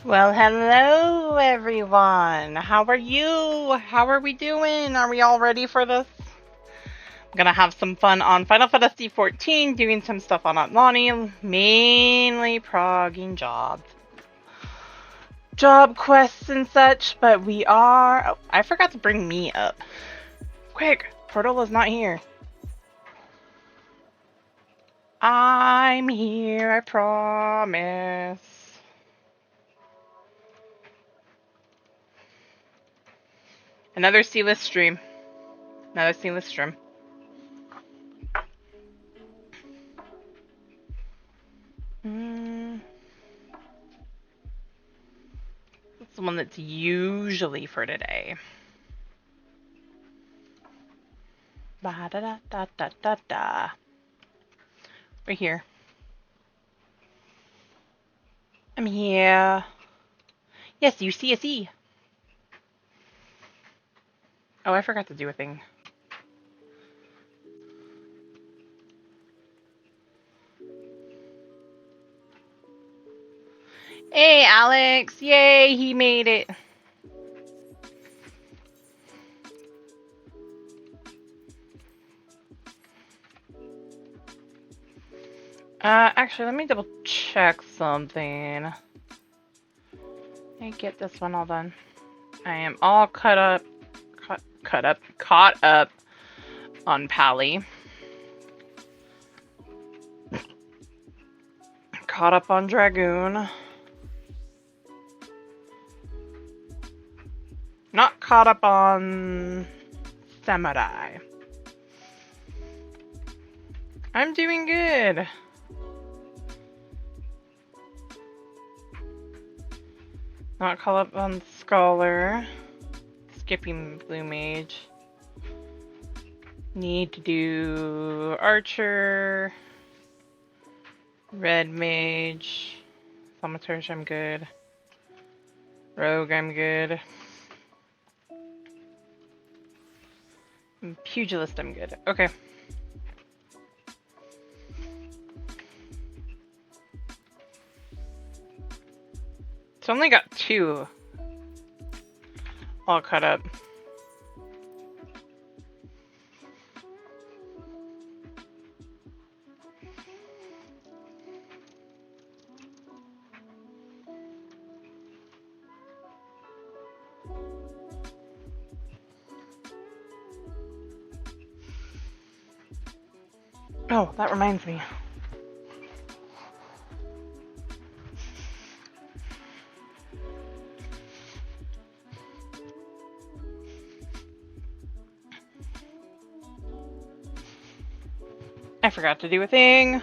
Well, hello everyone. How are you? How are we doing? Are we all ready for this? I'm gonna have some fun on Final Fantasy XIV, doing some stuff on Atlani, mainly progging job quests and such, but we are... Oh, I forgot to bring me up. Quick, Portola's not here. I'm here, I promise. Another C-list stream. Another C-list stream. That's the one that's usually for today. Ba da da da da da da. We're here. I'm here. Yes, you see a C. Oh, I forgot to do a thing. Hey, Alex! Yay, he made it. Actually, let me double check something. Let me get this one all done. I am all caught up on Pally. Caught up on Dragoon. Not caught up on Samurai. I'm doing good. Not caught up on Scholar. Skipping Blue Mage. Need to do Archer. Red Mage. Thaumaturge, I'm good. Rogue, I'm good. Pugilist, I'm good. Okay. So only got 2 all caught up. Oh, that reminds me. I forgot to do a thing.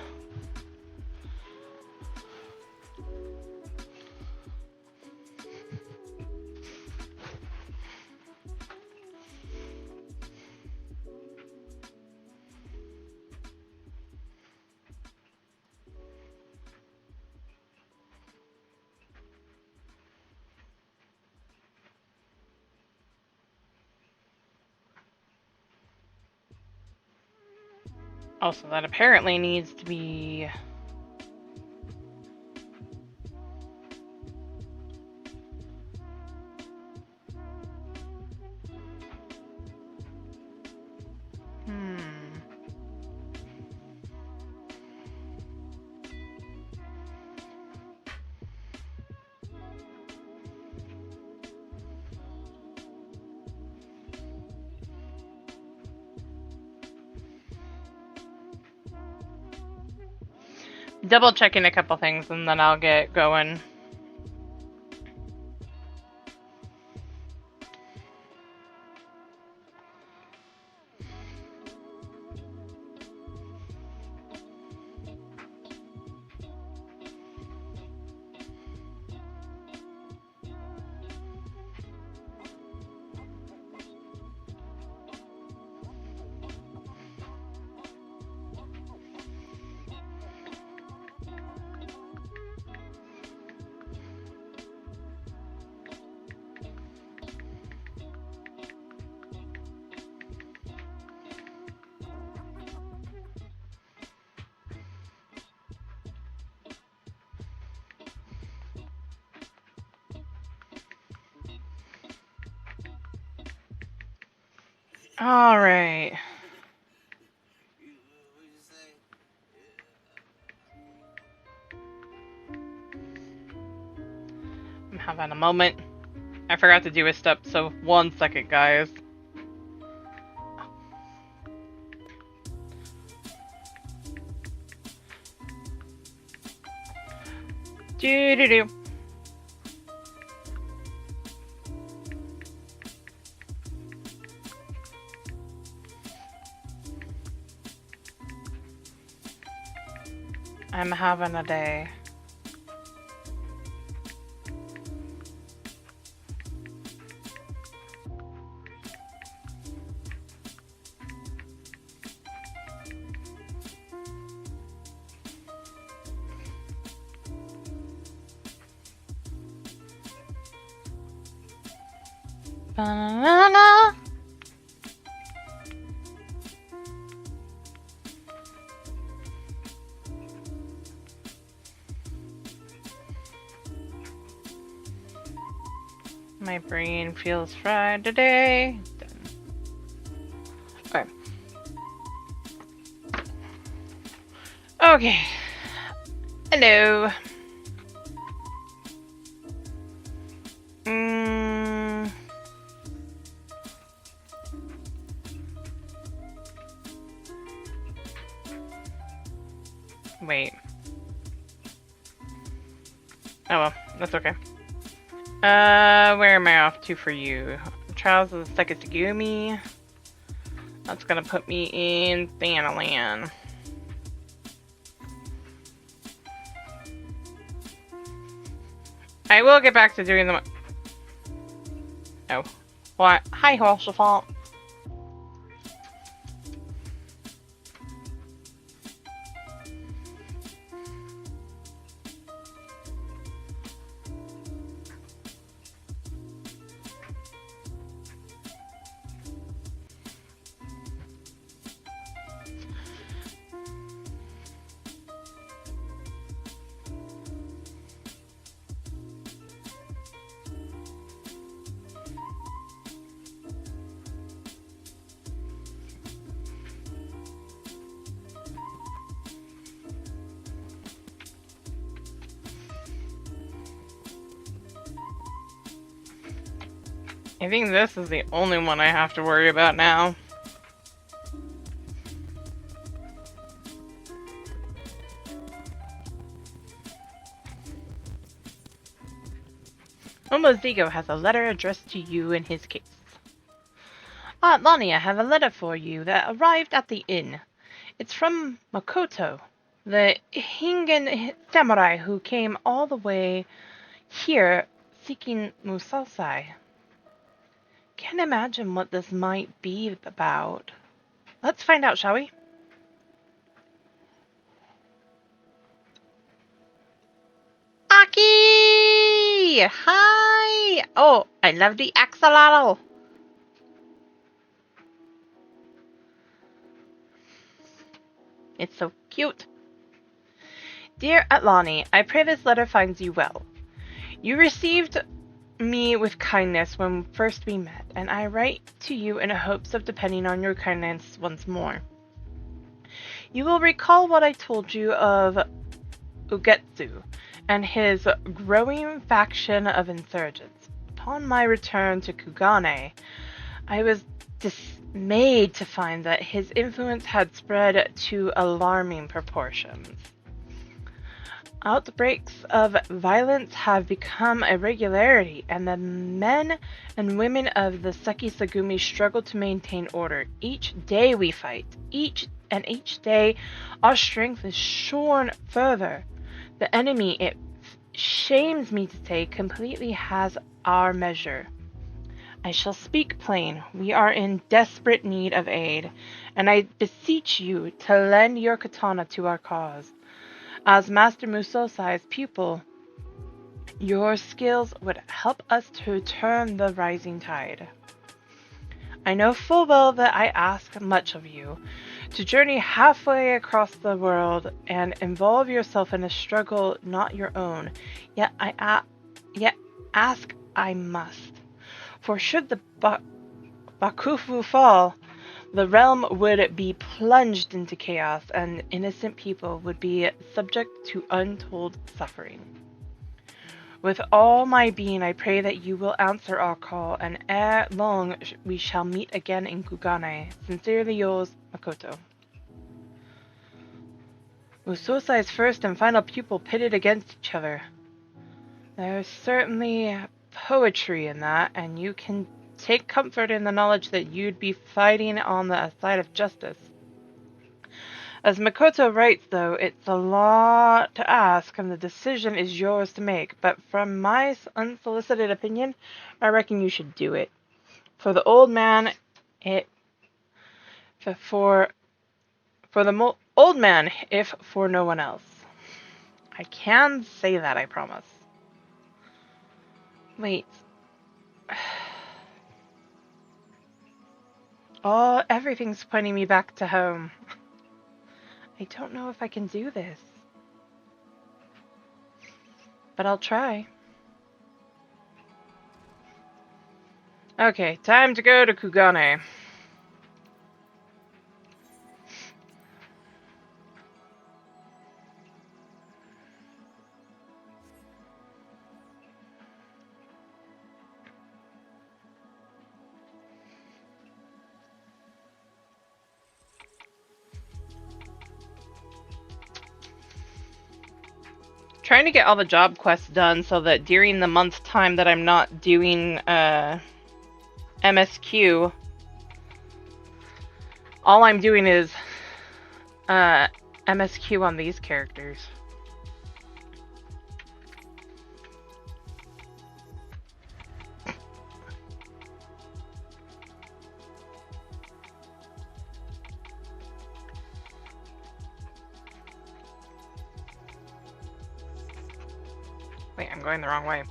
Also, that apparently needs to be... double checking a couple things and then I'll get going. All right. I'm having a moment. I forgot to do a step, so 1 second, guys. Do. I'm having a day. Banana. My brain feels fried today. Done. Okay. Hello. Wait. Oh well, that's okay. Where am I off to for you? Trials of the Sekisugumi. That's gonna put me in Thanalan. I will get back to doing them. Oh. What? Hi, Horsefont. I think this is the only one I have to worry about now. Omozigo has a letter addressed to you in his case. Atlani, I have a letter for you that arrived at the inn. It's from Makoto, the Hingen samurai who came all the way here seeking Musasai. Can't imagine what this might be about. Let's find out, shall we? Aki! Hi! Oh, I love the axolotl. It's so cute. Dear Atlani, I pray this letter finds you well. You received me with kindness when first we met, and I write to you in hopes of depending on your kindness once more. You will recall what I told you of Ugetsu and his growing faction of insurgents. Upon my return to Kugane, I was dismayed to find that his influence had spread to alarming proportions. Outbreaks of violence have become a regularity, and the men and women of the Sekisagumi struggle to maintain order. Each day we fight, each day our strength is shorn further. The enemy, it shames me to say, completely has our measure. I shall speak plain. We are in desperate need of aid, and I beseech you to lend your katana to our cause. As Master Musosai's pupil, your skills would help us to turn the rising tide. I know full well that I ask much of you, to journey halfway across the world and involve yourself in a struggle not your own, yet ask I must. For should the Bakufu fall, the realm would be plunged into chaos, and innocent people would be subject to untold suffering. With all my being, I pray that you will answer our call, and ere long we shall meet again in Kugane. Sincerely yours, Makoto. Musosai's first and final pupil pitted against each other. There's certainly poetry in that, and you can take comfort in the knowledge that you'd be fighting on the side of justice. As Makoto writes, though, it's a lot to ask, and the decision is yours to make. But from my unsolicited opinion, I reckon you should do it. For the old man, old man, if for no one else. I can say that, I promise. Wait. Oh, everything's pointing me back to home. I don't know if I can do this. But I'll try. Okay, time to go to Kugane. Trying to get all the job quests done so that during the month's time that I'm not doing MSQ, all I'm doing is MSQ on these characters. Wait, I'm going the wrong way.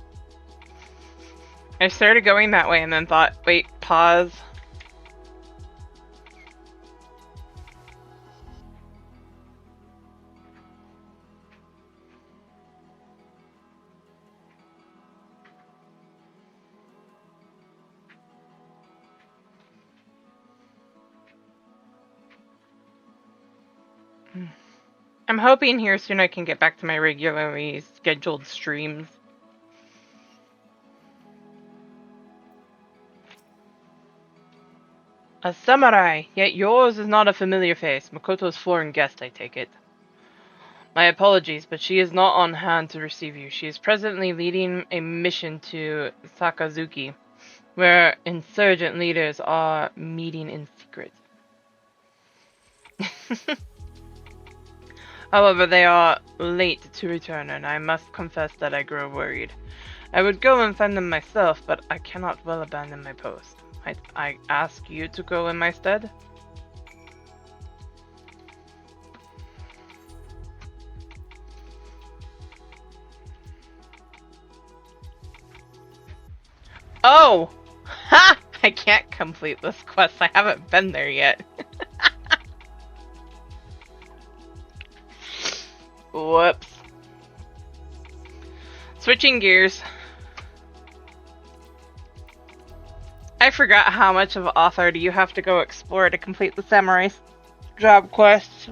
I started going that way and then thought, wait, pause. I'm hoping here soon I can get back to my regularly scheduled streams. A samurai, yet yours is not a familiar face. Makoto's foreign guest, I take it. My apologies, but she is not on hand to receive you. She is presently leading a mission to Sakazuki, where insurgent leaders are meeting in secret. However, they are late to return, and I must confess that I grow worried. I would go and find them myself, but I cannot well abandon my post. I ask you to go in my stead? Oh! Ha! I can't complete this quest. I haven't been there yet. Whoops. Switching gears. I forgot how much of author do you have to go explore to complete the samurai job quest.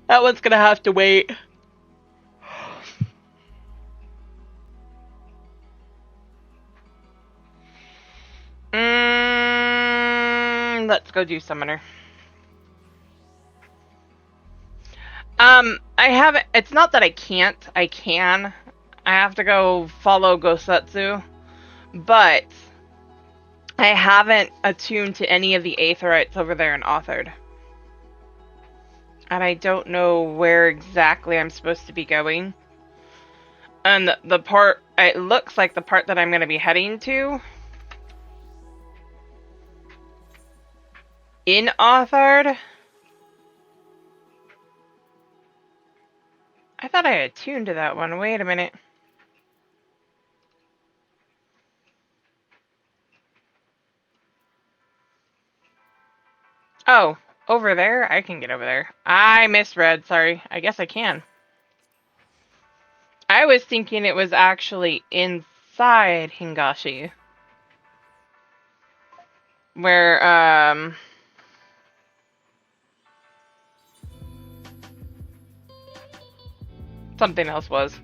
That one's gonna have to wait. Let's go do Summoner. I haven't. It's not that I can't. I can. I have to go follow Gosetsu, but I haven't attuned to any of the Aetherites over there in Authored. And I don't know where exactly I'm supposed to be going. And the part, it looks like the part that I'm going to be heading to in Authored. I thought I had tuned to that one. Wait a minute. Oh, over there? I can get over there. I misread, sorry. I guess I can. I was thinking it was actually inside Hingashi. Where, something else was.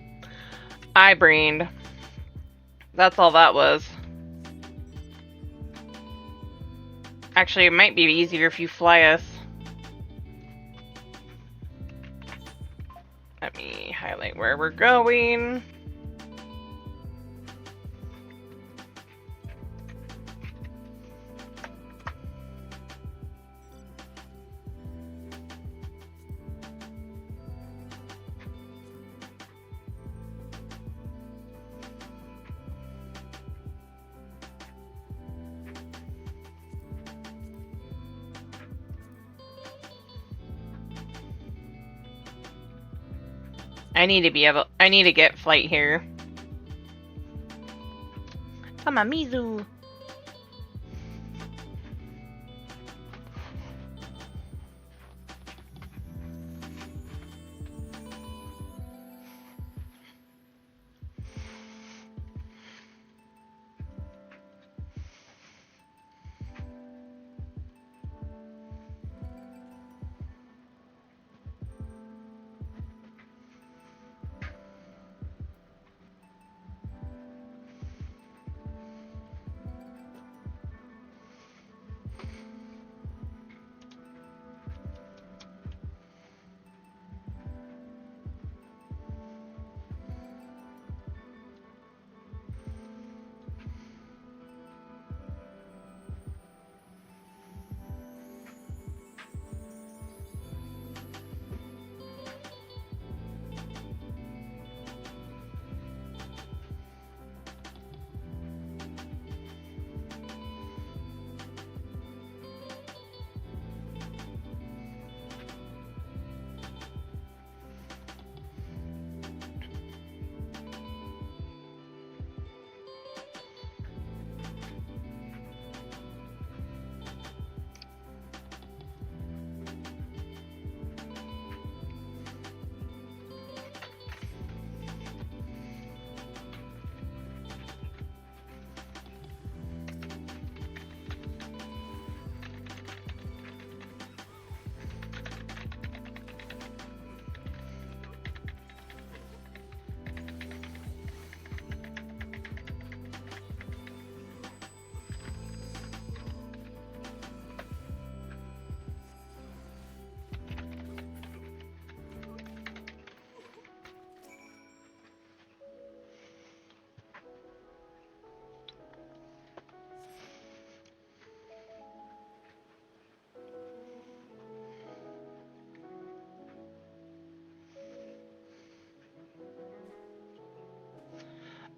I brained. That's all that was. Actually, it might be easier if you fly us. Let me highlight where we're going. I need to get flight here. Tamamizu.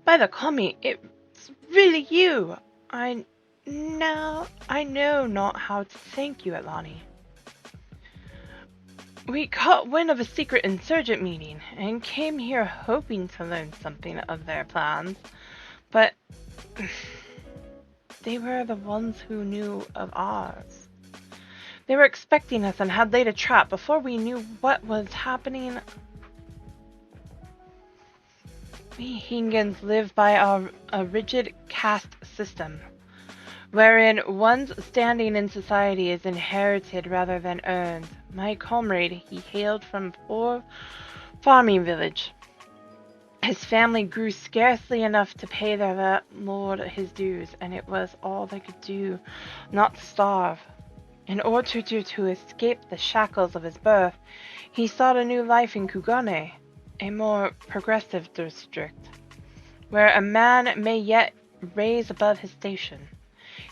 By the kami, it's really you. I know not how to thank you, Atlani. We caught wind of a secret insurgent meeting and came here hoping to learn something of their plans, but they were the ones who knew of ours. They were expecting us and had laid a trap before we knew what was happening. We Hingans live by a rigid caste system, wherein one's standing in society is inherited rather than earned. My comrade, he hailed from a poor farming village. His family grew scarcely enough to pay their lord his dues, and it was all they could do, not starve. In order to escape the shackles of his birth, he sought a new life in Kugane, a more progressive district, where a man may yet raise above his station.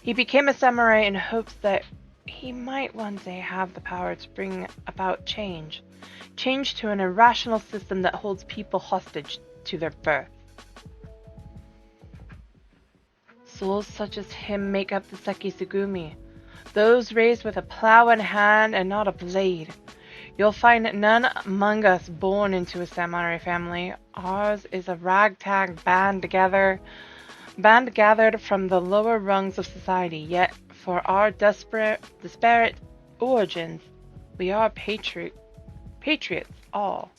He became a samurai in hopes that he might one day have the power to bring about change. Change to an irrational system that holds people hostage to their birth. Souls such as him make up the Sekisugumi, those raised with a plow in hand and not a blade. You'll find none among us born into a samurai family. Ours is a ragtag band gathered from the lower rungs of society, yet for our disparate origins, we are patriots all.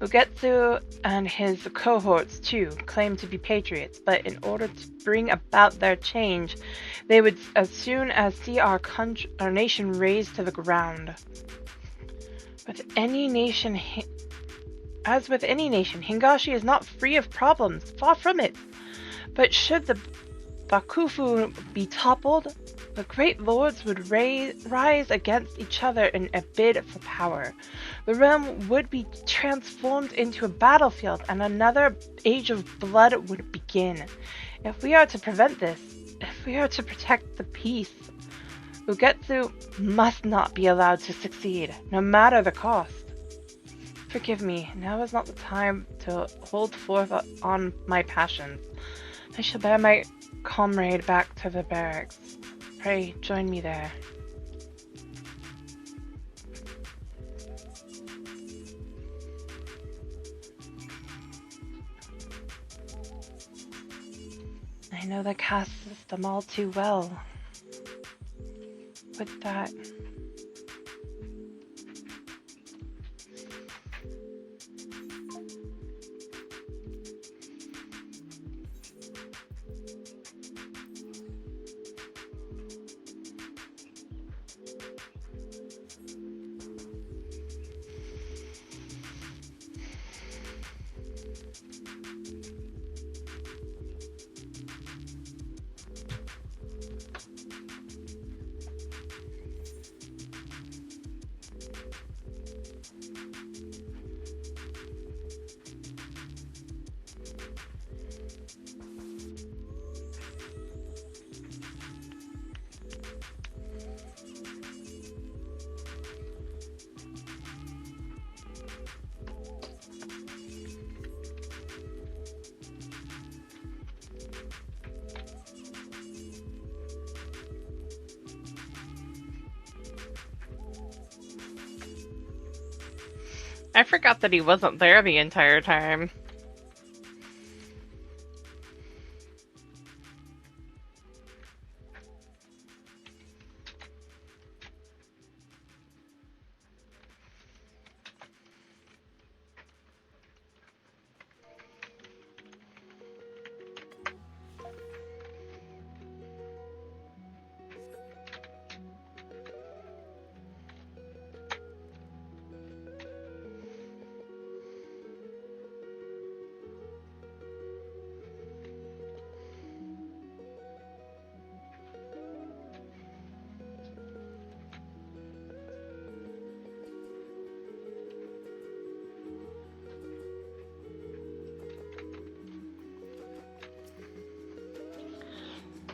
Ugetsu and his cohorts, too, claim to be patriots, but in order to bring about their change, they would as soon as see our nation razed to the ground. As with any nation, Hingashi is not free of problems, far from it. But should the Bakufu be toppled, the great lords would rise against each other in a bid for power. The realm would be transformed into a battlefield, and another age of blood would begin. If we are to prevent this, if we are to protect the peace, Ugetsu must not be allowed to succeed, no matter the cost. Forgive me, now is not the time to hold forth on my passions. I shall bear my comrade back to the barracks. Pray, join me there. I know the caste system all too well. With that, I forgot that he wasn't there the entire time.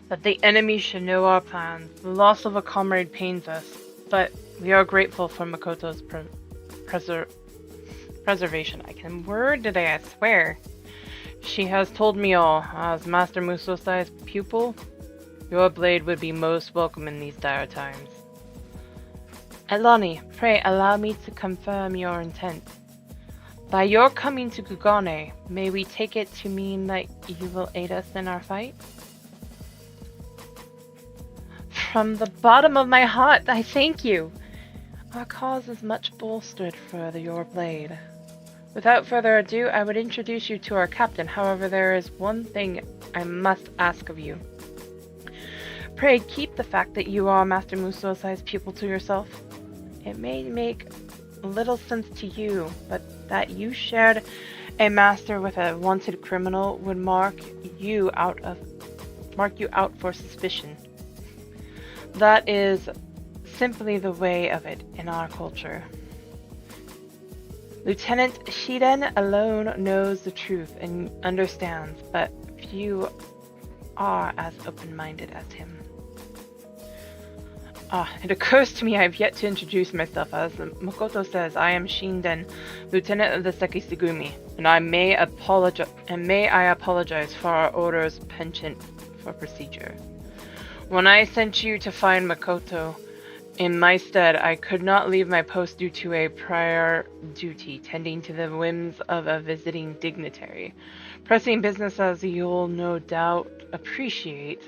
That the enemy should know our plans. The loss of a comrade pains us, but we are grateful for Makoto's preservation. I can word today, I swear. She has told me all. As Master Musosai's pupil, your blade would be most welcome in these dire times. Atlani, pray allow me to confirm your intent. By your coming to Kugane, may we take it to mean that you will aid us in our fight? From the bottom of my heart, I thank you. Our cause is much bolstered for your blade. Without further ado, I would introduce you to our captain. However, there is one thing I must ask of you. Pray keep the fact that you are Master Musosai's pupil to yourself. It may make little sense to you, but that you shared a master with a wanted criminal would mark you out for suspicion. That is simply the way of it in our culture. Lieutenant Shiden alone knows the truth and understands, but few are as open-minded as him. It occurs to me I have yet to introduce myself. As Makoto says, I am Shinden, Lieutenant of the Sekisugumi, and I apologize for our order's penchant for procedure. When I sent you to find Makoto, in my stead, I could not leave my post due to a prior duty tending to the whims of a visiting dignitary. Pressing business as you'll no doubt appreciate.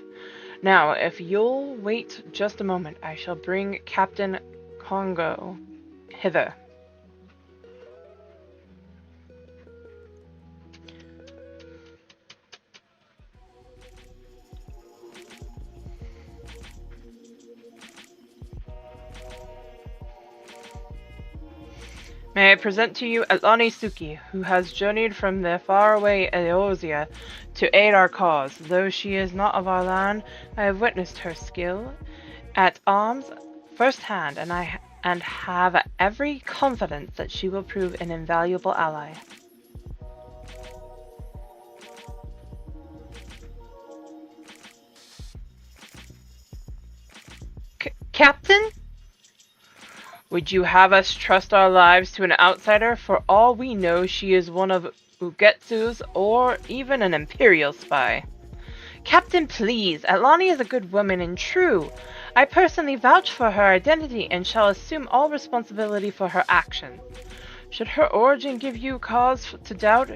Now, if you'll wait just a moment, I shall bring Captain Congo hither. May I present to you Atlani Suki, who has journeyed from the faraway Eosia to aid our cause. Though she is not of our land, I have witnessed her skill at arms firsthand, and have every confidence that she will prove an invaluable ally. Captain? Would you have us trust our lives to an outsider? For all we know, she is one of Ugetsu's or even an Imperial spy. Captain, please. Atlani is a good woman and true. I personally vouch for her identity and shall assume all responsibility for her actions. Should her origin give you cause to doubt,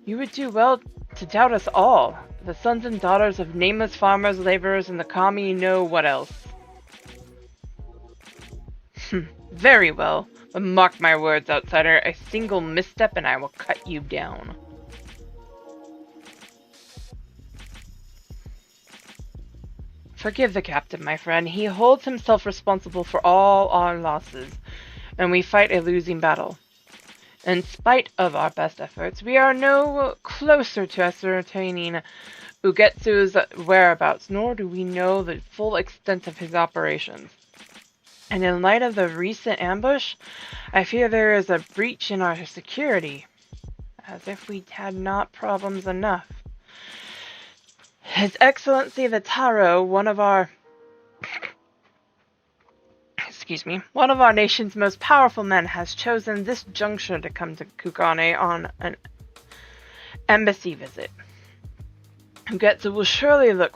you would do well to doubt us all. The sons and daughters of nameless farmers, laborers, and the kami know what else. Very well, but mark my words, outsider. A single misstep and I will cut you down. Forgive the captain, my friend. He holds himself responsible for all our losses, and we fight a losing battle. In spite of our best efforts, we are no closer to ascertaining Ugetsu's whereabouts, nor do we know the full extent of his operations. And in light of the recent ambush, I fear there is a breach in our security. As if we had not problems enough. His Excellency the Taro, one of our nation's most powerful men, has chosen this juncture to come to Kugane on an embassy visit. Ugetsu will surely look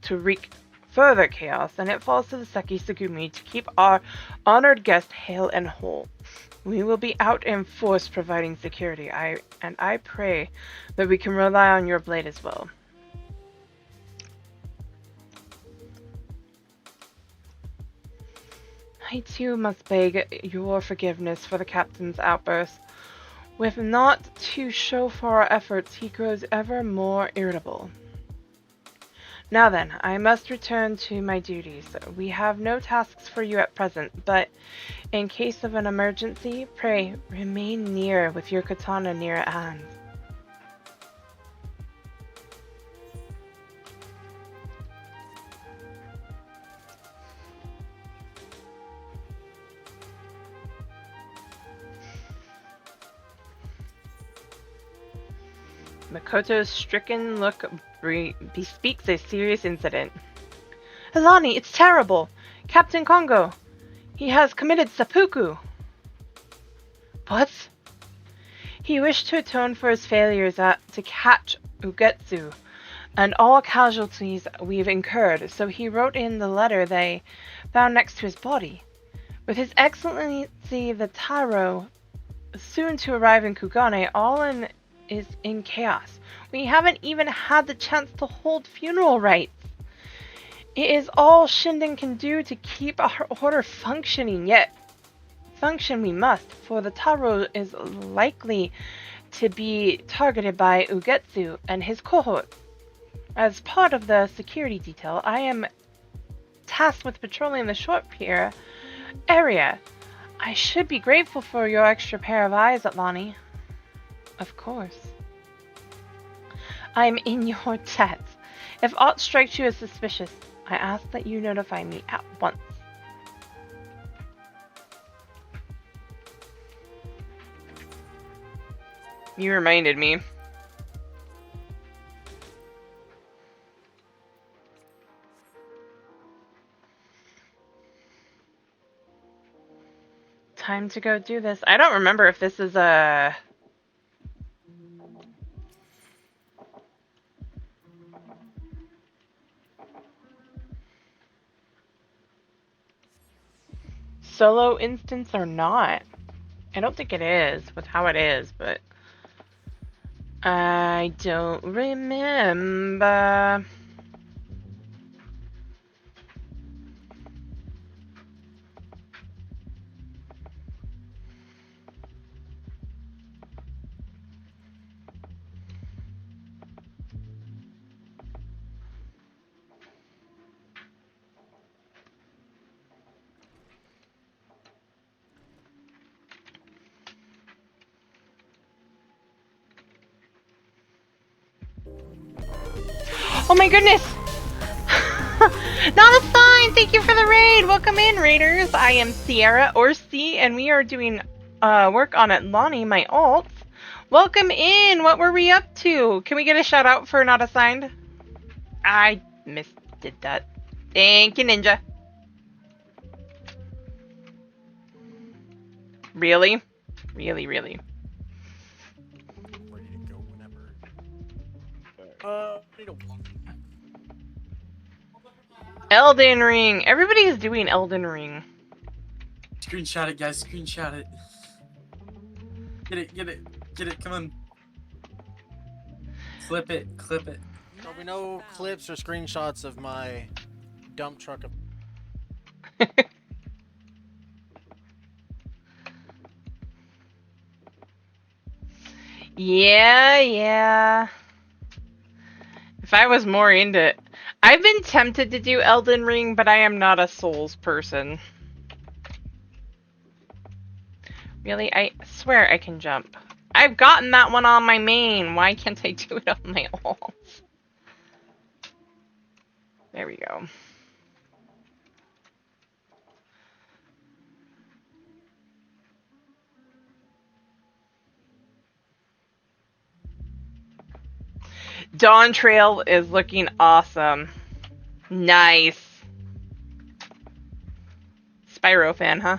to wreak further chaos, and it falls to the Sekisugumi to keep our honored guest hale and whole. We will be out in force providing security, and I pray that we can rely on your blade as well. I too must beg your forgiveness for the captain's outburst. With naught to show for our efforts, he grows ever more irritable. Now then, I must return to my duties. We have no tasks for you at present, but in case of an emergency, pray remain near with your katana near at hand. Makoto's stricken look bespeaks a serious incident. Atlani, it's terrible! Captain Congo! He has committed seppuku! What? He wished to atone for his failures to catch Ugetsu and all casualties we've incurred, so he wrote in the letter they found next to his body. With His Excellency the Taro soon to arrive in Kugane, is in chaos. We haven't even had the chance to hold funeral rites. It is all Shinden can do to keep our order functioning, yet function we must, for the Taro is likely to be targeted by Ugetsu and his cohort. As part of the security detail, I am tasked with patrolling the short pier area. I should be grateful for your extra pair of eyes, Atlani. Of course. I'm in your debt. If aught strikes you as suspicious, I ask that you notify me at once. You reminded me. Time to go do this. I don't remember if this is a... solo instance or not. I don't think it is with how it is, but I don't remember. Oh my goodness! Not a sign! Thank you for the raid! Welcome in, raiders! I am Sierra, or C, and we are doing work on Atlani, my alts. Welcome in! What were we up to? Can we get a shout out for not assigned? I did that. Thank you, Ninja. Really? Really, really. Ready to go whenever. Elden Ring! Everybody is doing Elden Ring. Screenshot it, guys. Screenshot it. Get it, get it, get it. Come on. Clip it, clip it. There'll be no clips or screenshots of my dump truck. Yeah. If I was more into it. I've been tempted to do Elden Ring, but I am not a Souls person. Really? I swear I can jump. I've gotten that one on my main. Why can't I do it on my alts? There we go. Dawn Trail is looking awesome. Nice. Spyro fan, huh?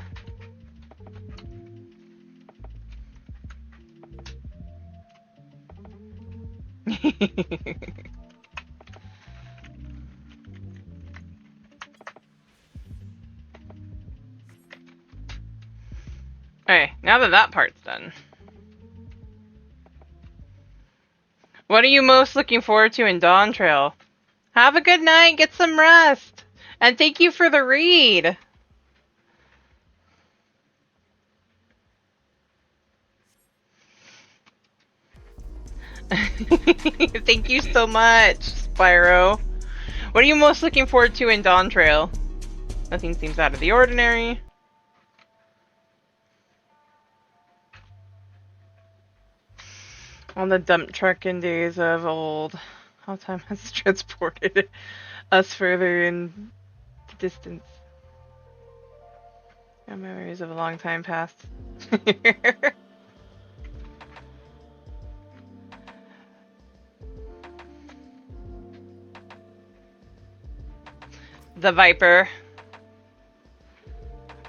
Okay, now that that part's done. What are you most looking forward to in Dawn Trail? Have a good night, get some rest, and thank you for the read. Thank you so much, Spyro. What are you most looking forward to in Dawn Trail? Nothing seems out of the ordinary. On the dump truck in days of old, how time has transported us further in the distance. No memories of a long time past. The Viper.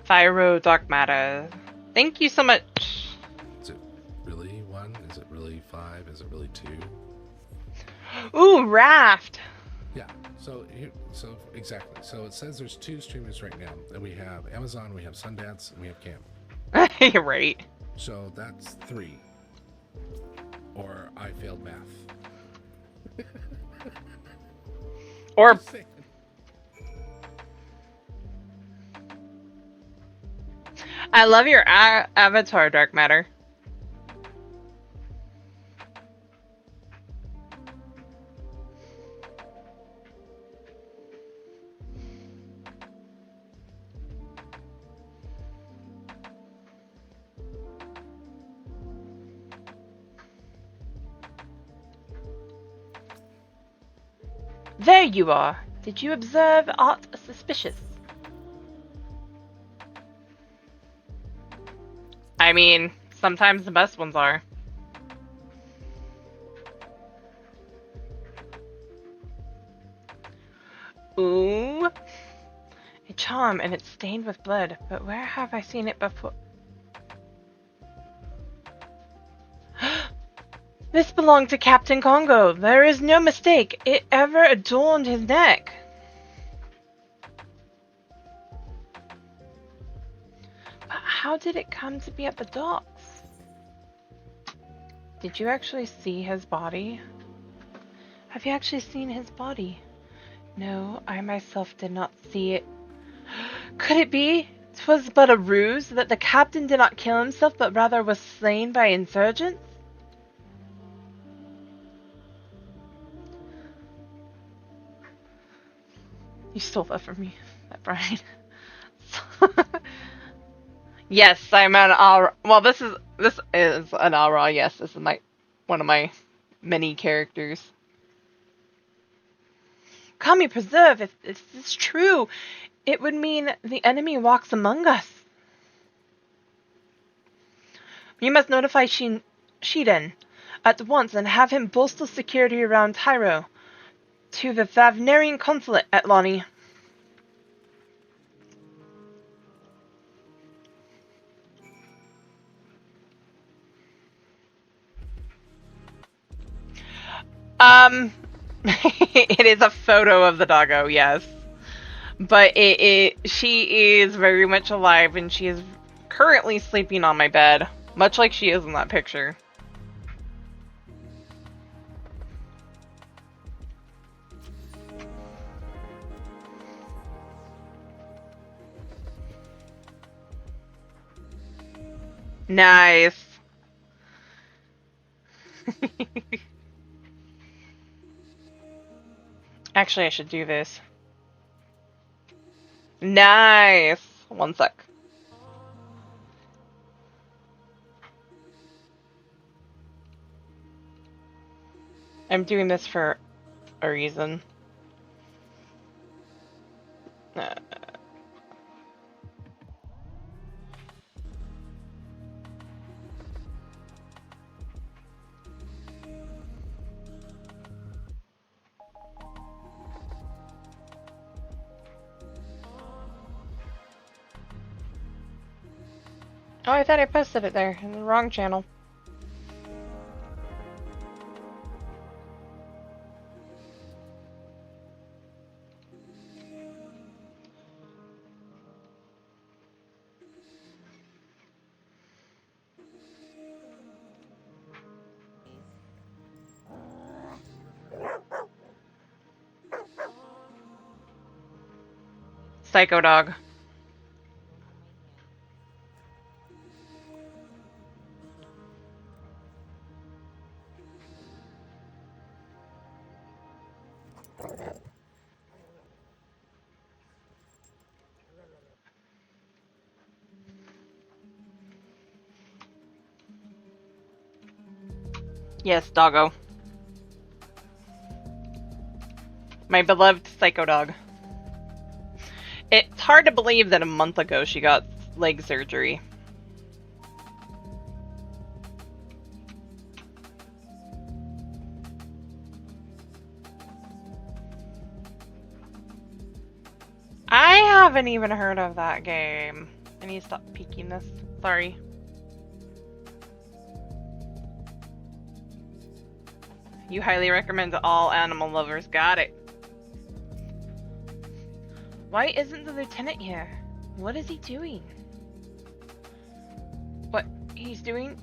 Thyro Dogmata. Thank you so much. Is it really 1? Is it really 5? Is it really 2? Ooh, Raft. Yeah. So exactly. So it says there's 2 streamers right now, and we have Amazon, we have Sundance, and we have Cam. Right. So that's 3. Or I failed math. Or I love your avatar, Dark Matter. There you are. Did you observe aught suspicious? I mean, sometimes the best ones are. Ooh. A charm, and it's stained with blood. But where have I seen it before? This belonged to Captain Congo. There is no mistake. It ever adorned his neck. But how did it come to be at the docks? Did you actually see his body? Have you actually seen his body? No, I myself did not see it. Could it be 'twas but a ruse, that the captain did not kill himself, but rather was slain by insurgents? You stole that from me, that Brian. Yes, I'm an Aura. Well, this is an Aura. Yes, this is one of my many characters. Kami preserve, if this is true, it would mean the enemy walks among us. We must notify Shiden at once and have him bolster security around Tyro to the Thavnarian consulate at Atlani. It is a photo of the doggo, yes. But she is very much alive, and she is currently sleeping on my bed, much like she is in that picture. Nice. Actually, I should do this. Nice. One sec. I'm doing this for a reason. Oh, I thought I posted it there in the wrong channel. Psycho dog. Yes, doggo. My beloved psycho dog. It's hard to believe that a month ago she got leg surgery. I haven't even heard of that game. I need to stop peeking this. Sorry. You highly recommend to all animal lovers. Got it. Why isn't the lieutenant here? What is he doing? What he's doing?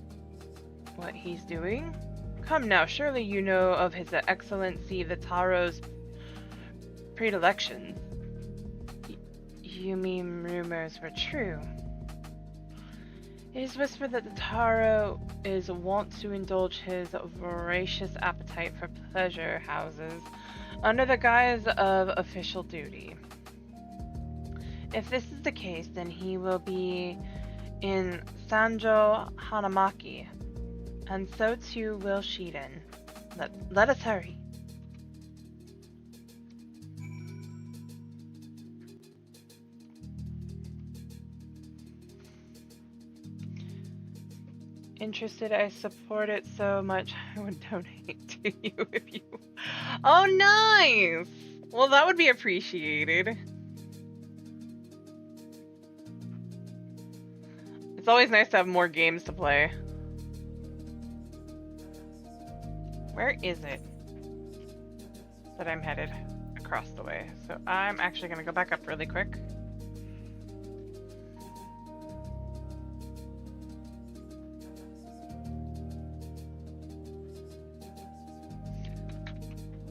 What he's doing? Come now, surely you know of His Excellency the Taro's predilections. You mean rumors were true? It is whispered that the Taro is wont to indulge his voracious appetite for pleasure houses under the guise of official duty. If this is the case, then he will be in Sanjo Hanamaki, and so too will Shiden. Let us hurry. interested. I support it so much. I would donate to you if you. Oh, nice! Well, that would be appreciated. It's always nice to have more games to play. Where is it that I'm headed? Across the way. So I'm actually going to go back up really quick.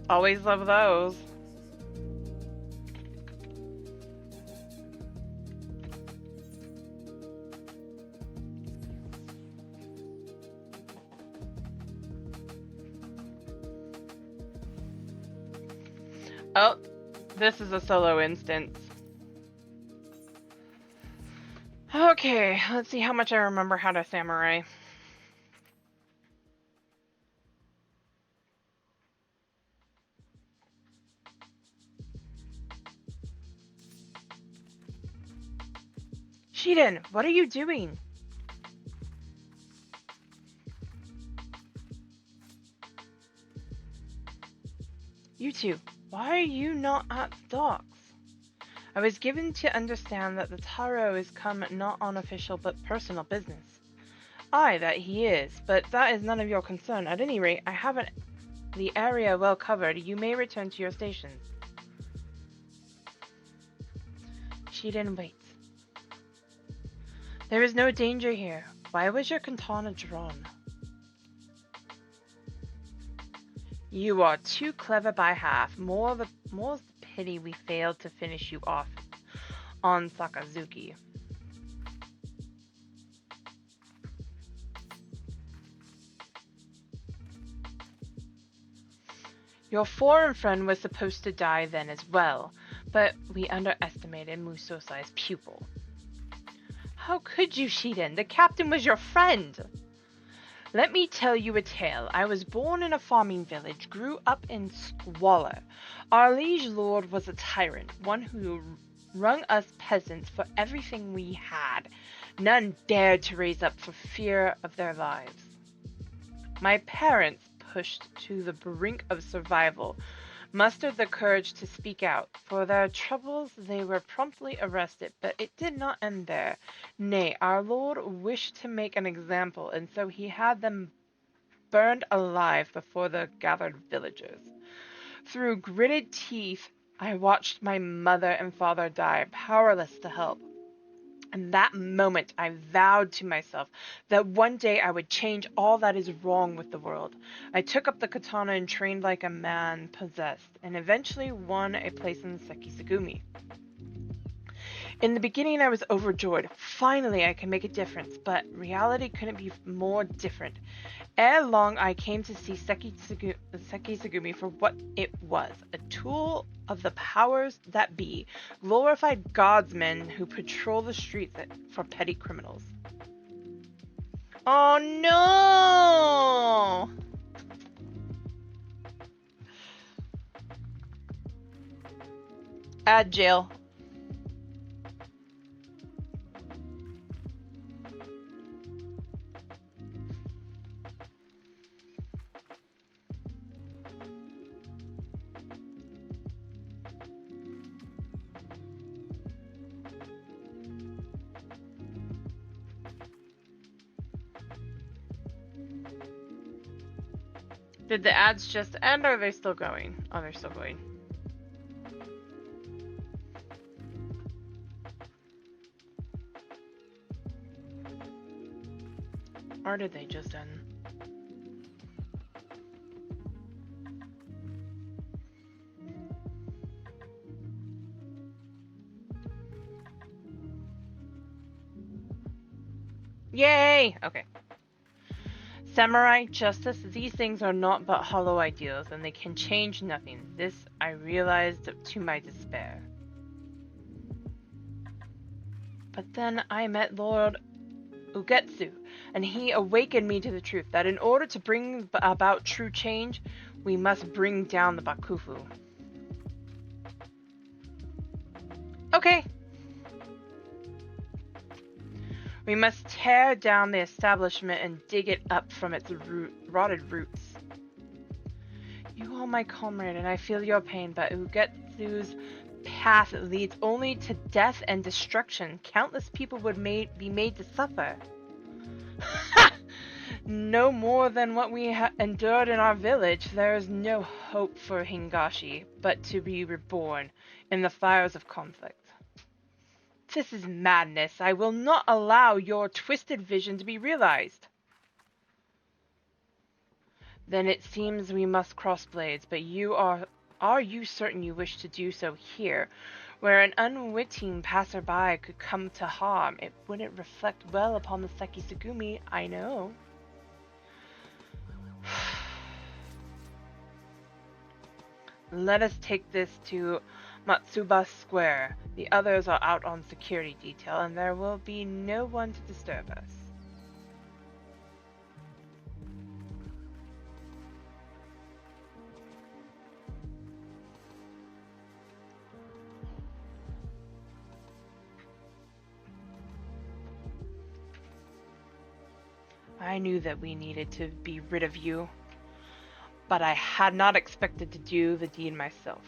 Always love those. Oh, this is a solo instance. Okay, let's see how much I remember how to samurai. Shiden, what are you doing? You two, why are you not at the docks? I was given to understand that the Taro is come not on official but personal business. Aye, that he is, but that is none of your concern. At any rate, I haven't the area well covered. You may return to your stations. Shiden waits. There is no danger here. Why was your katana drawn? You are too clever by half. More's the pity we failed to finish you off on Sakazuki. Your foreign friend was supposed to die then as well, but we underestimated Musosai's pupil. How could you, Shiden? The captain was your friend! Let me tell you a tale. I was born in a farming village, grew up in squalor. Our liege lord was a tyrant, one who wrung us peasants for everything we had. None dared to raise up for fear of their lives. My parents, pushed to the brink of survival, mustered the courage to speak out. For their troubles they were promptly arrested, but it did not end there. Nay, our Lord wished to make an example, and so he had them burned alive before the gathered villagers. Through gritted teeth, I watched my mother and father die, powerless to help. In that moment, I vowed to myself that one day I would change all that is wrong with the world. I took up the katana and trained like a man possessed, and eventually won a place in Sekisagumi. In the beginning, I was overjoyed. Finally, I can make a difference, but reality couldn't be more different. Ere long, I came to see Sekisagumi for what it was, a tool of the powers that be, glorified godsmen who patrol the streets for petty criminals. Oh no! Add jail. Did the ads just end, or are they still going? Oh, they're still going. Or did they just end? Yay! Okay. Samurai, justice, these things are not but hollow ideals, and they can change nothing. This I realized to my despair. But then I met Lord Ugetsu, and he awakened me to the truth that in order to bring about true change, we must bring down the Bakufu. Okay. We must tear down the establishment and dig it up from its rotted roots. You are my comrade, and I feel your pain, but Ugetsu's path leads only to death and destruction. Countless people would be made to suffer. No more than what we endured in our village. There is no hope for Hingashi but to be reborn in the fires of conflict. This is madness. I will not allow your twisted vision to be realized. Then it seems we must cross blades, but are you certain you wish to do so here, where an unwitting passerby could come to harm? It wouldn't reflect well upon the Sekisugumi, I know. Let us take this to Matsuba Square. The others are out on security detail, and there will be no one to disturb us. I knew that we needed to be rid of you, but I had not expected to do the deed myself.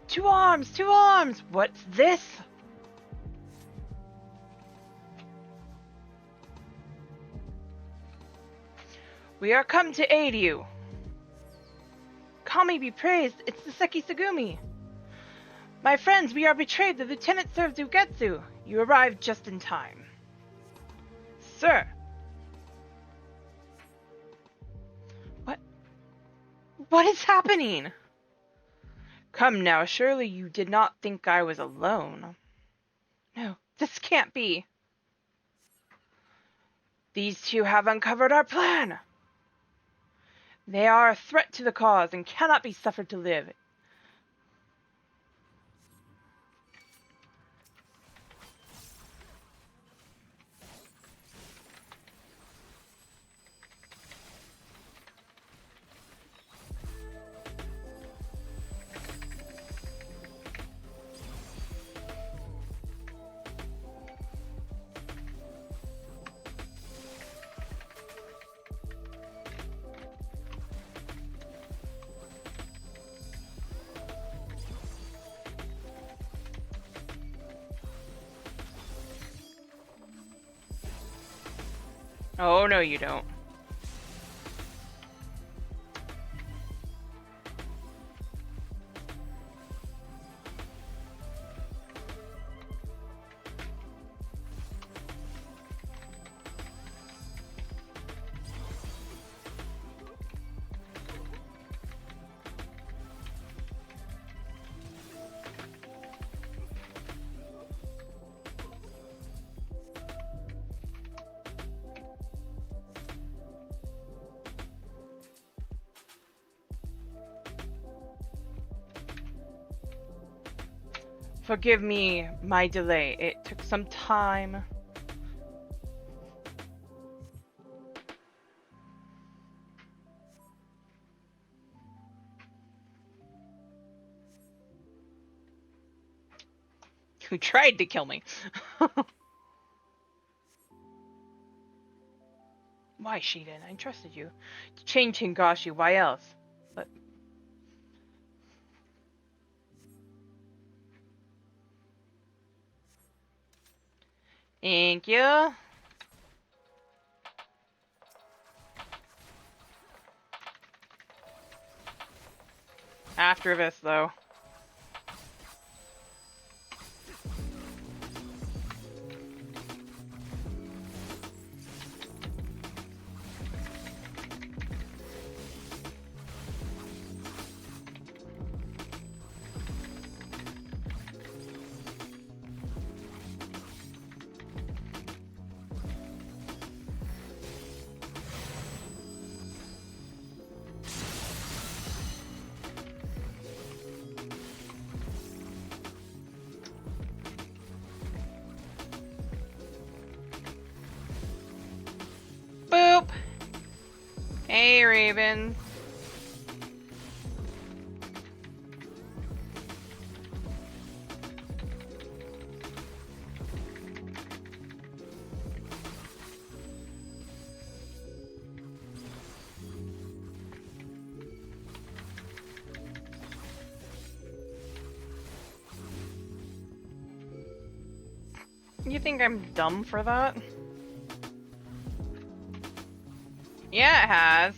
Two arms! Two arms! What's this? We are come to aid you. Kami be praised, it's the Sekisugumi. My friends, we are betrayed. The lieutenant serves Ugetsu. You arrived just in time. Sir. What is happening? Come now, surely you did not think I was alone. No, this can't be. These two have uncovered our plan. They are a threat to the cause and cannot be suffered to live. Oh, no, you don't. Forgive me my delay. It took some time. Who tried to kill me? Why, Shiden? I trusted you. To change Hingashi, why else? But... Thank you. after this, though. Boop! Hey, Raven. You think I'm dumb for that? Yeah, it has.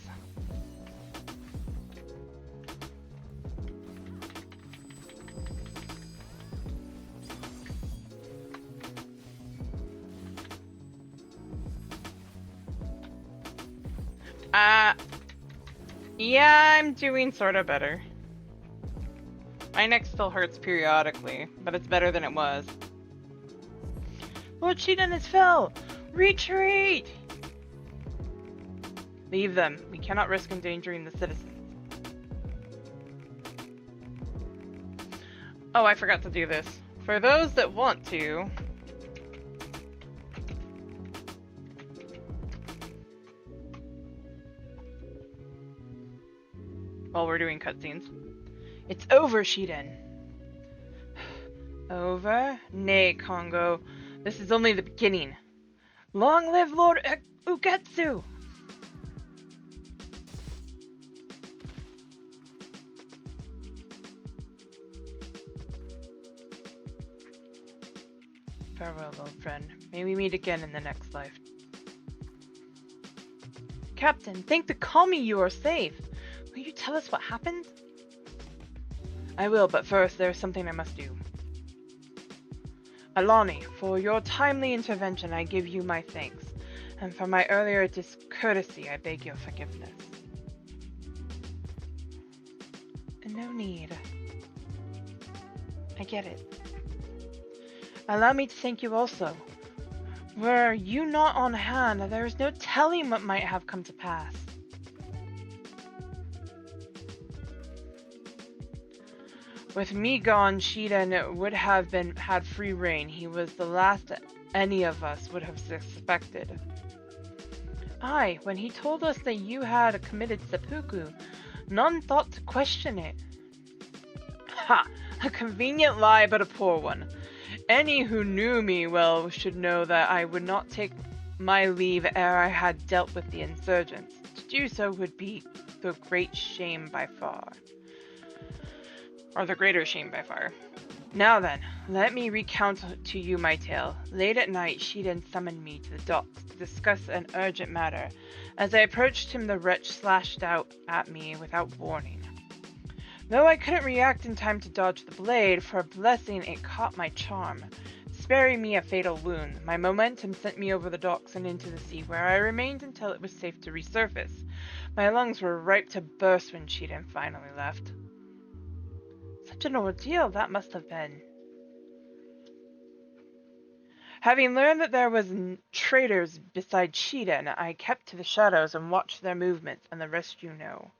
Yeah, I'm doing sorta better. My neck still hurts periodically, but it's better than it was. Lord Sheetan has fell! Retreat! Leave them. We cannot risk endangering the citizens. Oh, I forgot to do this. For those that want to... While we're doing cutscenes. It's over, Shiden. Over? Nay, Kongo. This is only the beginning. Long live Lord Ugetsu! Farewell, old friend. May we meet again in the next life. Captain, think to Kami you are safe. Will you tell us what happened? I will, but first there is something I must do. Atlani, for your timely intervention I give you my thanks, and for my earlier discourtesy I beg your forgiveness. No need. I get it. Allow me to thank you also. Were you not on hand, there is no telling what might have come to pass. With me gone, Shiden would have had free reign. He was the last any of us would have suspected. Aye, when he told us that you had committed seppuku, none thought to question it. Ha! A convenient lie, but a poor one. Any who knew me well should know that I would not take my leave ere I had dealt with the insurgents. To do so would be the great shame by far. Or the greater shame by far. Now then, let me recount to you my tale. Late at night, Shiden summoned me to the docks to discuss an urgent matter. As I approached him, the wretch slashed out at me without warning. Though I couldn't react in time to dodge the blade, for a blessing it caught my charm, sparing me a fatal wound. My momentum sent me over the docks and into the sea, where I remained until it was safe to resurface. My lungs were ripe to burst when Shiden finally left. Such an ordeal that must have been. Having learned that there was traitors beside Shiden, I kept to the shadows and watched their movements, and the rest you know.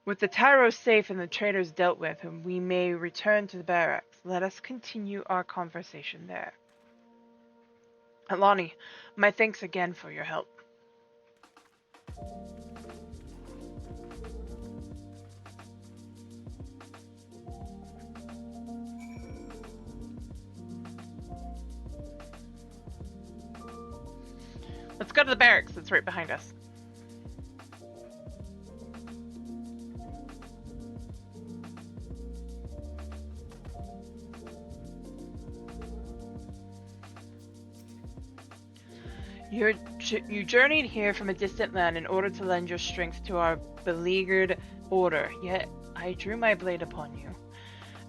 With the Tyro safe and the traitors dealt with, we may return to the barracks. Let us continue our conversation there. Atlani, my thanks again for your help. Let's go to the barracks. It's right behind us. You journeyed here from a distant land in order to lend your strength to our beleaguered order, yet I drew my blade upon you.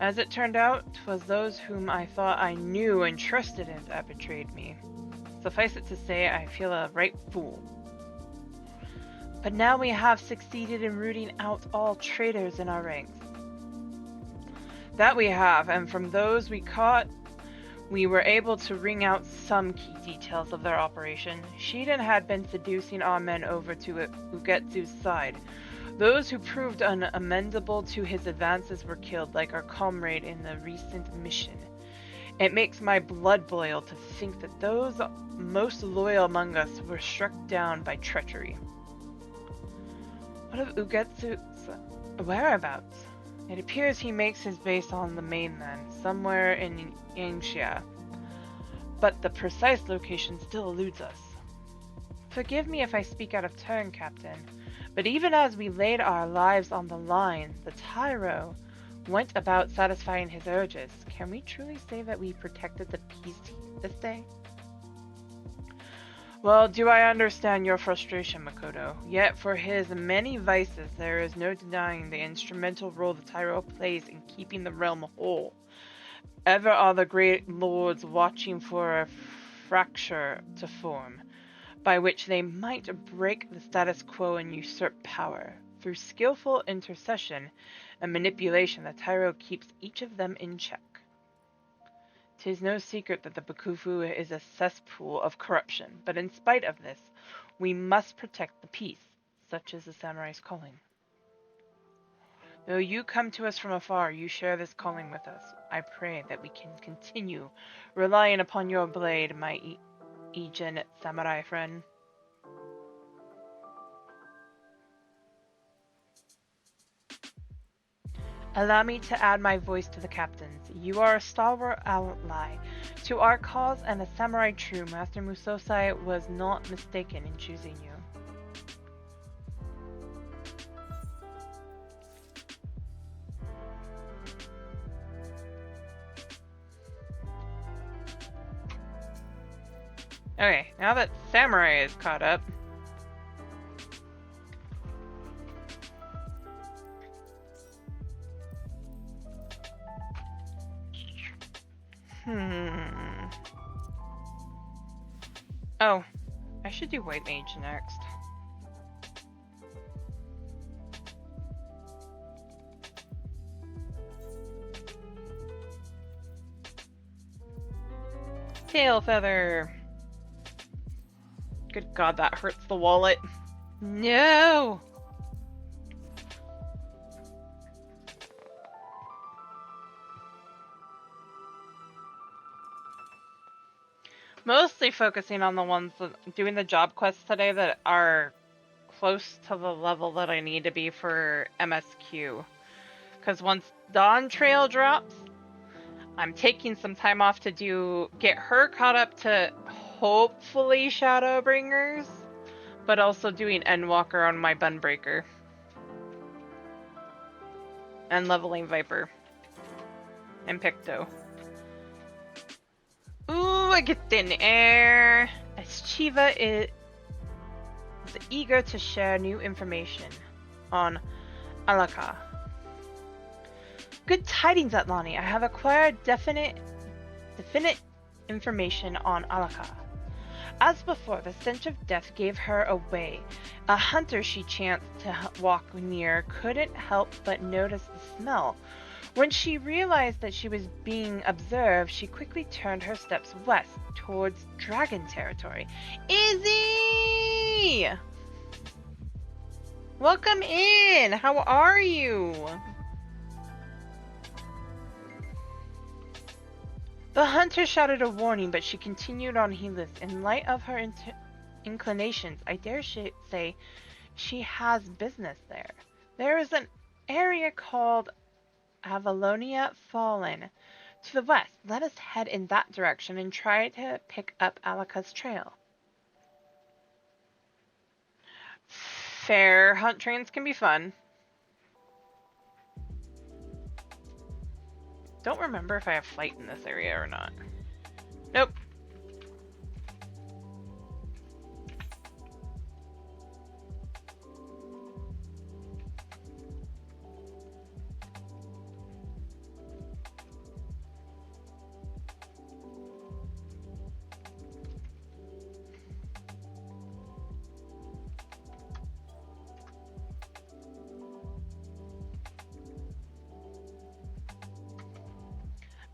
As it turned out, 'twas those whom I thought I knew and trusted in that betrayed me. Suffice it to say, I feel a right fool. But now we have succeeded in rooting out all traitors in our ranks. That we have, and from those we caught, we were able to wring out some key details of their operation. Shiden had been seducing our men over to Ugetsu's side. Those who proved unamendable to his advances were killed, like our comrade in the recent mission. It makes my blood boil to think that those most loyal among us were struck down by treachery. What of Ugetsu's whereabouts? It appears he makes his base on the mainland, somewhere in Yangxia, but the precise location still eludes us. Forgive me if I speak out of turn, Captain, but even as we laid our lives on the line, the Tyro went about satisfying his urges. Can we truly say that we protected the peace this day? Well, do I understand your frustration, Makoto? Yet for his many vices, there is no denying the instrumental role the Tyro plays in keeping the realm whole. Ever are the great lords watching for a fracture to form, by which they might break the status quo and usurp power. Through skillful intercession and manipulation, the Tyro keeps each of them in check. 'Tis no secret that the Bakufu is a cesspool of corruption, but in spite of this, we must protect the peace. Such is the samurai's calling. Though you come to us from afar, you share this calling with us. I pray that we can continue relying upon your blade, my Ijin samurai friend. Allow me to add my voice to the captain's. You are a stalwart ally to our cause and a samurai true. Master Musosai was not mistaken in choosing you. Okay, now that Samurai is caught up, oh, I should do White Mage next. Tail Feather. Good God, that hurts the wallet. No! Mostly focusing on the ones that doing the job quests today that are close to the level that I need to be for MSQ. Because once Dawn Trail drops, I'm taking some time off to get her caught up to hopefully Shadowbringers, but also doing Endwalker on my Bunbreaker. And leveling Viper. And Picto. Ooh, I get in air! As Chiva is eager to share new information on Alaka. Good tidings, Atlani. I have acquired definite information on Alaka. As before, the stench of death gave her away. A hunter she chanced to walk near couldn't help but notice the smell. When she realized that she was being observed, she quickly turned her steps west towards dragon territory. Izzy! Welcome in! How are you? The hunter shouted a warning, but she continued on heedless. In light of her inclinations, I dare say she has business there. There is an area called Avalonia Fallen to the west. Let us head in that direction and try to pick up Alaka's trail. Fair. Hunt trains can be fun. Don't remember if I have flight in this area or not. Nope.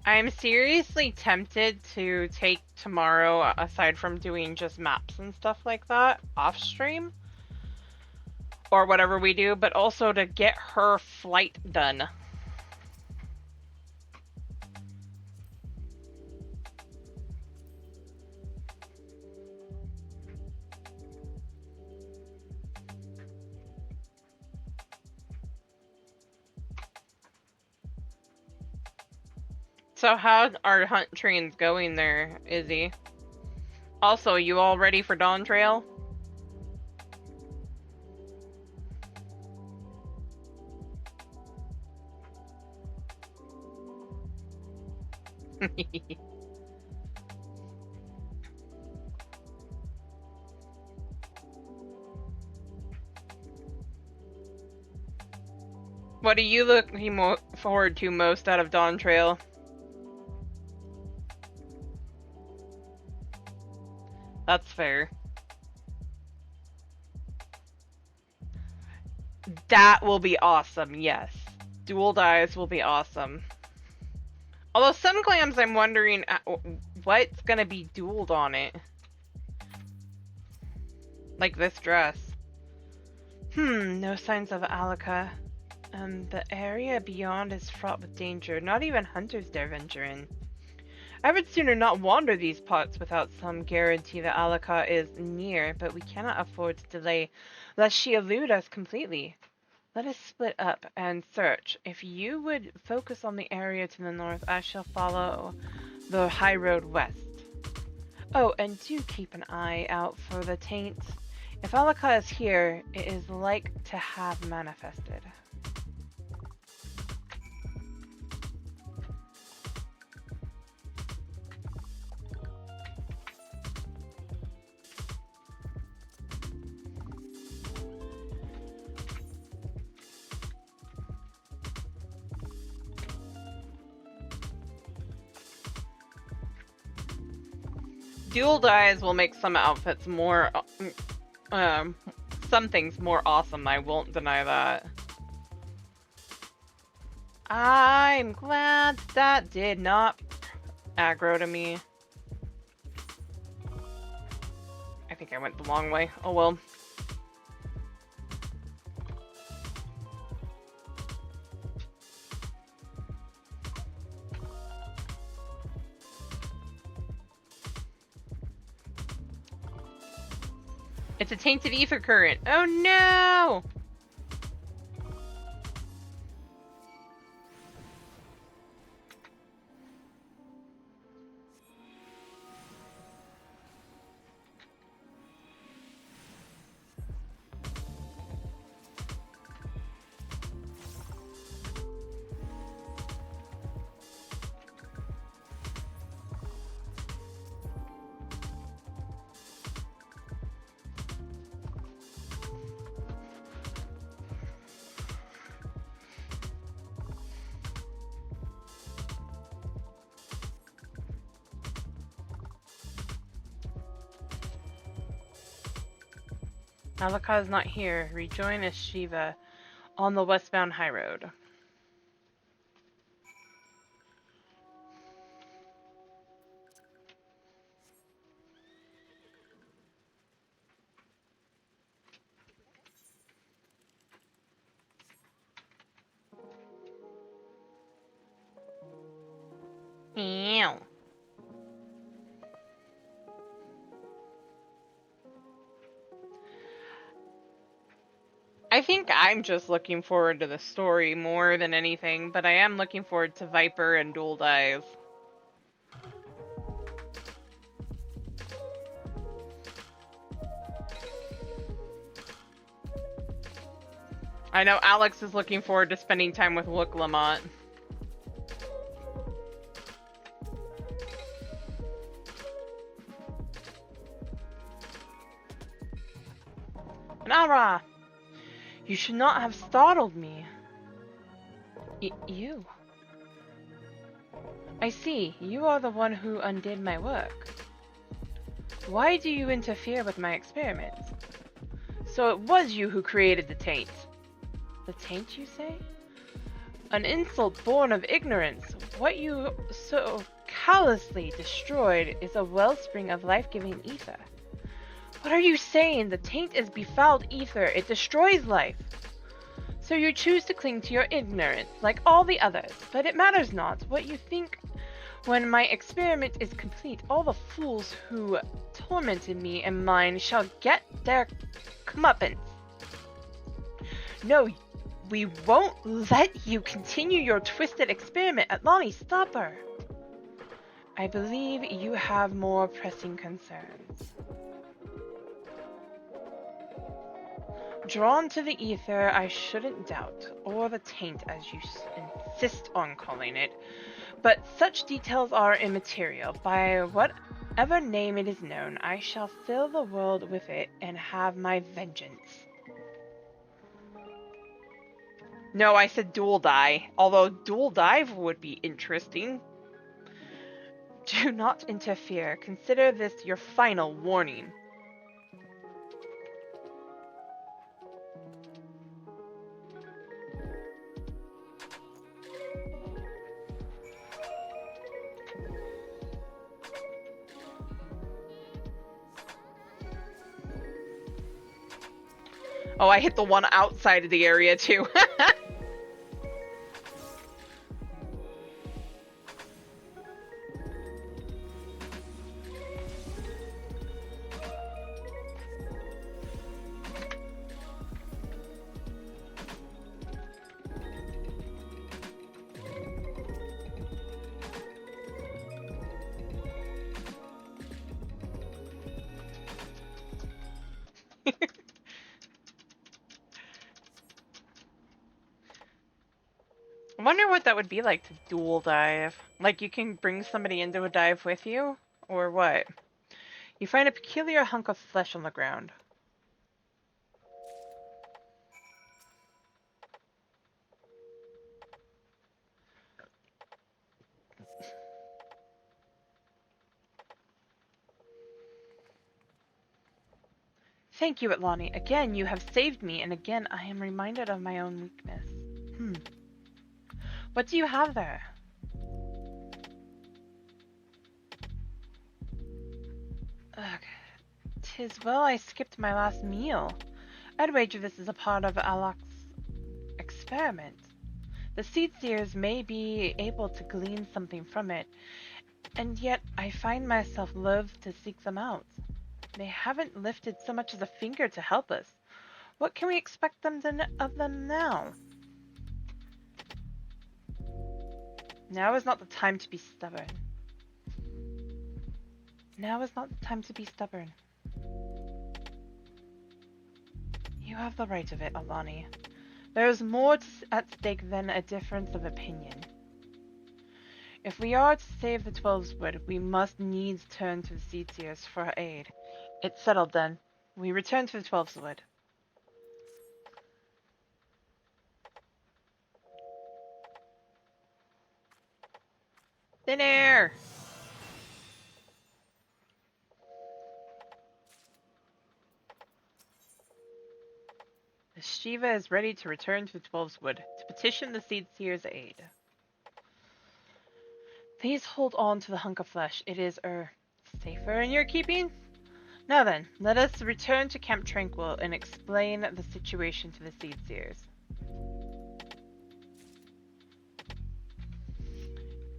I'm seriously tempted to take tomorrow, aside from doing just maps and stuff like that, off stream. Or whatever we do, but also to get her flight done. So how are hunt trains going there, Izzy? Also, you all ready for Dawn Trail? What are you looking forward to most out of Dawn Trail? That's fair. That will be awesome, yes. Dual dies will be awesome. Although some clams I'm wondering what's gonna be dueled on it. Like this dress. No signs of Alaka. The area beyond is fraught with danger. Not even hunters dare venture in. I would sooner not wander these parts without some guarantee that Alaka is near, but we cannot afford to delay, lest she elude us completely. Let us split up and search. If you would focus on the area to the north, I shall follow the high road west. Oh, and do keep an eye out for the taint. If Alaka is here, it is like to have manifested. Dual dyes will make some outfits more, some things more awesome, I won't deny that. I'm glad that did not aggro to me. I think I went the long way, oh well. It's a tainted ether current. Oh no! Alaka is not here. Rejoin Shiva on the westbound high road. Ew. I think I'm just looking forward to the story more than anything, but I am looking forward to Viper and Dual Dies. I know Alex is looking forward to spending time with Look Lamont. Nara! You should not have startled me. You? I see. You are the one who undid my work. Why do you interfere with my experiments? So it was you who created the taint. The taint, you say? An insult born of ignorance. What you so callously destroyed is a wellspring of life-giving ether. What are you saying? The taint is befouled ether. It destroys life. So you choose to cling to your ignorance, like all the others. But it matters not what you think. When my experiment is complete, all the fools who tormented me and mine shall get their comeuppance. No, we won't let you continue your twisted experiment, Atlani. Stop her. I believe you have more pressing concerns. Drawn to the ether, I shouldn't doubt, or the taint as you insist on calling it, but such details are immaterial. By whatever name it is known, I shall fill the world with it and have my vengeance. No, I said dual die, although dual dive would be interesting. Do not interfere. Consider this your final warning. Oh, I hit the one outside of the area too. I wonder what that would be like to dual dive. Like you can bring somebody into a dive with you? Or what? You find a peculiar hunk of flesh on the ground. Thank you, Atlani. Again, you have saved me, and again I am reminded of my own weakness. What do you have there? Ugh. 'Tis well I skipped my last meal. I'd wager this is a part of Alok's experiment. The seed seers may be able to glean something from it, and yet I find myself loath to seek them out. They haven't lifted so much as a finger to help us. What can we expect of them now? Now is not the time to be stubborn. Now is not the time to be stubborn. You have the right of it, Atlani. There is more at stake than a difference of opinion. If we are to save the Twelves Wood, we must needs turn to the Seed Seers for aid. It's settled then. We return to the Twelves Wood. Thin air! The Shiva is ready to return to the Twelves Wood to petition the Seed Seer's aid. Please hold on to the hunk of flesh. It is, safer in your keeping? Now then, let us return to Camp Tranquil and explain the situation to the Seed Seers.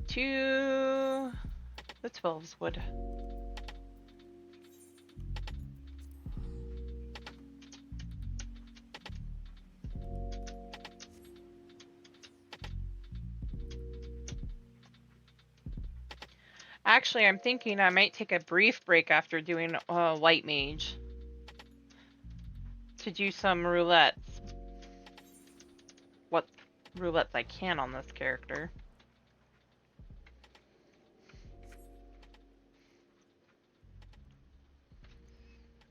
To the Twelves Wood. Actually, I'm thinking I might take a brief break after doing White Mage to do some roulettes. What roulettes I can on this character.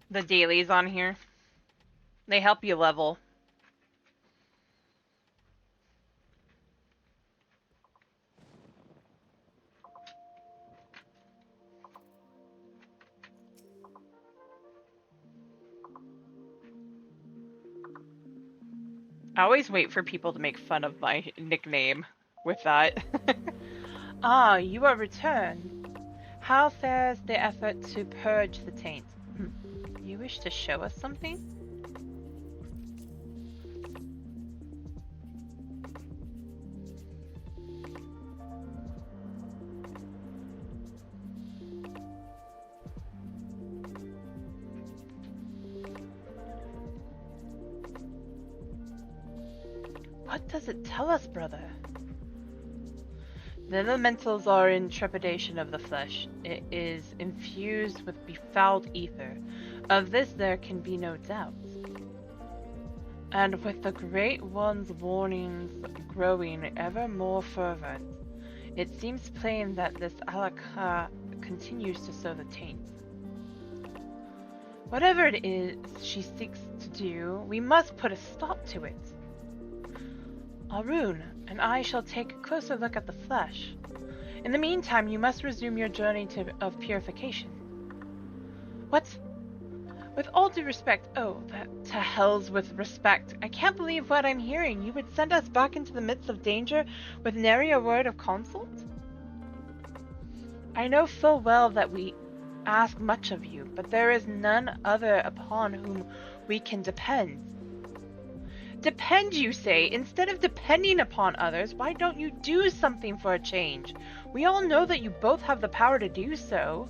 The dailies on here, they help you level. I always wait for people to make fun of my nickname with that. Ah, you are returned. How fares the effort to purge the taint? You wish to show us something? What does it tell us, brother? The elementals are in trepidation of the flesh. It is infused with befouled ether. Of this there can be no doubt. And with the Great One's warnings growing ever more fervent, it seems plain that this Alaka continues to sow the taint. Whatever it is she seeks to do, we must put a stop to it. Arun and I shall take a closer look at the flesh. In the meantime, you must resume your journey of purification. What? With all due respect, to hells with respect. I can't believe what I'm hearing. You would send us back into the midst of danger with nary a word of consult? I know full well that we ask much of you, but there is none other upon whom we can depend. Depend, you say? Instead of depending upon others, why don't you do something for a change? We all know that you both have the power to do so.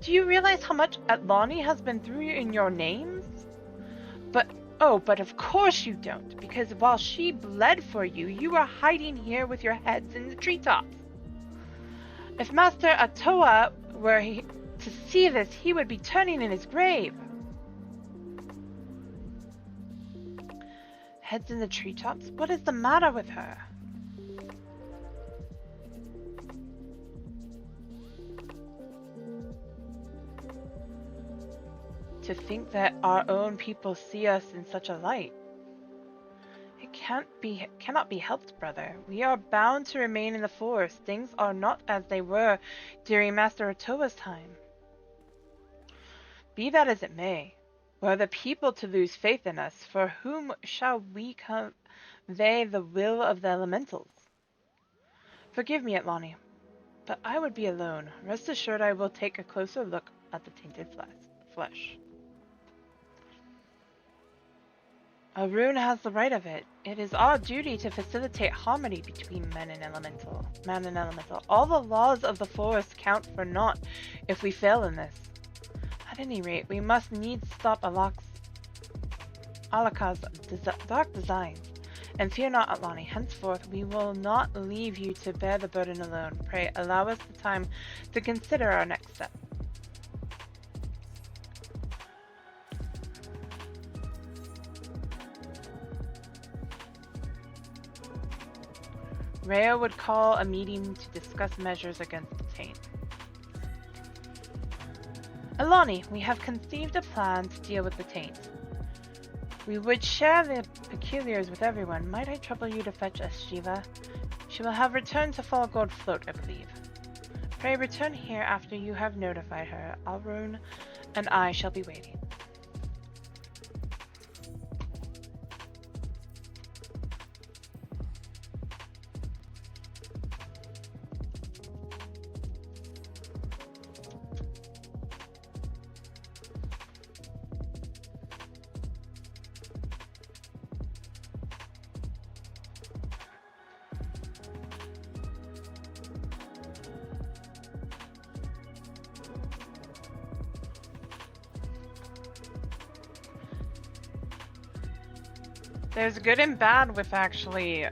Do you realize how much Atlani has been through in your names? But of course you don't, because while she bled for you, you were hiding here with your heads in the treetops. If Master Atoa were to see this, he would be turning in his grave. Heads in the treetops? What is the matter with her? To think that our own people see us in such a light. It cannot be helped, brother. We are bound to remain in the forest. Things are not as they were during Master Otoa's time. Be that as it may, were the people to lose faith in us, for whom shall we convey the will of the elementals? Forgive me, Atlani, but I would be alone. Rest assured I will take a closer look at the tainted flesh. Arun has the right of it. It is our duty to facilitate harmony between man and elemental. All the laws of the forest count for naught if we fail in this. At any rate, we must needs stop Alaka's dark designs. And fear not, Atlani. Henceforth, we will not leave you to bear the burden alone. Pray, allow us the time to consider our next step. Rhea would call a meeting to discuss measures against the taint. Atlani, we have conceived a plan to deal with the taint. We would share the peculiars with everyone. Might I trouble you to fetch us Shiva? She will have returned to Fall Gold Float, I believe. Pray return here after you have notified her. Arun and I shall be waiting. There's good and bad with actually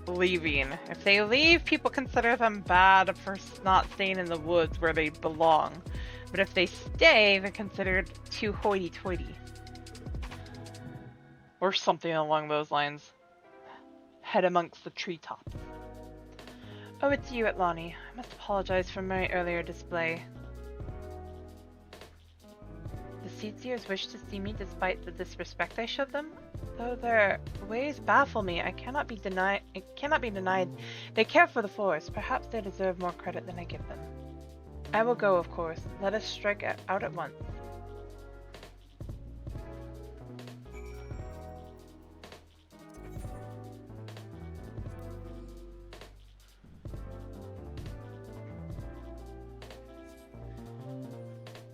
leaving. If they leave, people consider them bad for not staying in the woods where they belong. But if they stay, they're considered too hoity-toity. Or something along those lines. Head amongst the treetops. Oh, it's you, Atlani. I must apologize for my earlier display. The Seedseers wish to see me despite the disrespect I showed them? Though their ways baffle me, it cannot be denied. They care for the forest. Perhaps they deserve more credit than I give them. I will go, of course. Let us strike out at once.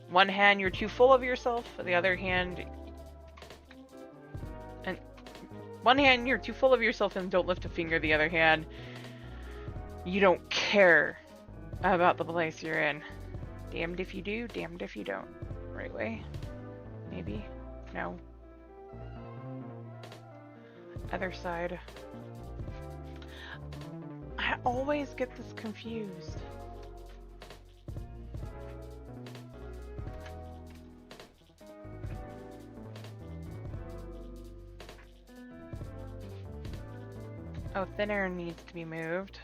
One hand, you're too full of yourself. The other hand, and one hand, you're too full of yourself and don't lift a finger. The other hand, you don't care about the place you're in. Damned if you do, damned if you don't. Right way? Maybe? No. Other side. I always get this confused. Oh, thin air needs to be moved.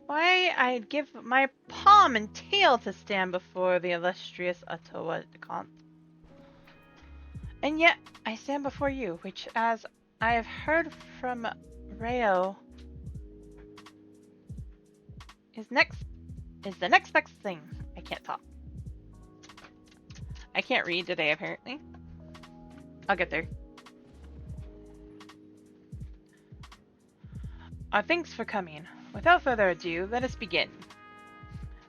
Why I'd give my palm and tail to stand before the illustrious Ottawa Decant. And yet, I stand before you, which, as I have heard from Rayo, is the next best thing. I can't talk. I can't read today, apparently. I'll get there. Thanks for coming. Without further ado, let us begin.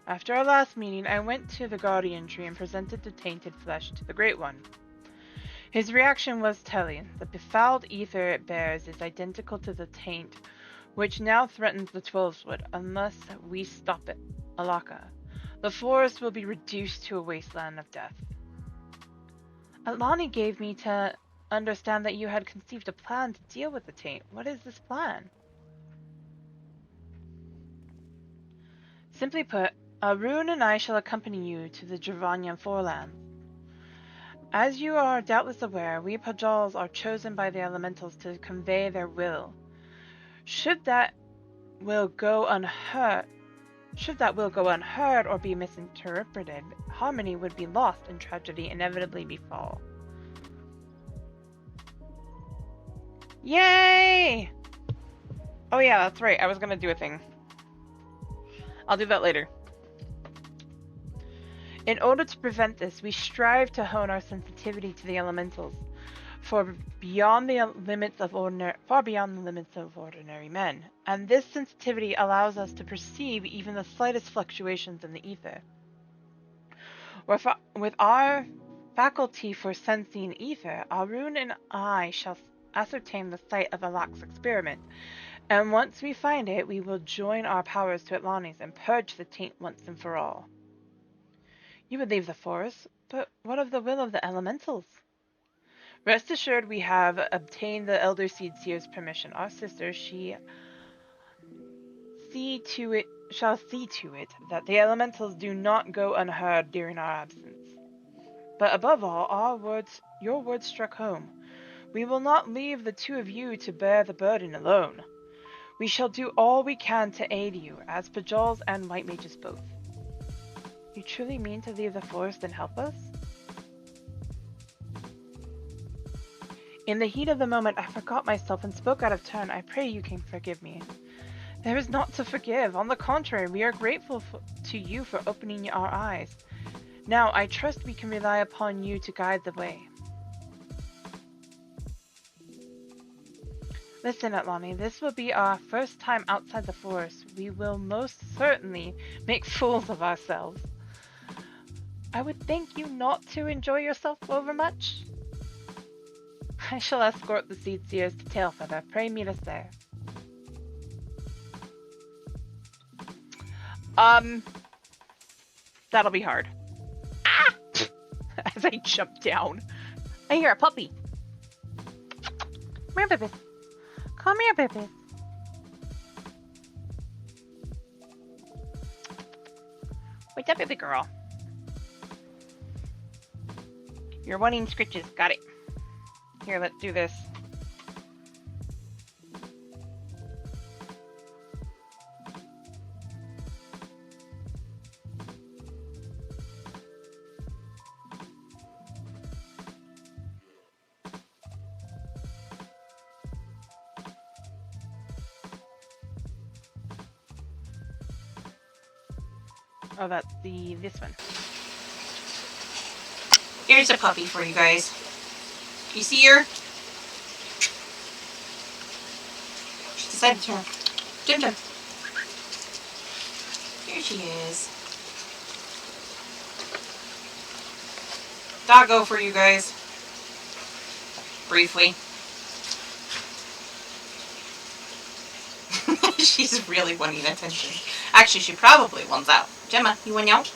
After our last meeting, I went to the Guardian Tree and presented the tainted flesh to the Great One. His reaction was telling. The befouled ether it bears is identical to the taint, which now threatens the Twelveswood unless we stop it. Alaka. The forest will be reduced to a wasteland of death. Atlani gave me to understand that you had conceived a plan to deal with the taint. What is this plan? Simply put, Arun and I shall accompany you to the Dravanian forelands. As you are doubtless aware, we Pajals are chosen by the elementals to convey their will. Should that will go unheard or be misinterpreted, harmony would be lost and tragedy inevitably befall. Yay! Oh yeah, that's right. I was gonna do a thing. I'll do that later. In order to prevent this, we strive to hone our sensitivity to the elementals, far beyond the limits of ordinary men, and this sensitivity allows us to perceive even the slightest fluctuations in the ether. With our faculty for sensing ether, Arun and I shall ascertain the site of Alak's experiment, and once we find it, we will join our powers to Atlani's and purge the taint once and for all. You would leave the forest, but what of the will of the elementals? Rest assured we have obtained the Elder Seed Seer's permission. Our sister, shall see to it that the elementals do not go unheard during our absence. But above all, your words struck home. We will not leave the two of you to bear the burden alone. We shall do all we can to aid you, as Pajals and White Mages both. You truly mean to leave the forest and help us? In the heat of the moment, I forgot myself and spoke out of turn. I pray you can forgive me. There is naught to forgive. On the contrary, we are grateful to you for opening our eyes. Now, I trust we can rely upon you to guide the way. Listen, Atlani, this will be our first time outside the forest. We will most certainly make fools of ourselves. I would think you not to enjoy yourself overmuch. I shall escort the Seed Seers to Tailfeather. Pray meet us there. That'll be hard. Ah! As I jump down. I hear a puppy. Come here, baby. Come here, baby. What's up, baby girl? You're wanting scritches. Got it. Here, let's do this. Oh, that's this one. Here's a puppy for you guys. You see her? She decided to turn. Jim Jim. Here she is. Doggo for you guys. Briefly. She's really wanting attention. Actually, she probably wants out. Gemma, you want out?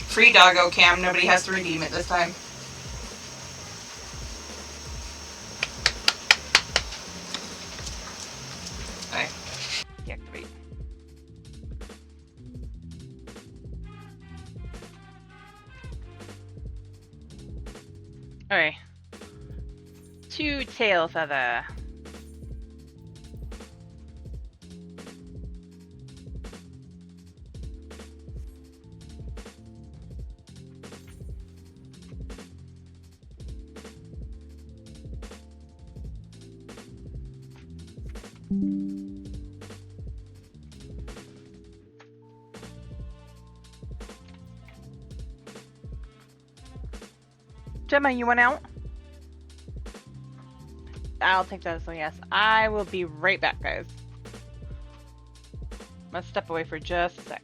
Free doggo cam. Nobody has to redeem it this time. Okay. Deactivate. Alright. 2 tail feather. Gemma, you went out? I'll take that as a yes. I will be right back, guys. Let's step away for just a sec.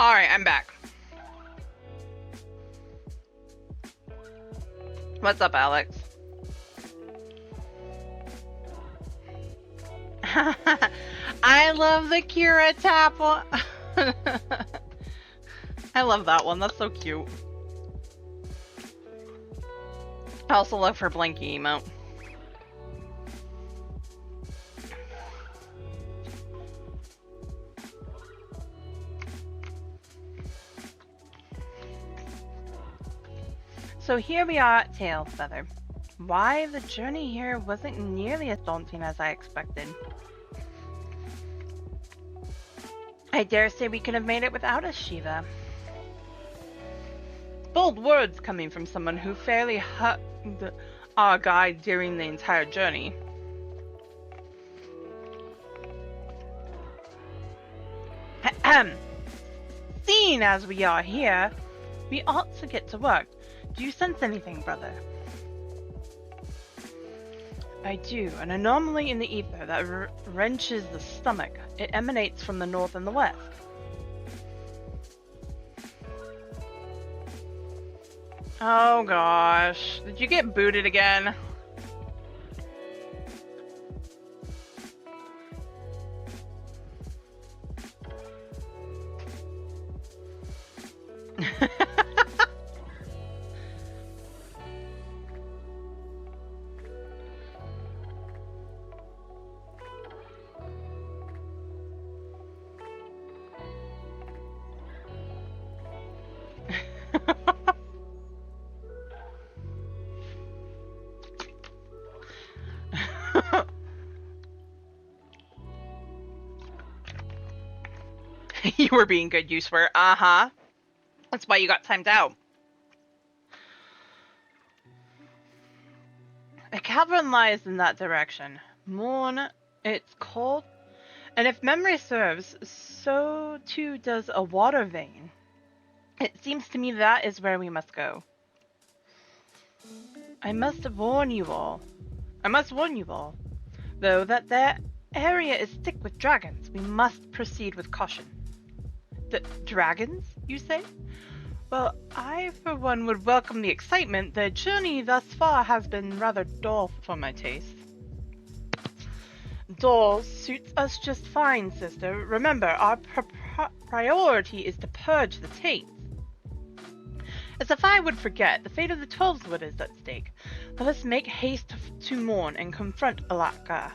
Alright, I'm back. What's up, Alex? I love the Kira tap one. I love that one. That's so cute. I also love her blinky emote. So here we are at Tailfeather. Why, the journey here wasn't nearly as daunting as I expected. I dare say we could have made it without a Shiva. Bold words coming from someone who fairly hugged our guide during the entire journey. Seeing as we are here, we ought to get to work. Do you sense anything, brother? I do. An anomaly in the ether that wrenches the stomach. It emanates from the north and the west. Oh gosh. Did you get booted again? You were being good, you swear. Uh-huh. That's why you got timed out. A cavern lies in that direction. Morn, it's cold. And if memory serves, so too does a water vein. It seems to me that is where we must go. I must warn you all, though, that their area is thick with dragons. We must proceed with caution. The dragons, you say? Well, I, for one, would welcome the excitement. The journey thus far has been rather dull for my taste. Dull suits us just fine, sister. Remember, our priority is to purge the taints. As if I would forget, the fate of the Twelveswood is at stake. Let us make haste to mourn and confront Alaka.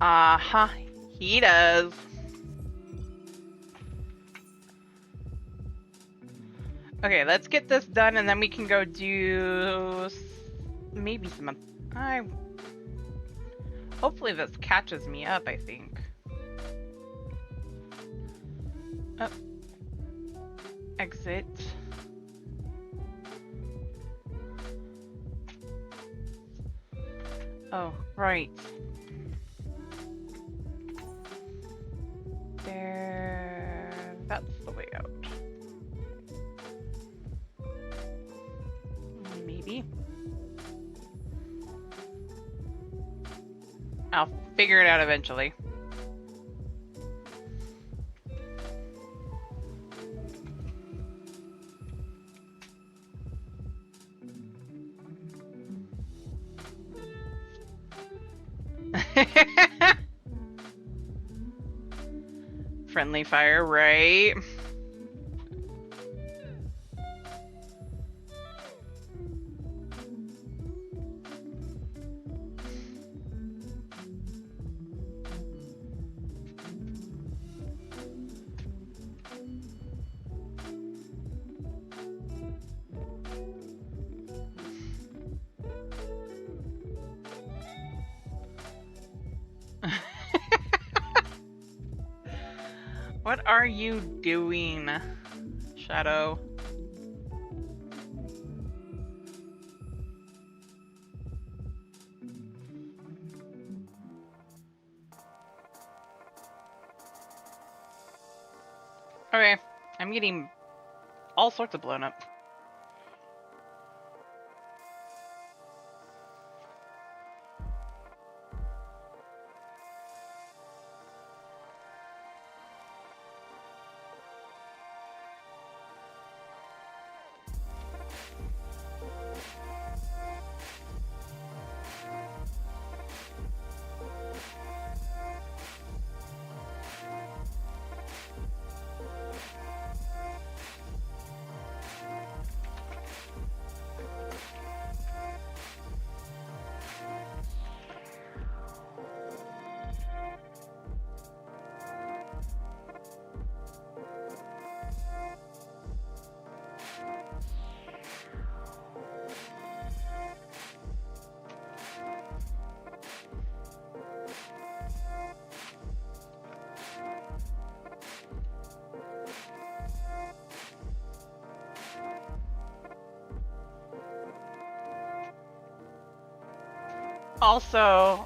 Uh-huh, he does. Okay, let's get this done and then we can go do maybe some... Hopefully this catches me up, I think. Oh. Exit. Oh, right. There... That's the way out. Maybe. I'll figure it out eventually. Friendly fire, right? What are you doing, Shadow? Okay, I'm getting all sorts of blown up. Also,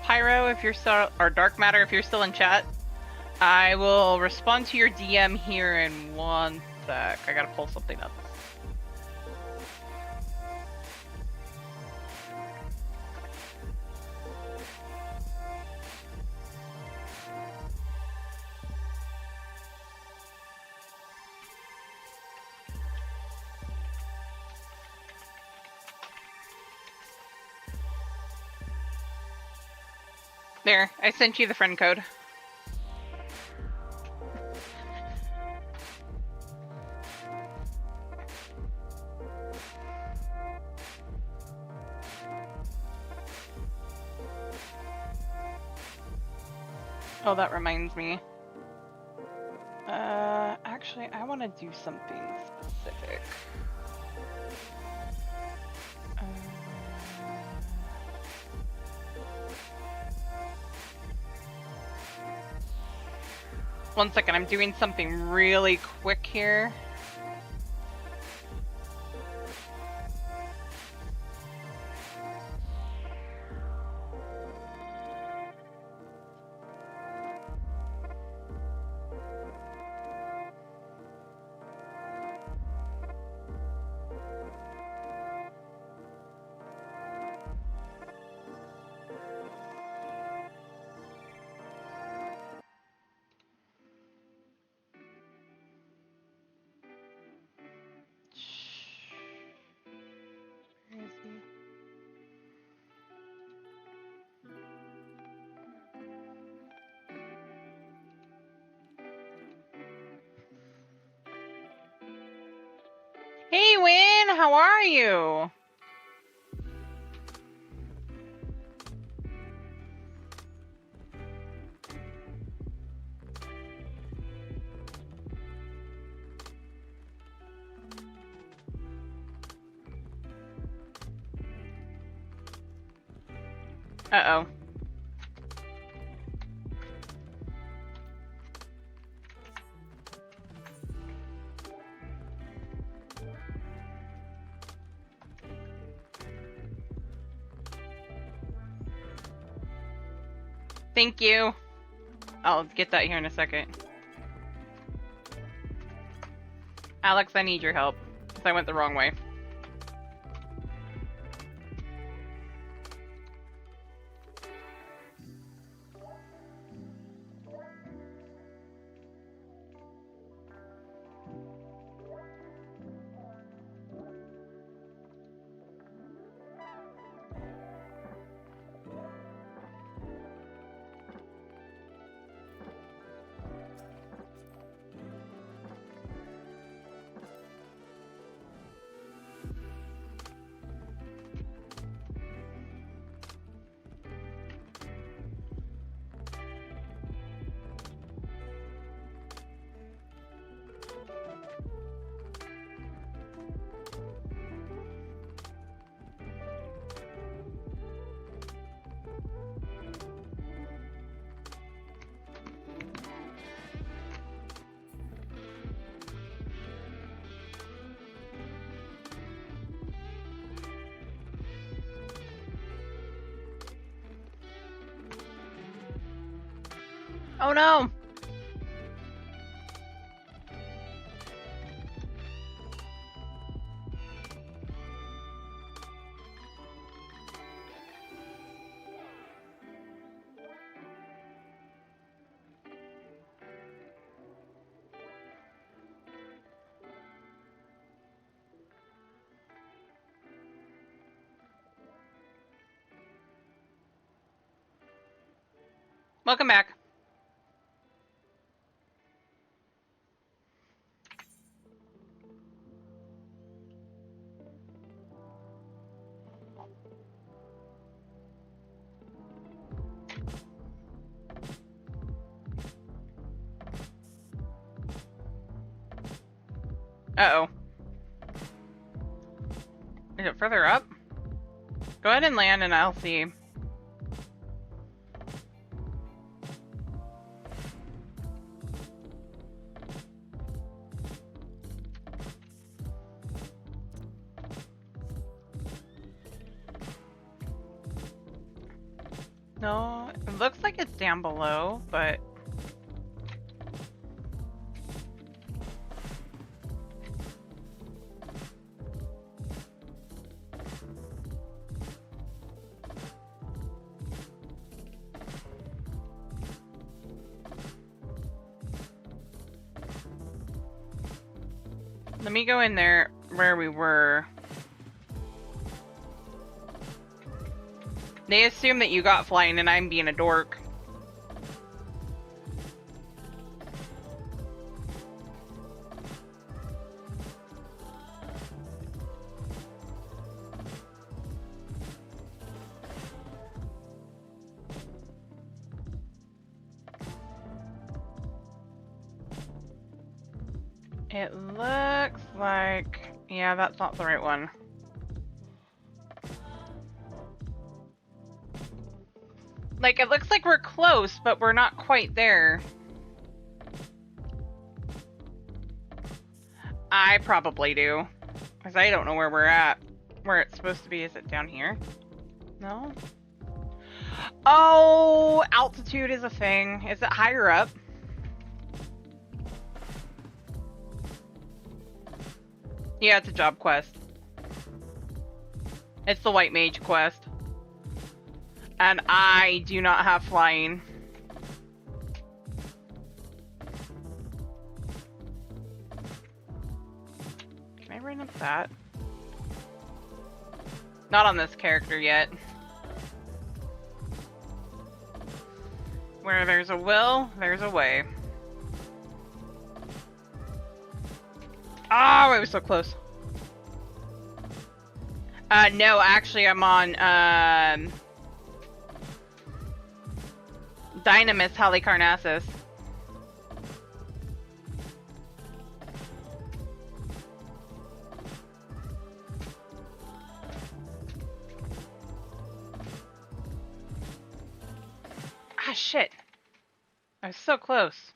Pyro, if you're still, or Dark Matter, if you're still in chat, I will respond to your DM here in 1 sec. I gotta pull something up. There, I sent you the friend code. Oh, that reminds me. Actually, I want to do something specific. Uh, 1 second, I'm doing something really quick here. Where is he? Hey, Win, how are you? Uh-oh. Thank you. I'll get that here in a second. Alex, I need your help, because I went the wrong way. Oh no! Welcome back. Uh-oh. Is it further up? Go ahead and land and I'll see. No, it looks like it's down below, but... Let me go in there where we were. They assume that you got flying and I'm being a dork. It looks like... Yeah, that's not the right one. Like, it looks like we're close, but we're not quite there. I probably do. Because I don't know where we're at. Where it's supposed to be. Is it down here? No? Oh, altitude is a thing. Is it higher up? Yeah, it's a job quest. It's the White Mage quest. And I do not have flying. Can I run up that? Not on this character yet. Where there's a will, there's a way. Oh, I was so close. No, actually I'm on, Dynamis Halicarnassus. Ah, shit. I was so close.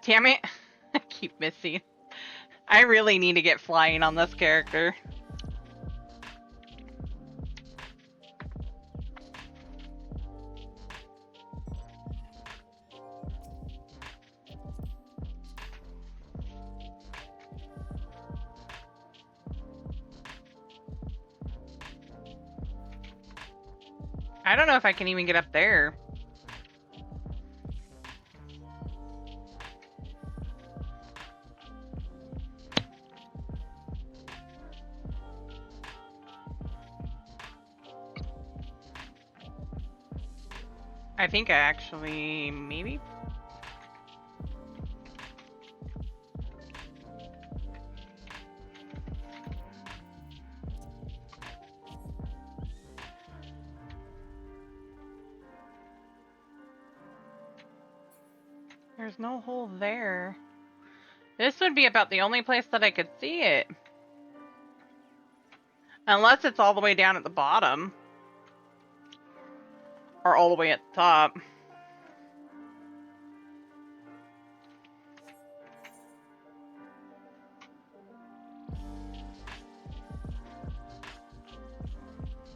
Damn it. I keep missing. I really need to get flying on this character. I don't know if I can even get up there. I think I actually, maybe? There's no hole there. This would be about the only place that I could see it. Unless it's all the way down at the bottom. Or all the way at the top.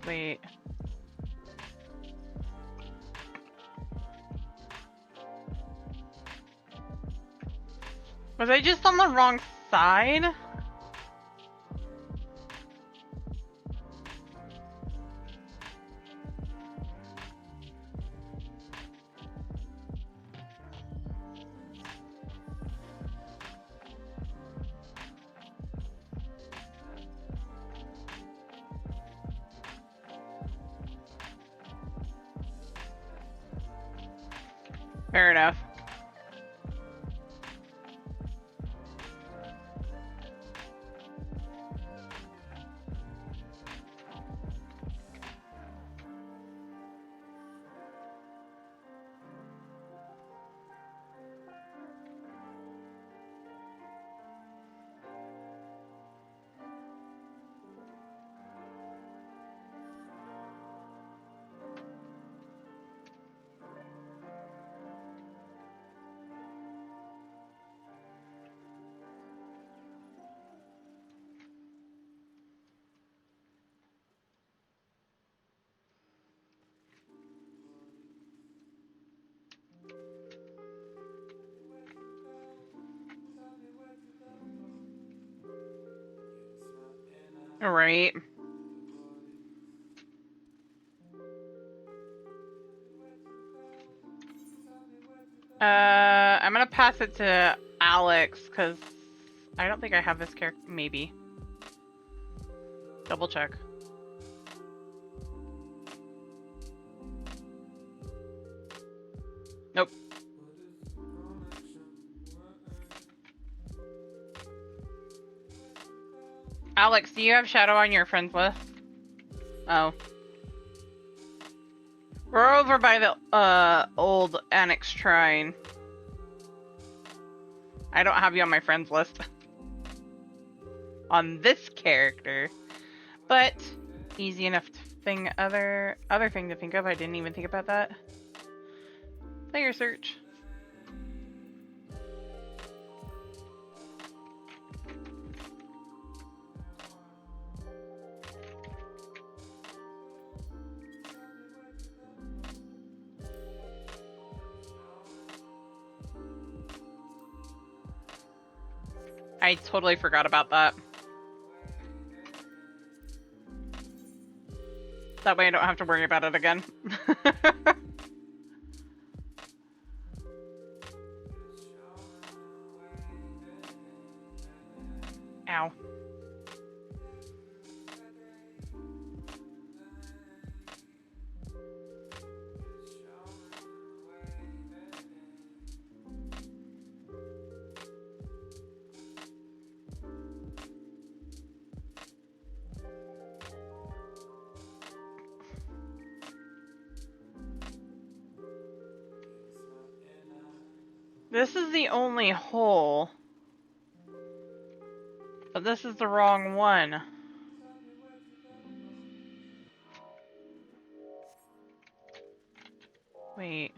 Wait. Was I just on the wrong side? Fair enough. All right. I'm gonna pass it to Alex because I don't think I have this character. Maybe. Double check. Nope. Alex, do you have Shadow on your friends list? Oh. We're over by the old Annex Shrine. I don't have you on my friends list. On this character. But easy enough thing other thing to think of. I didn't even think about that. Player search. I totally forgot about that. That way I don't have to worry about it again. Ow. This is the only hole. But this is the wrong one. Wait.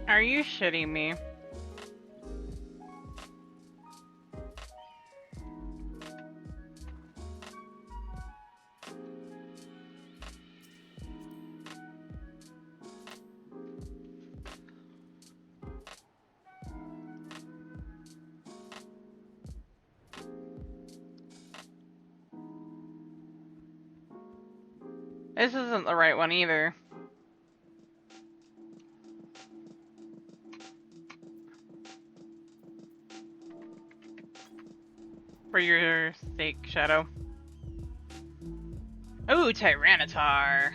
Are you shitting me? This isn't the right one either. For your sake, Shadow. Ooh, Tyranitar.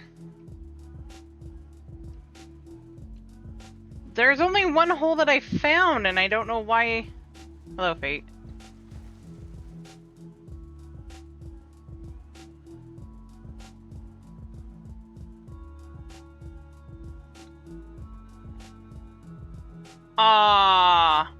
There's only one hole that I found, and I don't know why. Hello, Fate. Ah.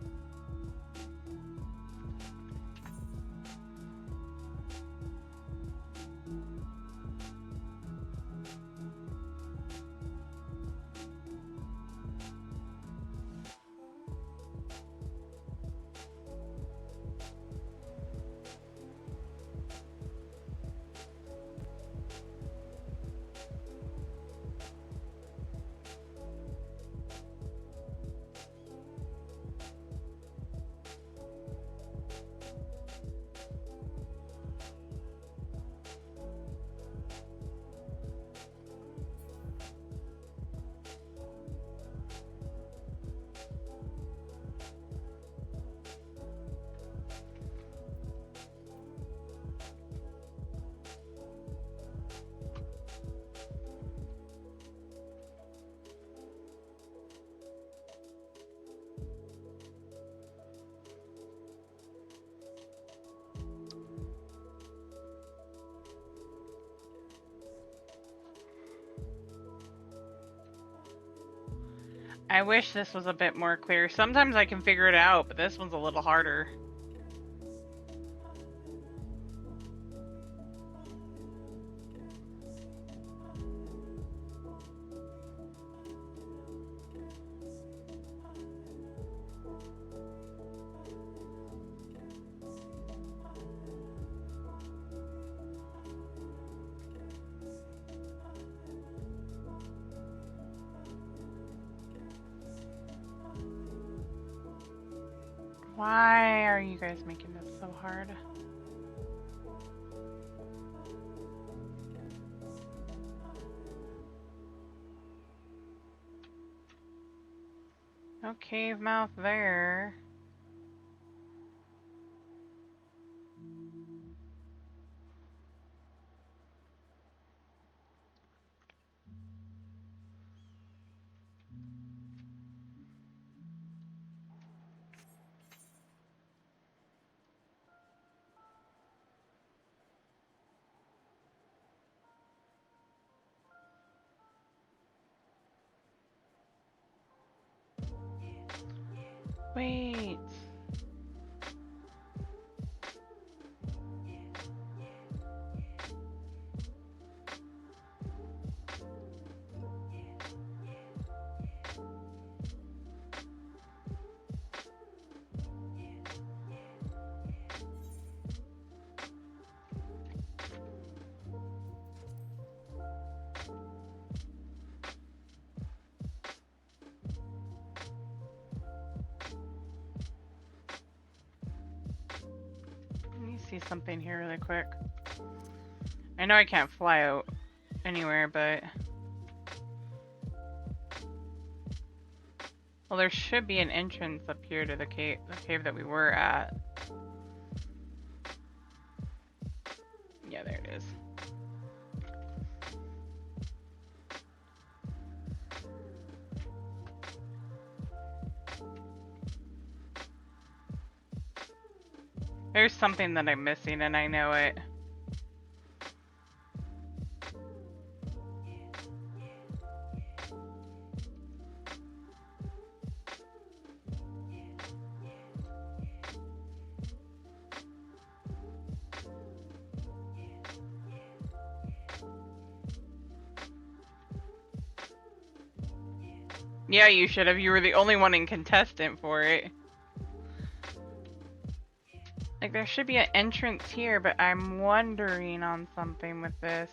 I wish this was a bit more clear. Sometimes I can figure it out, but this one's a little harder. Why are you guys making this so hard? No cave mouth there. Wait. Let me see something here really quick. I know I can't fly out anywhere, but... Well, there should be an entrance up here to the cave that we were at. Yeah, there it is. There's something that I'm missing and I know it. Yeah, you should have. You were the only one in contestant for it. Like, there should be an entrance here, but I'm wondering on something with this.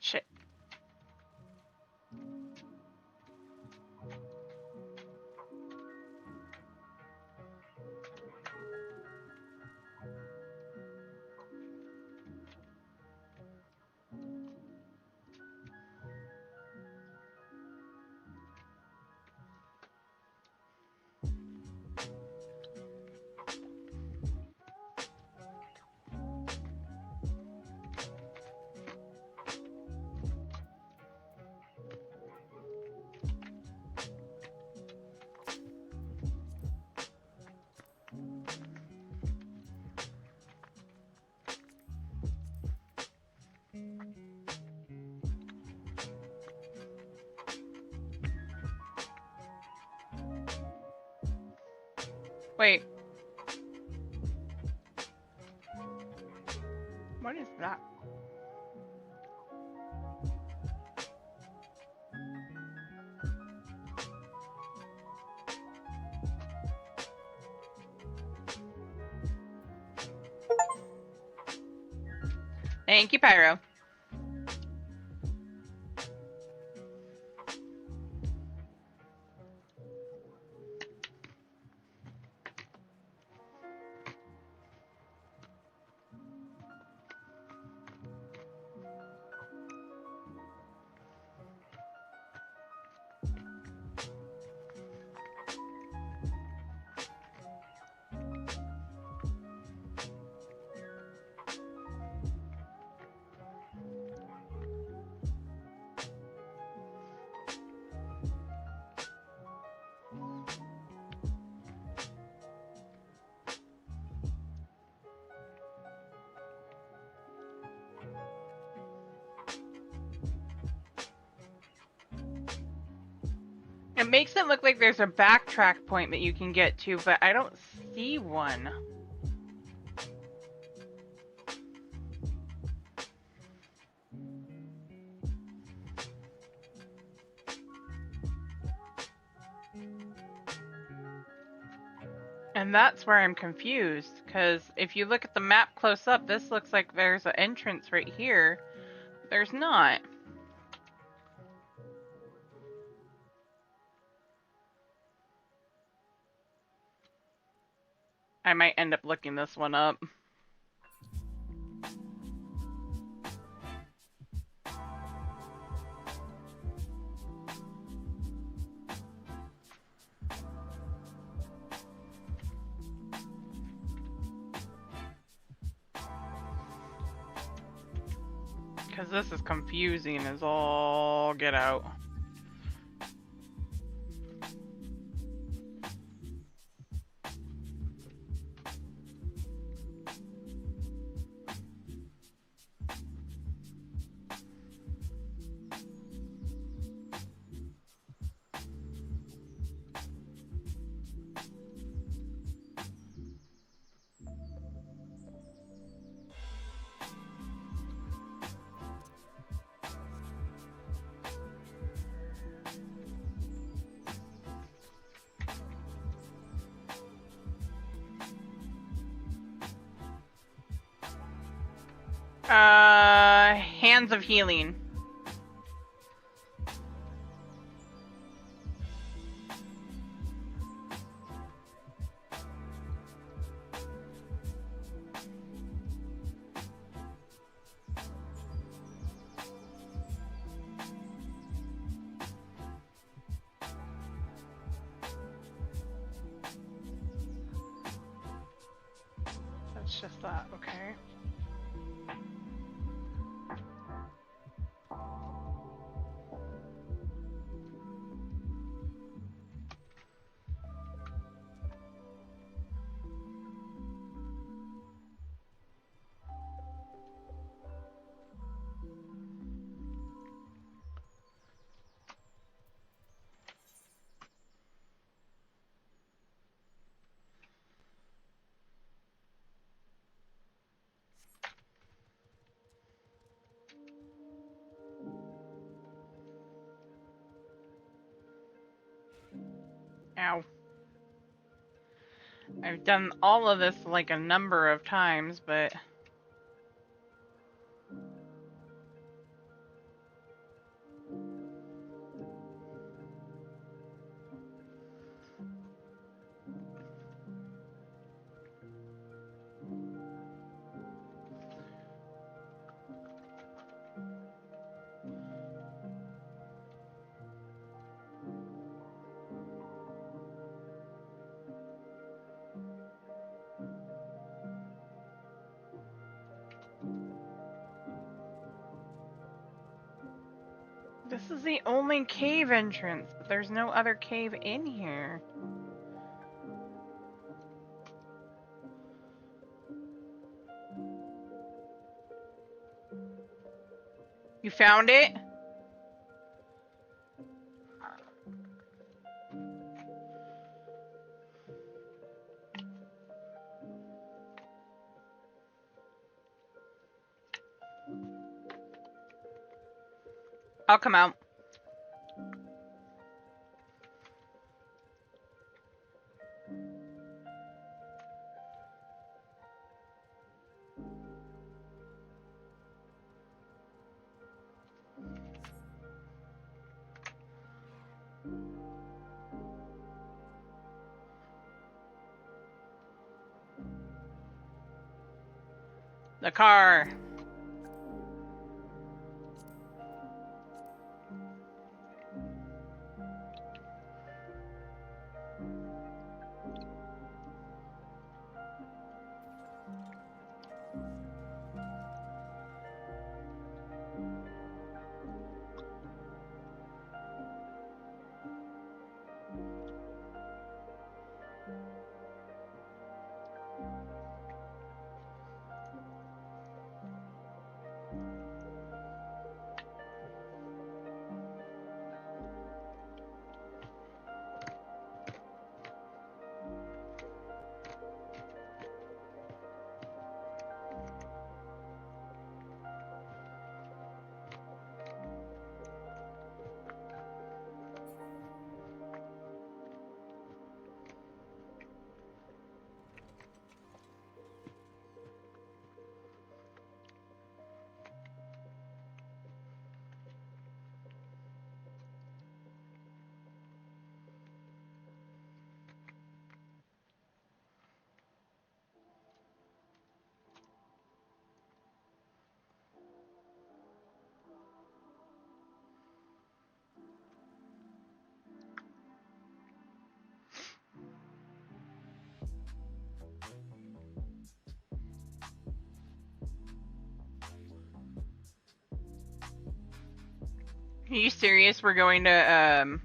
Shit. Wait. What is that? Thank you, Pyro. It makes it look like there's a backtrack point that you can get to, but I don't see one. And that's where I'm confused, because if you look at the map close up, this looks like there's an entrance right here. There's not. I might end up looking this one up. Because this is confusing as all get out. Hands of Healing. That's just that, okay. Ow. I've done all of this like a number of times, but... This is the only cave entrance, but there's no other cave in here. You found it? I'll come out. The car. Are you serious? We're going to,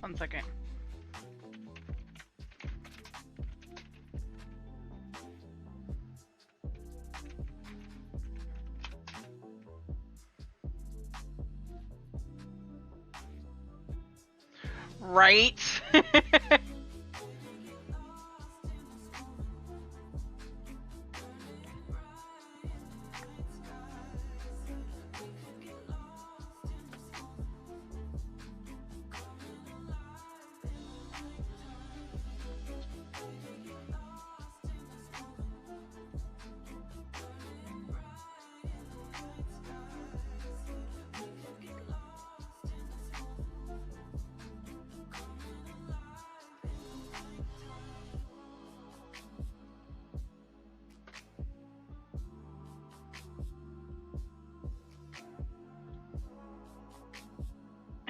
one second. Right?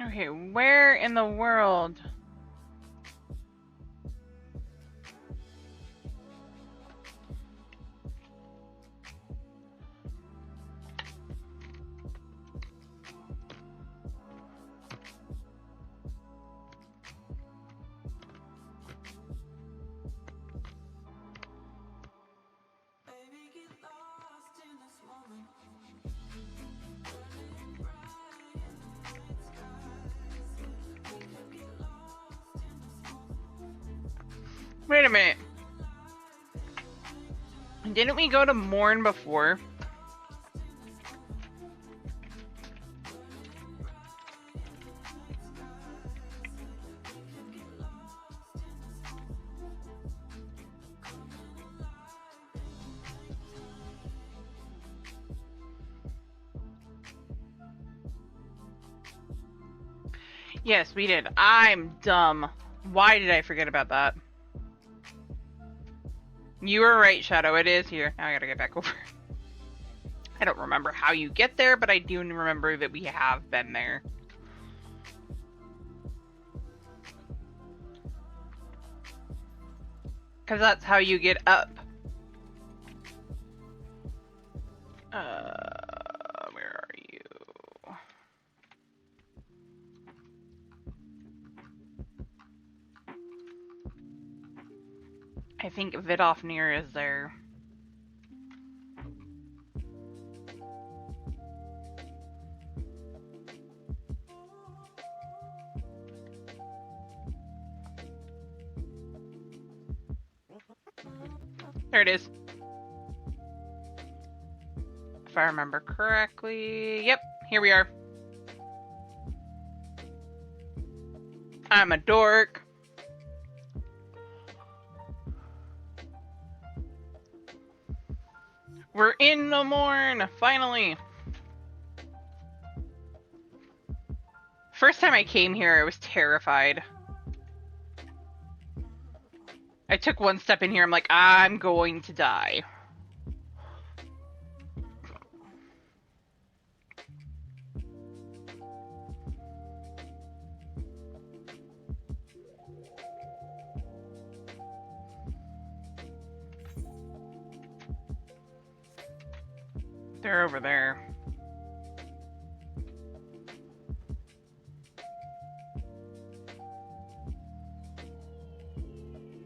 Okay, where in the world? Wait a minute. Didn't we go to Morn before? Yes, we did. I'm dumb. Why did I forget about that? You were right, Shadow. It is here. Now I gotta get back over. I don't remember how you get there, but I do remember that we have been there. Because that's how you get up. Where are you? I think Vidofnir is there. There it is. If I remember correctly. Yep, here we are. I'm a dork. We're in the morn, finally. First time I came here, I was terrified. I took one step in here, I'm like, I'm going to die. They're over there.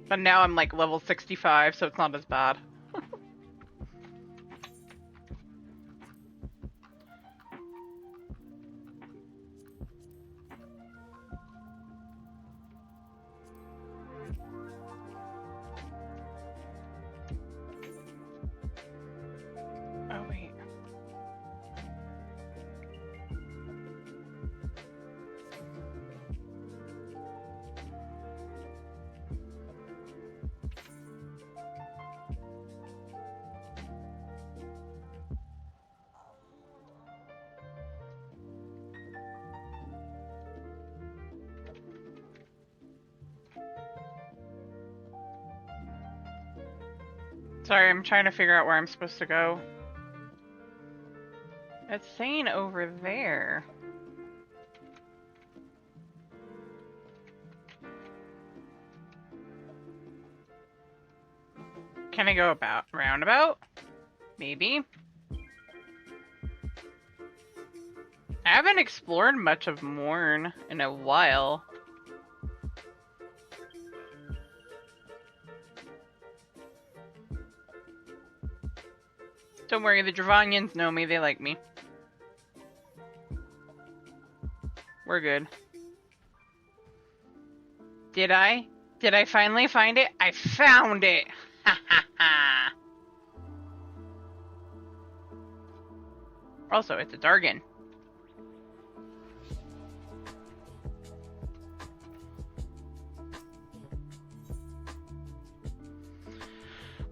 But now I'm like level 65, so it's not as bad. Sorry, I'm trying to figure out where I'm supposed to go. It's saying over there. Can I go about roundabout? Maybe. I haven't explored much of Morn in a while. Don't worry, the Dravanians know me, they like me. We're good. Did I? Did I finally find it? I found it! Ha ha ha! Also, it's a Dargan.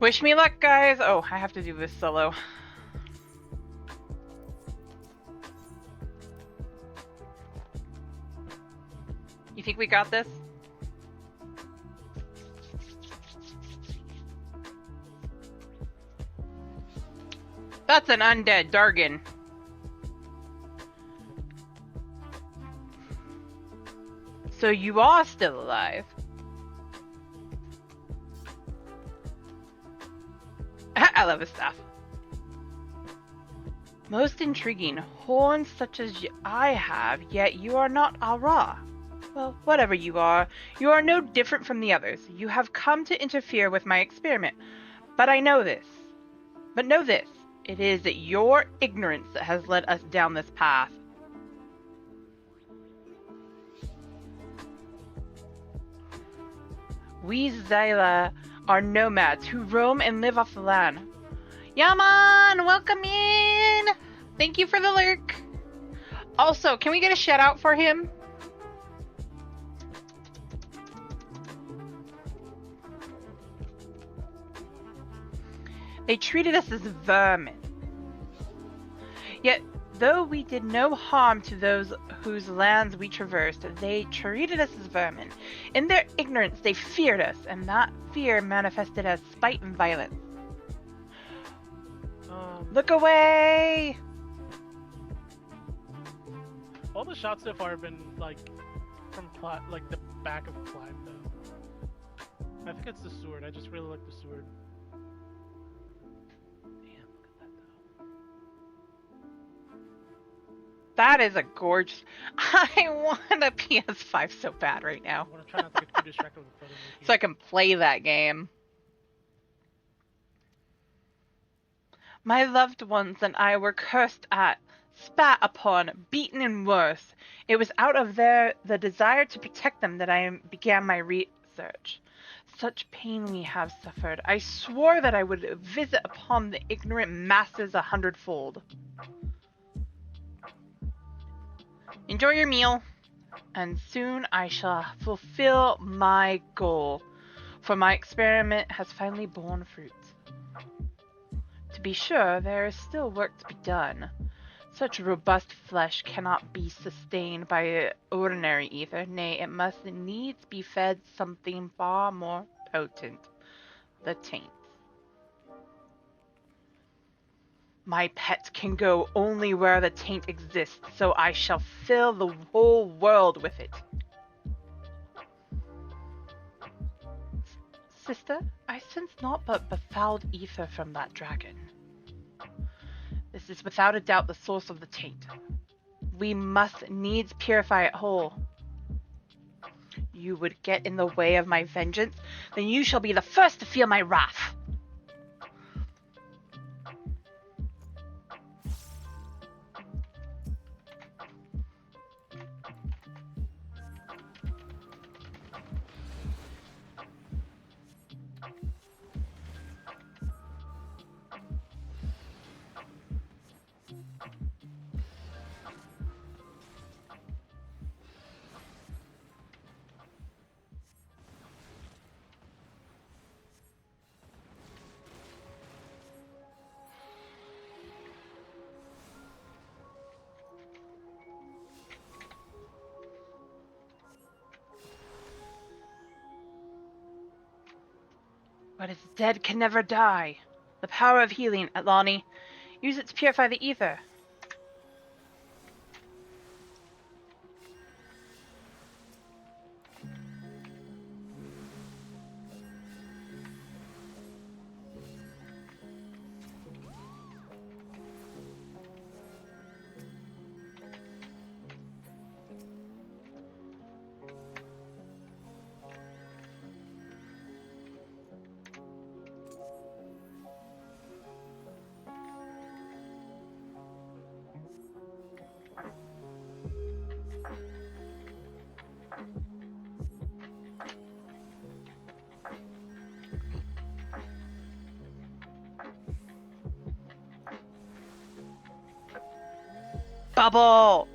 Wish me luck, guys! Oh, I have to do this solo. You think we got this? That's an undead Dargan. So you are still alive. I love his stuff. Most intriguing. Horns such as I have, yet you are not Ara. Well, whatever you are no different from the others. You have come to interfere with my experiment. But know this. It is your ignorance that has led us down this path. We Zyla are nomads who roam and live off the land. Yaman, welcome in! Thank you for the lurk. Also, can we get a shout out for him? They treated us as vermin. Yet, though we did no harm to those whose lands we traversed, they treated us as vermin. In their ignorance, they feared us, and that fear manifested as spite and violence. Look away! All the shots so far have been like from like the back of Clive though. I think it's the sword. I just really like the sword. Damn, look at that though. That is a gorgeous. I want a PS5 so bad right now. I want to try not to get too distracted with the photo making. So I can play that game. My loved ones and I were cursed at, spat upon, beaten and worse. It was out of the desire to protect them that I began my research. Such pain we have suffered. I swore that I would visit upon the ignorant masses 100-fold. Enjoy your meal, and soon I shall fulfill my goal, for my experiment has finally borne fruit. To be sure, there is still work to be done. Such robust flesh cannot be sustained by ordinary ether, nay, it must needs be fed something far more potent, the taint. My pet can go only where the taint exists, so I shall fill the whole world with it. Sister, I sense naught but befouled ether from that dragon. This is without a doubt the source of the taint. We must needs purify it whole. You would get in the way of my vengeance, then you shall be the first to feel my wrath. What is dead can never die. The power of healing, Atlani. Use it to purify the ether. Bubble!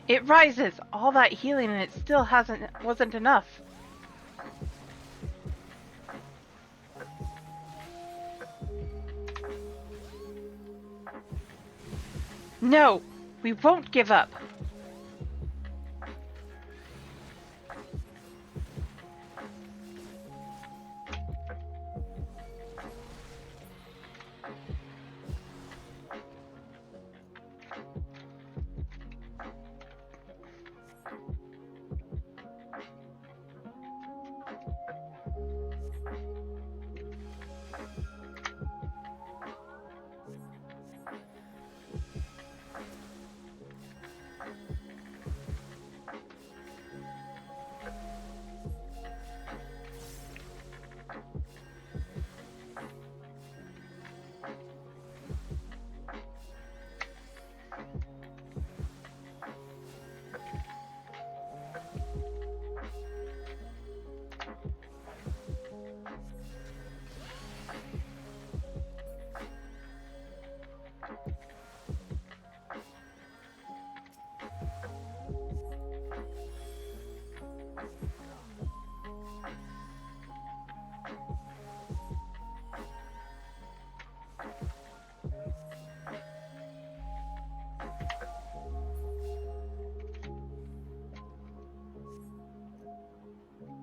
It rises! All that healing and it still wasn't enough. No! We won't give up!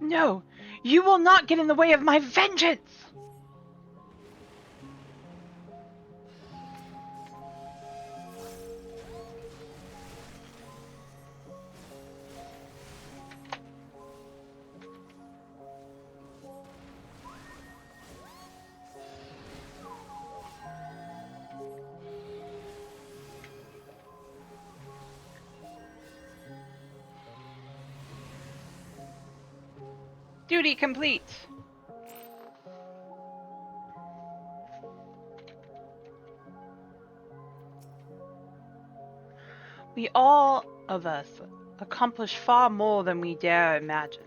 No! You will not get in the way of my vengeance! Duty complete! We all of us accomplish far more than we dare imagine.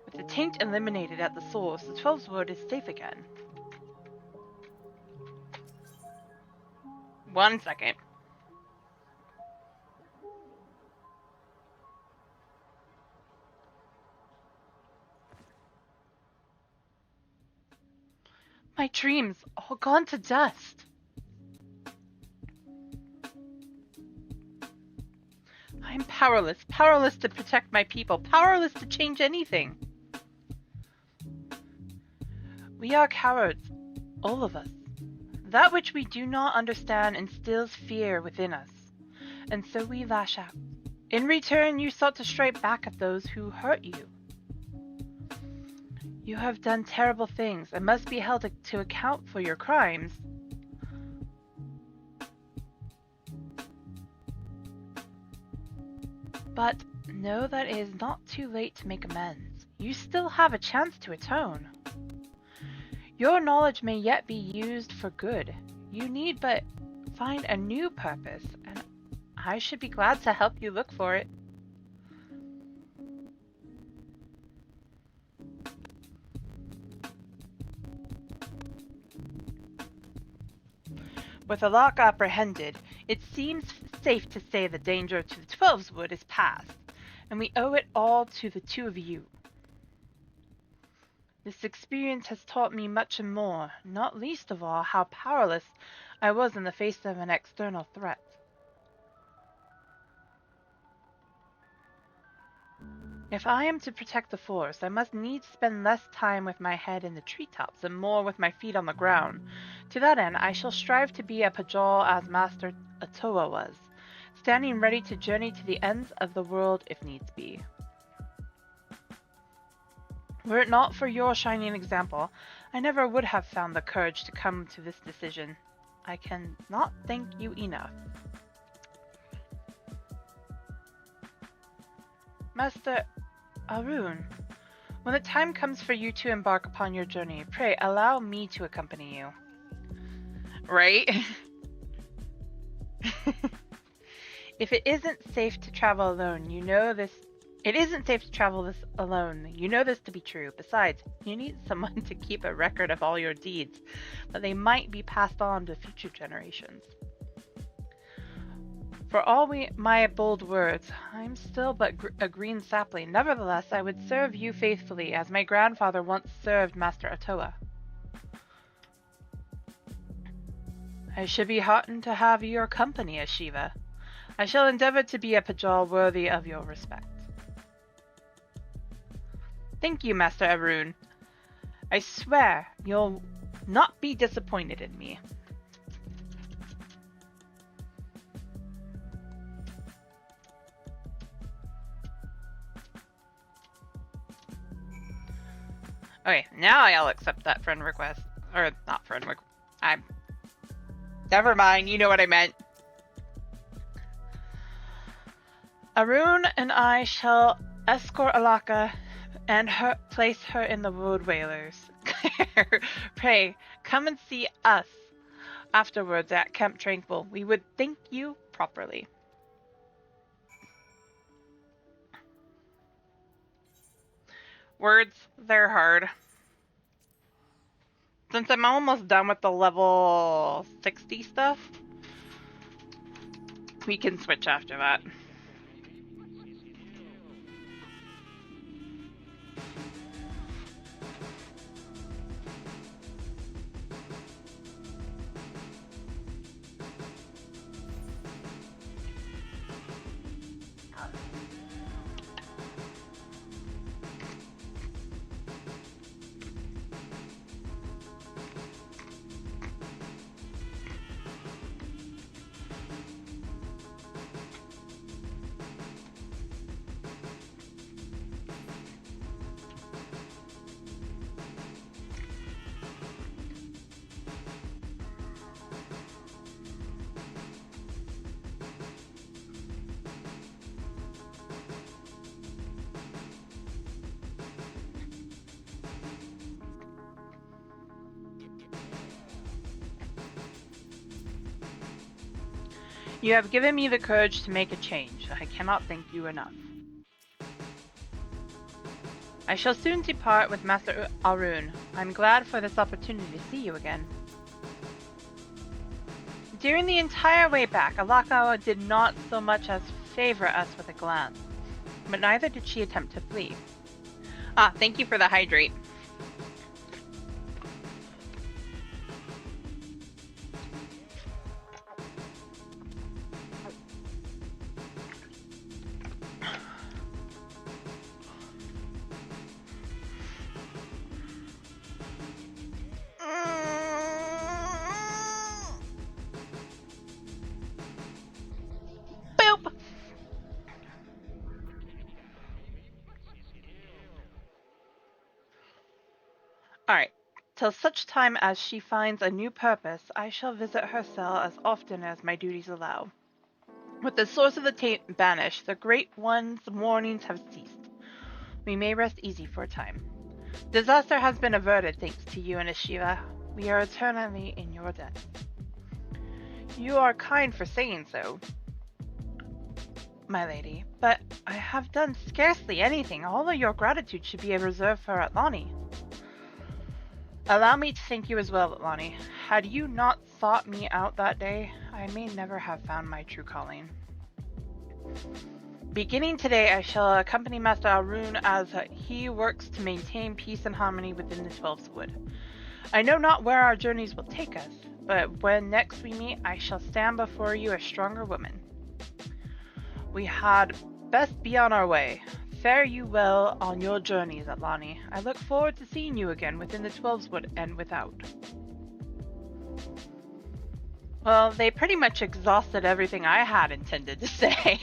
With the taint eliminated at the source, the 12's word is safe again. 1 second. My dreams all gone to dust. I am powerless, powerless to protect my people, powerless to change anything. We are cowards, all of us. That which we do not understand instills fear within us, and so we lash out. In return, you sought to strike back at those who hurt you. You have done terrible things and must be held to account for your crimes. But know that it is not too late to make amends. You still have a chance to atone. Your knowledge may yet be used for good. You need but find a new purpose, and I should be glad to help you look for it. With the lock apprehended, it seems safe to say the danger to the 12's wood is past, and we owe it all to the two of you. This experience has taught me much and more, not least of all how powerless I was in the face of an external threat. If I am to protect the forest, I must needs spend less time with my head in the treetops and more with my feet on the ground. To that end, I shall strive to be a Pajal as Master Atoa was, standing ready to journey to the ends of the world if needs be. Were it not for your shining example, I never would have found the courage to come to this decision. I cannot thank you enough. Master Arun, when the time comes for you to embark upon your journey, pray allow me to accompany you. Right? If it isn't safe to travel alone, you know this. It isn't safe to travel this alone. You know this to be true. Besides, you need someone to keep a record of all your deeds, but they might be passed on to future generations. For all my bold words, I'm still but a green sapling. Nevertheless, I would serve you faithfully, as my grandfather once served Master Atoa. I should be heartened to have your company, Ashiva. I shall endeavor to be a Pajal worthy of your respect. Thank you, Master Arun. I swear you'll not be disappointed in me. Okay, now I'll accept that friend request. Or, not friend request. Never mind, you know what I meant. Arun and I shall escort Alaka and place her in the Wood Whalers. Pray, come and see us afterwards at Camp Tranquil. We would thank you properly. Words, they're hard. Since I'm almost done with the level 60 stuff, we can switch after that. You have given me the courage to make a change. I cannot thank you enough. I shall soon depart with Master Arun. I'm glad for this opportunity to see you again. During the entire way back, Alaka did not so much as favor us with a glance, but neither did she attempt to flee. Ah, thank you for the hydrate. Alright, till such time as she finds a new purpose, I shall visit her cell as often as my duties allow. With the source of the taint banished, the Great One's warnings have ceased. We may rest easy for a time. Disaster has been averted thanks to you and Ashiva. We are eternally in your debt. You are kind for saying so, my lady, but I have done scarcely anything. All of your gratitude should be reserved for Atlani. Allow me to thank you as well, Atlani. Had you not sought me out that day, I may never have found my true calling. Beginning today, I shall accompany Master Arun as he works to maintain peace and harmony within the 12th Wood. I know not where our journeys will take us, but when next we meet, I shall stand before you a stronger woman. We had best be on our way. fare you well on your journeys, Atlani. I look forward to seeing you again within the Twelveswood and without. Well, they pretty much exhausted everything I had intended to say.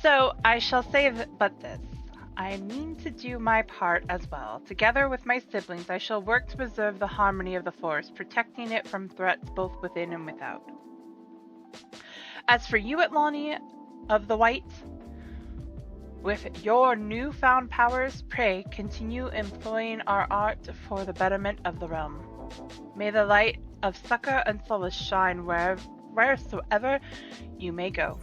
So, I shall say but this. I mean to do my part as well. Together with my siblings, I shall work to preserve the harmony of the forest, protecting it from threats both within and without. As for you, Atlani of the White, with your newfound powers, pray continue employing our art for the betterment of the realm. May the light of succor and solace shine wheresoever you may go.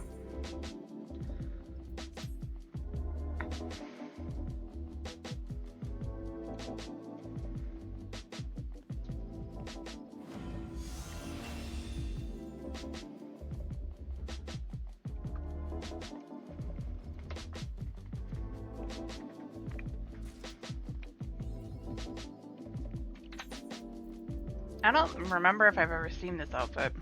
I don't remember if I've ever seen this outfit.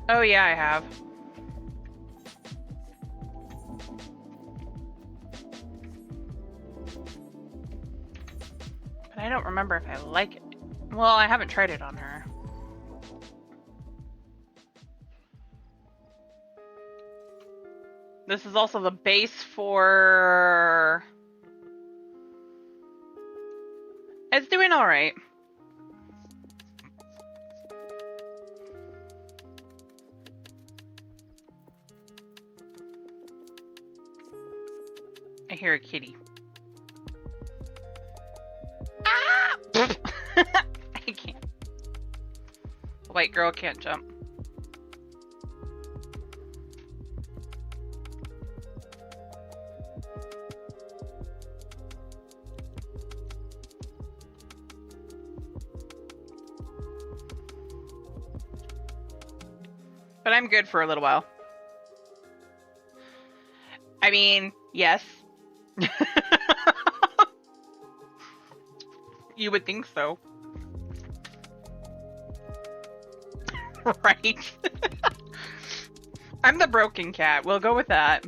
Oh yeah, I have. But I don't remember if I like it. Well, I haven't tried it on her. This is also the base for... It's doing alright. I hear a kitty. Ah! I can't. The white girl can't jump. But I'm good for a little while. I mean, yes. You would think so. Right? I'm the broken cat. We'll go with that.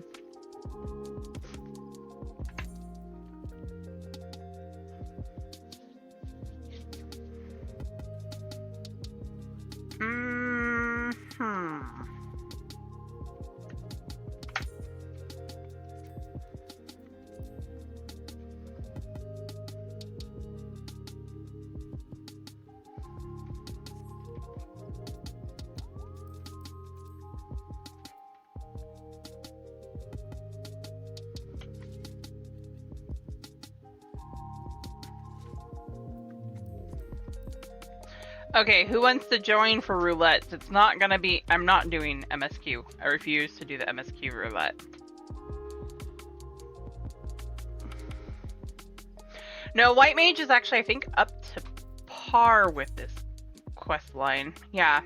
Okay, who wants to join for roulettes? It's not gonna be... I'm not doing MSQ. I refuse to do the MSQ roulette. No, White Mage is actually, I think, up to par with this quest line. Yeah.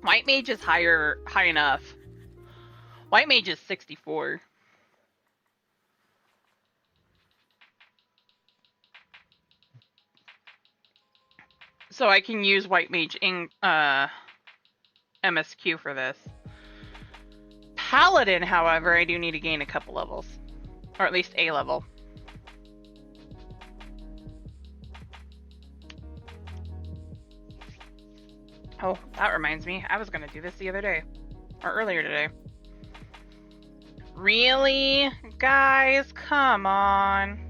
White Mage is high enough. White Mage is 64. So I can use White Mage in MSQ for this. Paladin, however, I do need to gain a couple levels. Or at least a level. Oh, that reminds me. I was gonna do this the other day. Or earlier today. Really? Guys, come on.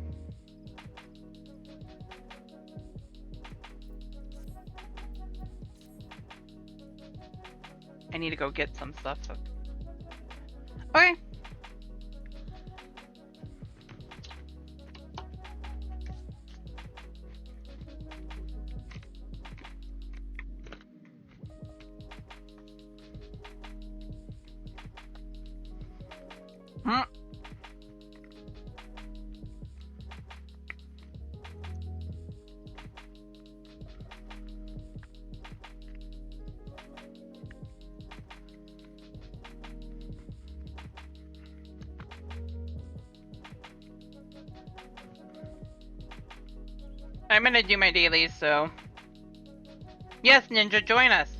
I need to go get some stuff. So. Okay. I'm gonna do my dailies, so... Yes, Ninja, join us!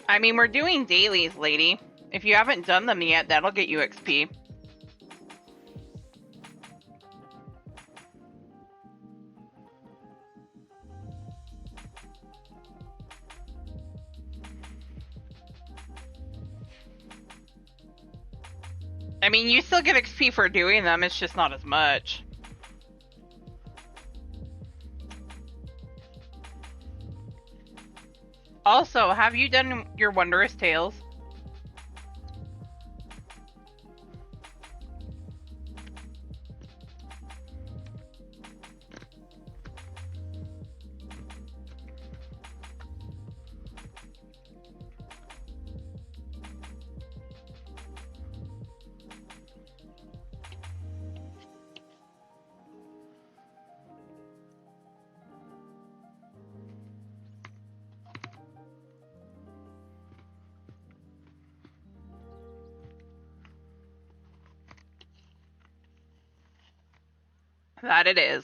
I mean, we're doing dailies, lady. If you haven't done them yet, that'll get you XP. I mean, you still get XP for doing them, it's just not as much. Also, have you done your Wondrous Tales? That it is.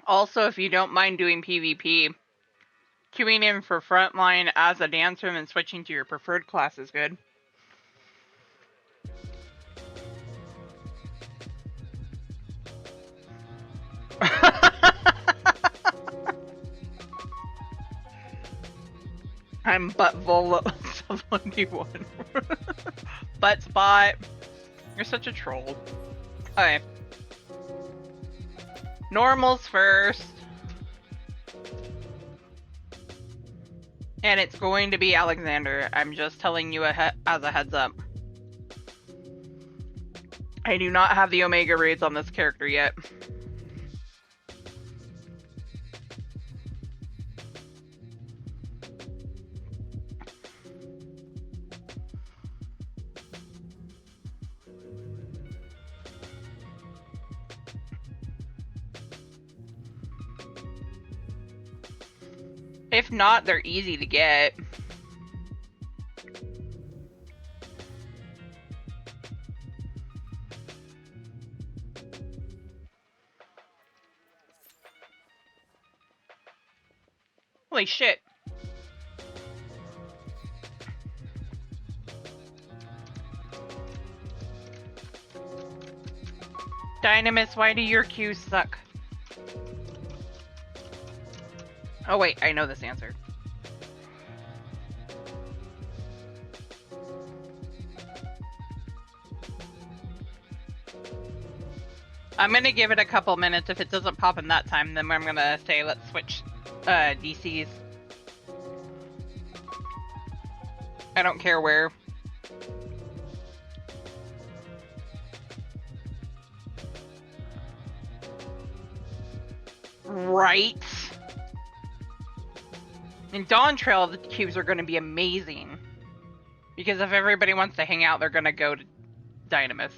Also, if you don't mind doing PvP, queuing in for frontline as a dancer and then switching to your preferred class is good. I'm Buttvol 71. Butt spot. You're such a troll. Okay. Normals first. And it's going to be Alexander. I'm just telling you as a heads up. I do not have the Omega raids on this character yet. If not, they're easy to get. Holy shit. Dynamis, why do your cues suck? Oh wait, I know this answer. I'm gonna give it a couple minutes. If it doesn't pop in that time, then I'm gonna say let's switch DCs. I don't care where. Right? In Dawn Trail, the cubes are going to be amazing. Because if everybody wants to hang out, they're going to go to Dynamis.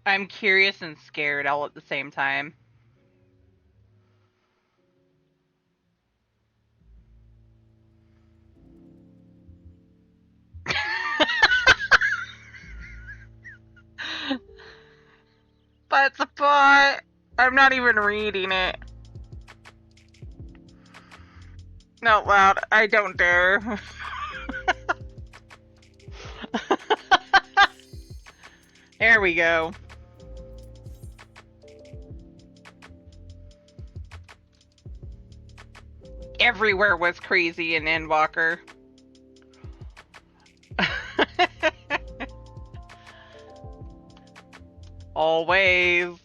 I'm curious and scared all at the same time. But the bot, I'm not even reading it. Not loud. I don't dare. There we go. Everywhere was crazy in Endwalker. Always.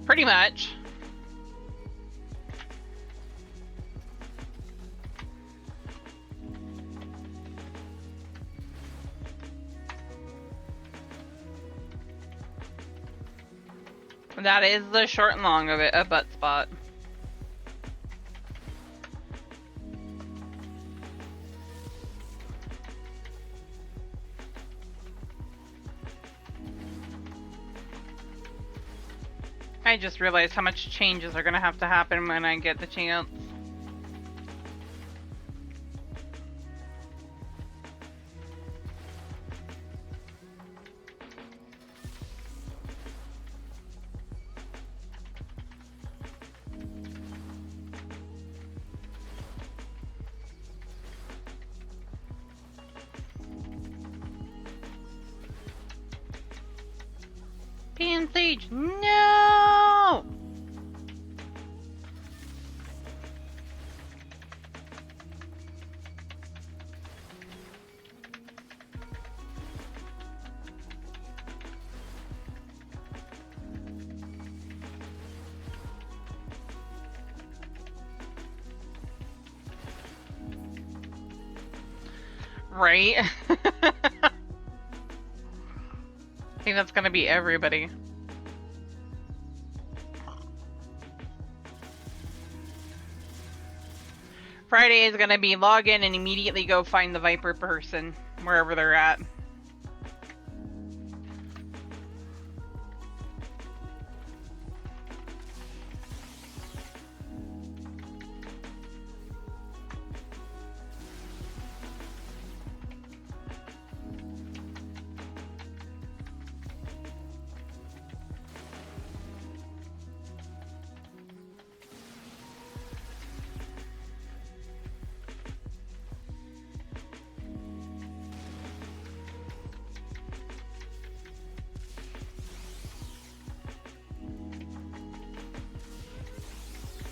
Pretty much. That is the short and long of it, a butt spot. I just realized how much changes are gonna have to happen when I get the chance. Pan Sage, no! Right? I think that's gonna be everybody. Friday is gonna be log in and immediately go find the Viper person, wherever they're at.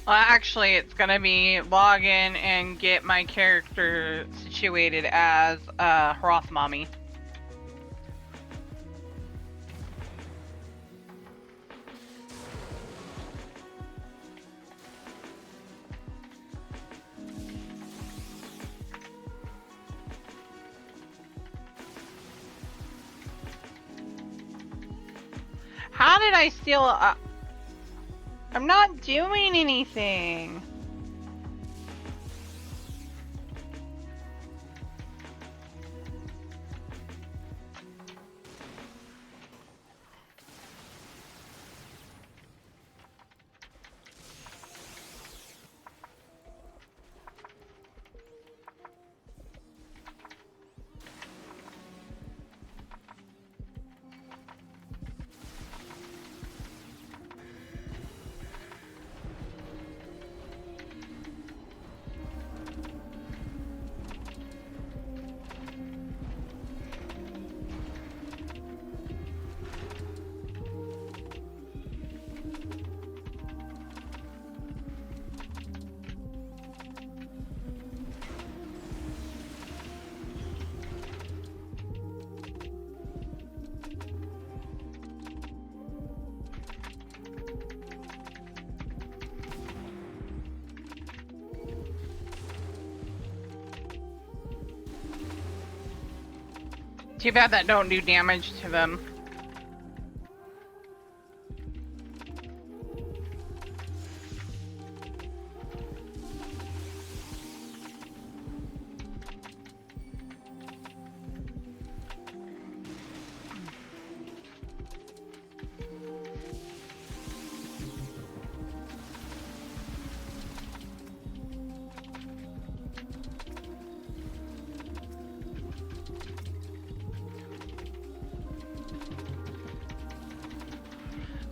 Well, actually, it's gonna be log in and get my character situated as Hroth Mommy. How did I steal? I'm not doing anything. Too bad that don't do damage to them.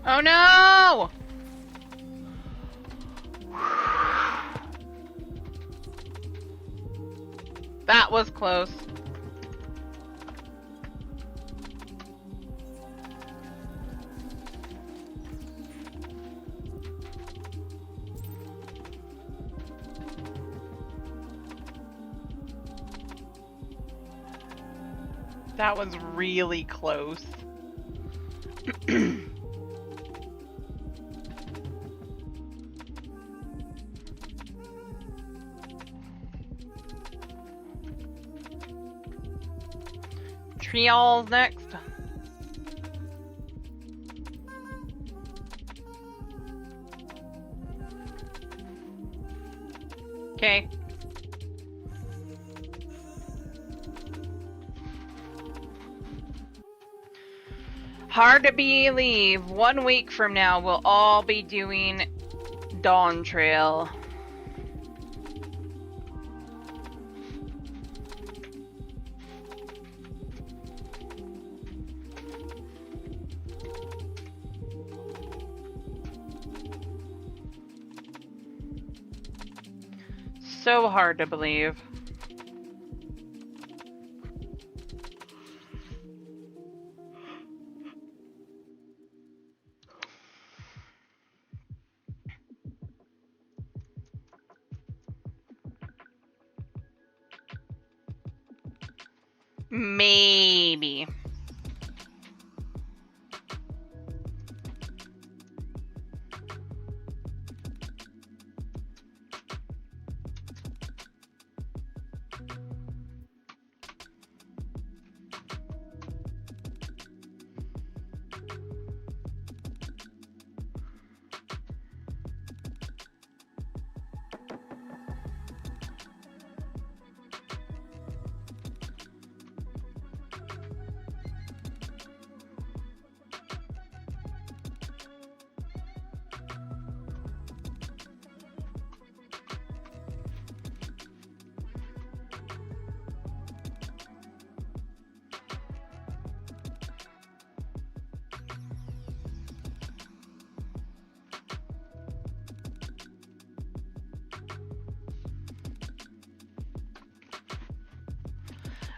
Oh no! That was close. That was really close. Trials next. Okay. Hard to believe 1 week from now we'll all be doing Dawn Trail. So hard to believe. Maybe.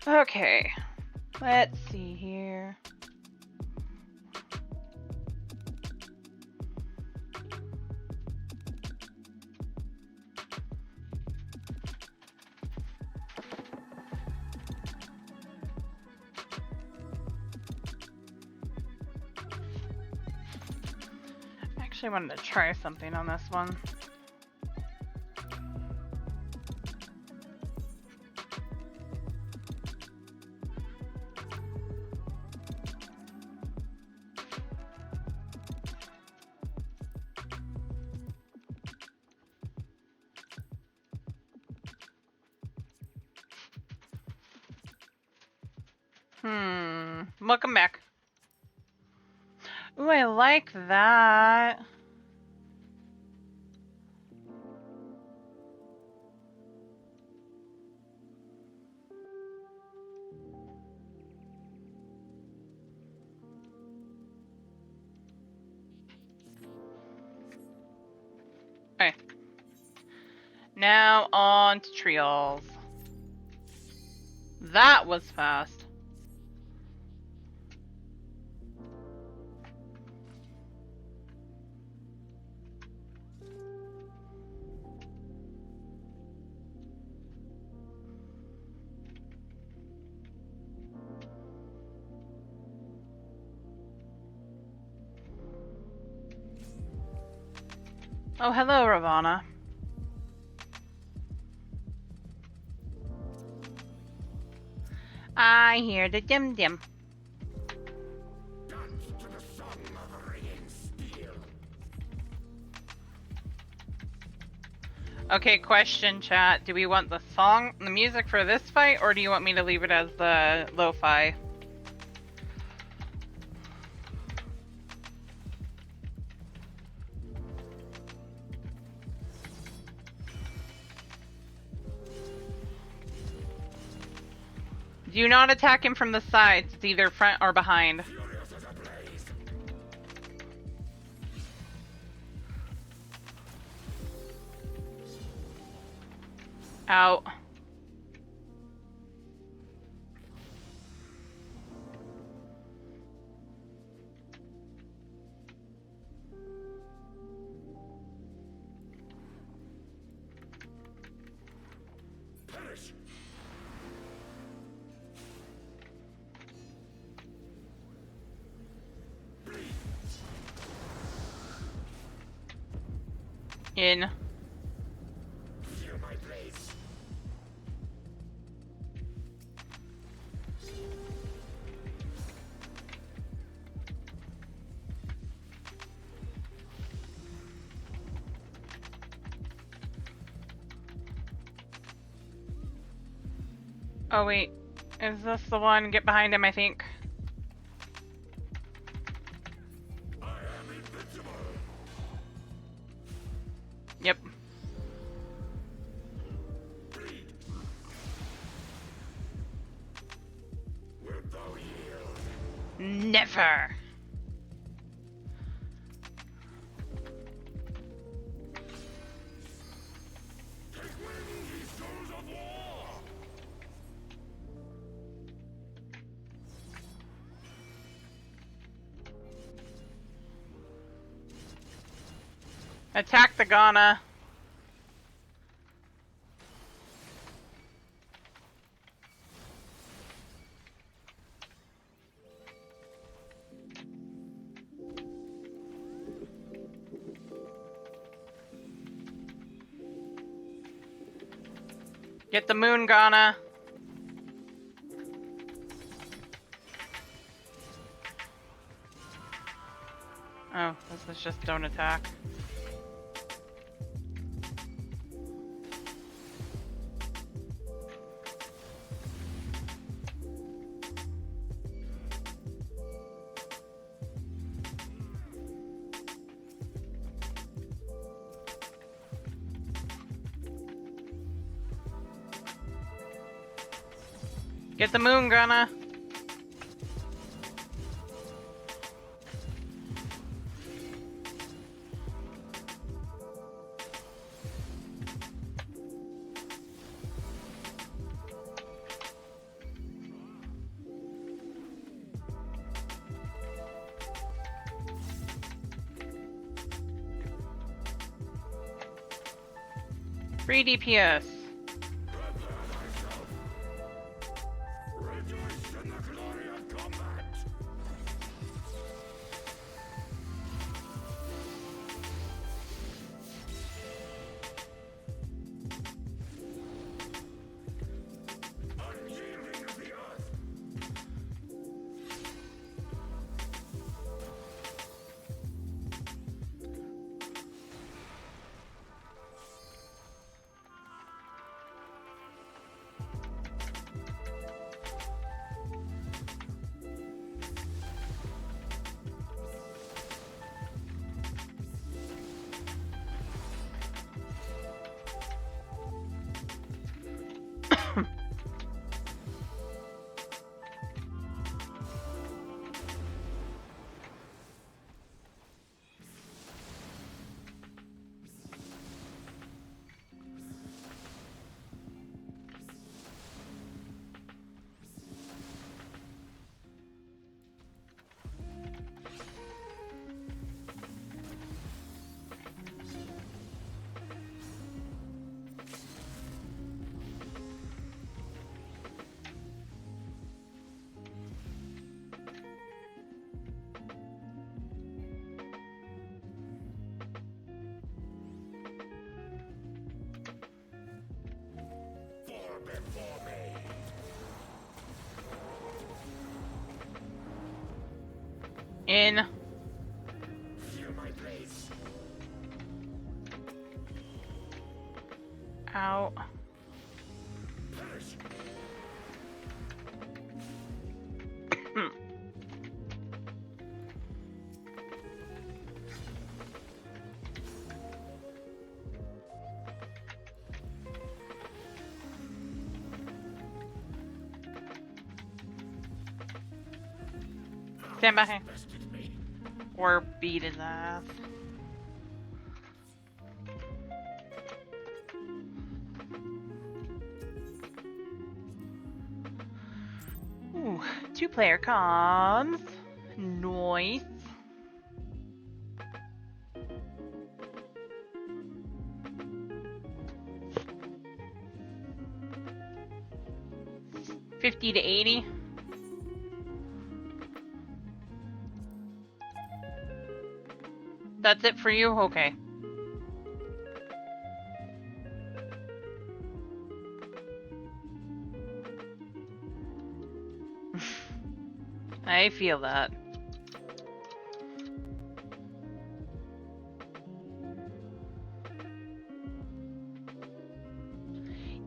Okay, let's see here. I actually wanted to try something on this one. Welcome back. Ooh, I like that. Okay. Now on to trials. That was fast. Oh, hello, Ravana. I hear the dim-dim. Okay, question, chat. Do we want the music for this fight, or do you want me to leave it as the lo-fi? Do not attack him from the sides. It's either front or behind. Out. In. Oh wait, is this the one? Get behind him, I think. Yep. Never. Attack the Ghana. Get the moon, Ghana. Oh, this is just don't attack. Get the moon, Ghana. Free DPS. In. Out. Stand by. Or beat his ass. Ooh, 2-player comms. Nice. $50 to $80. That's it for you? Okay. I feel that.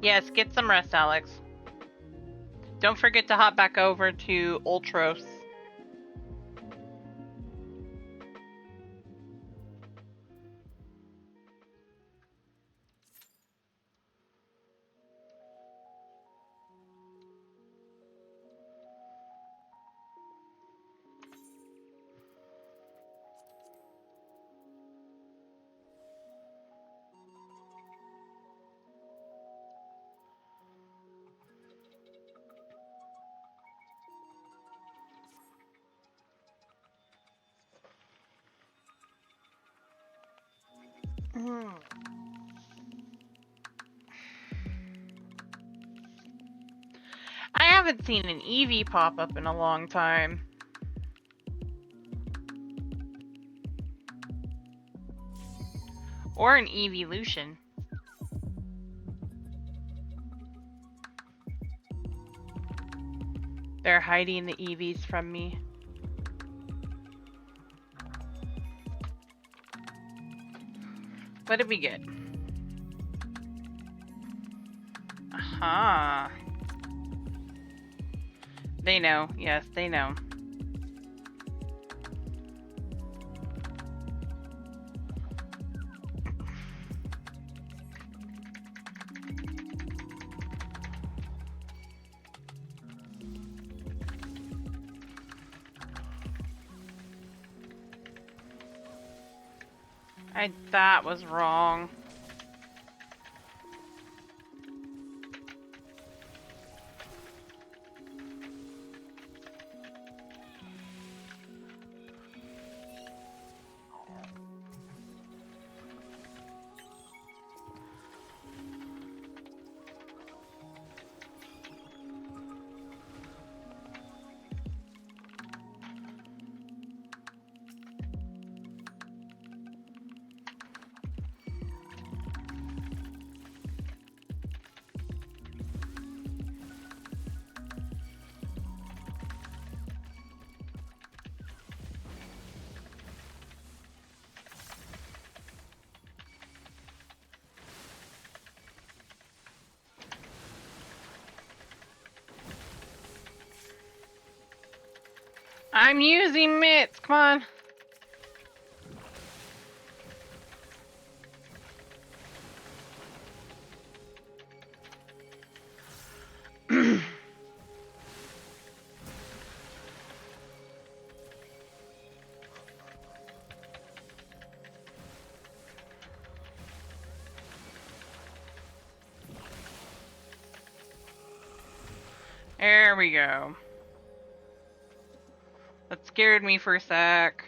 Yes, get some rest, Alex. Don't forget to hop back over to Ultros. I haven't seen an Eevee pop up in a long time. Or an Eeveelution. They're hiding the Eevees from me. What did we get? Aha. They know. Yes, they know. That was wrong. I'm using mitts, come on. There we go. That scared me for a sec.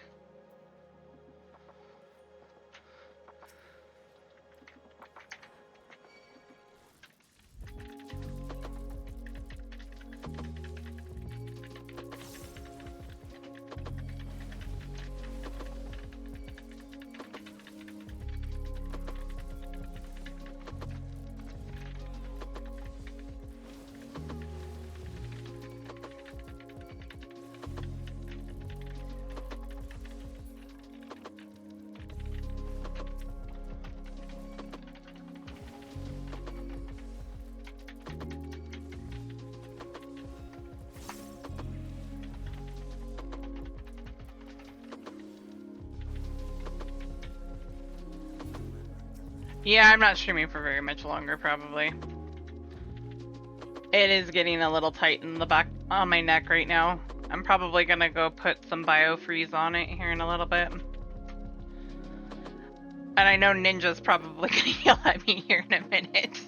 Yeah, I'm not streaming for very much longer, probably. It is getting a little tight in the back on my neck right now. I'm probably gonna go put some biofreeze on it here in a little bit. And I know Ninja's probably gonna yell at me here in a minute.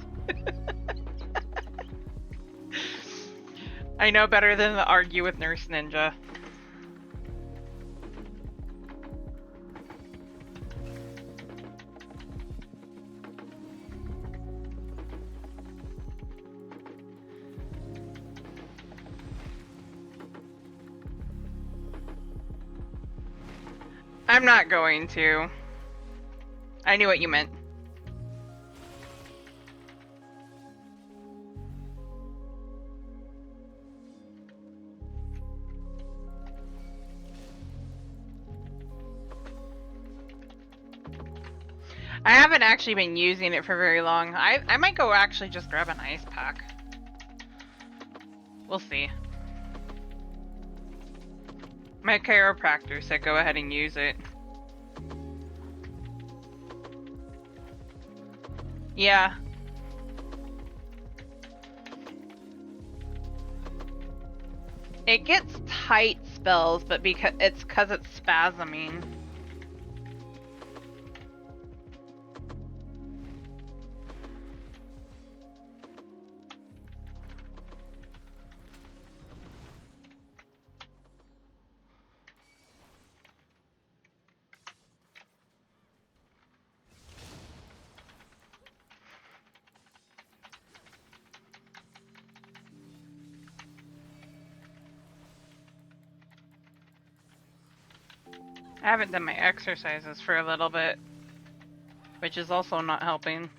I know better than to argue with Nurse Ninja. I'm not going to. I knew what you meant. I haven't actually been using it for very long. I might go actually just grab an ice pack. We'll see. My chiropractor said go ahead and use it. Yeah. It gets tight spells, but because it's spasming. I haven't done my exercises for a little bit, which is also not helping.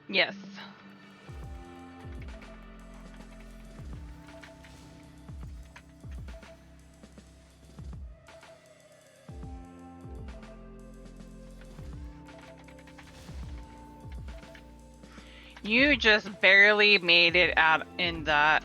Yes. You just barely made it out in that.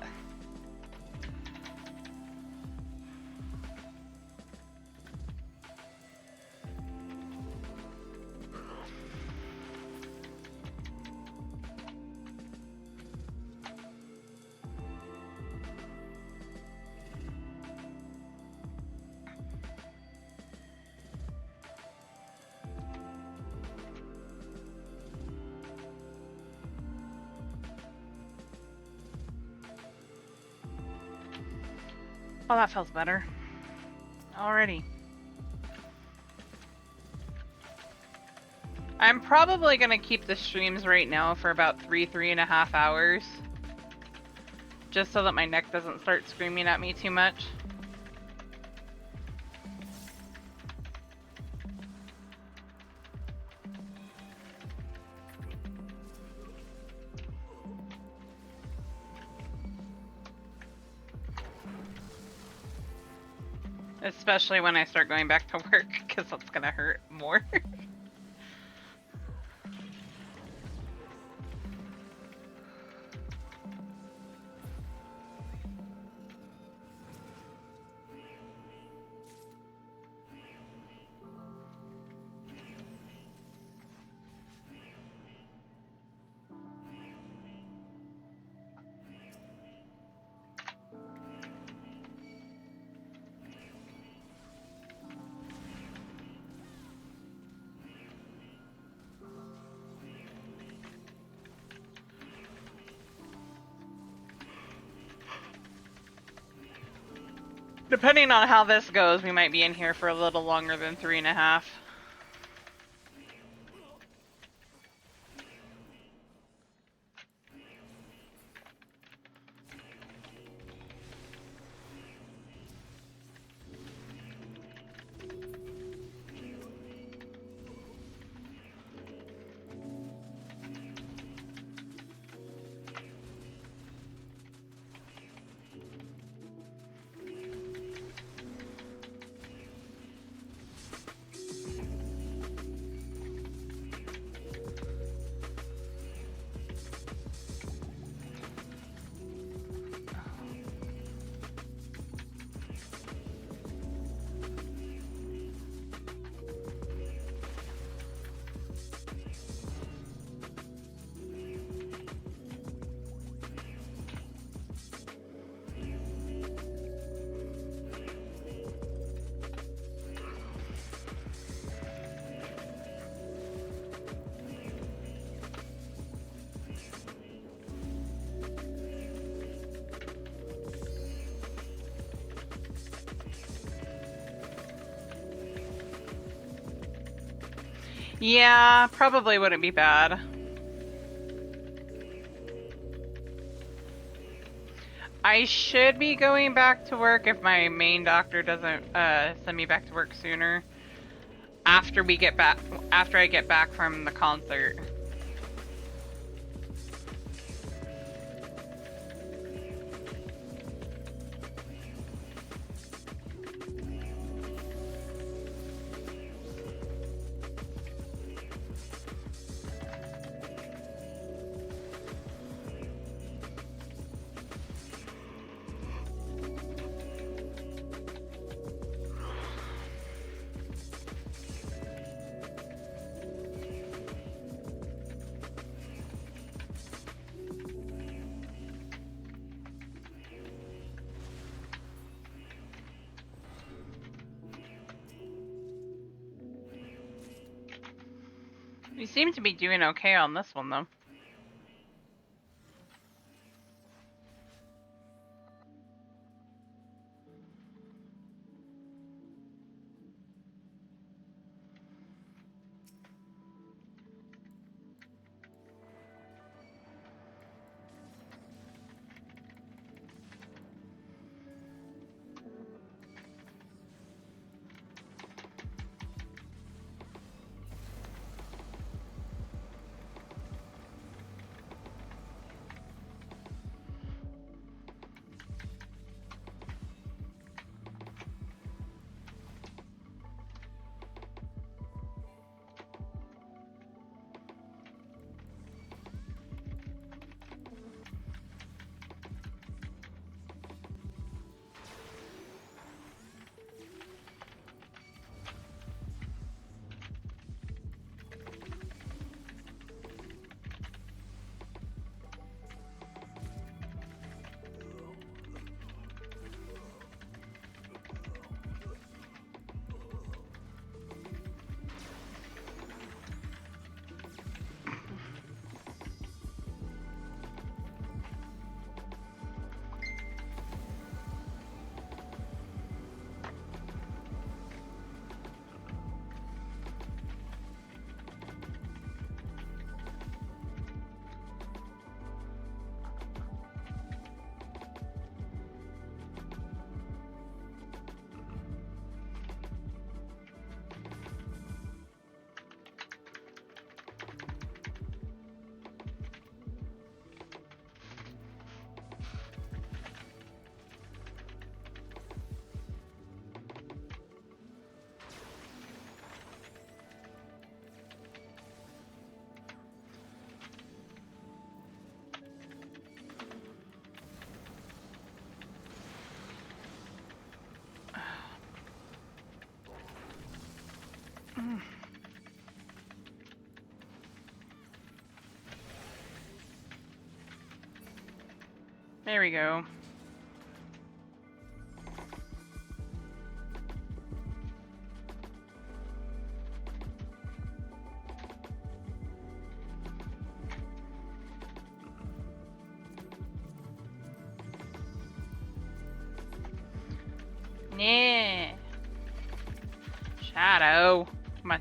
Oh, that feels better. Already. I'm probably gonna keep the streams right now for about 3.5 hours. Just so that my neck doesn't start screaming at me too much. Especially when I start going back to work, because that's gonna hurt more. Depending on how this goes, we might be in here for a little longer than 3.5. Yeah, probably wouldn't be bad. I should be going back to work if my main doctor doesn't send me back to work sooner. After I get back from the concert. We seem to be doing okay on this one, though. There we go. Yeah. Shadow. Come on.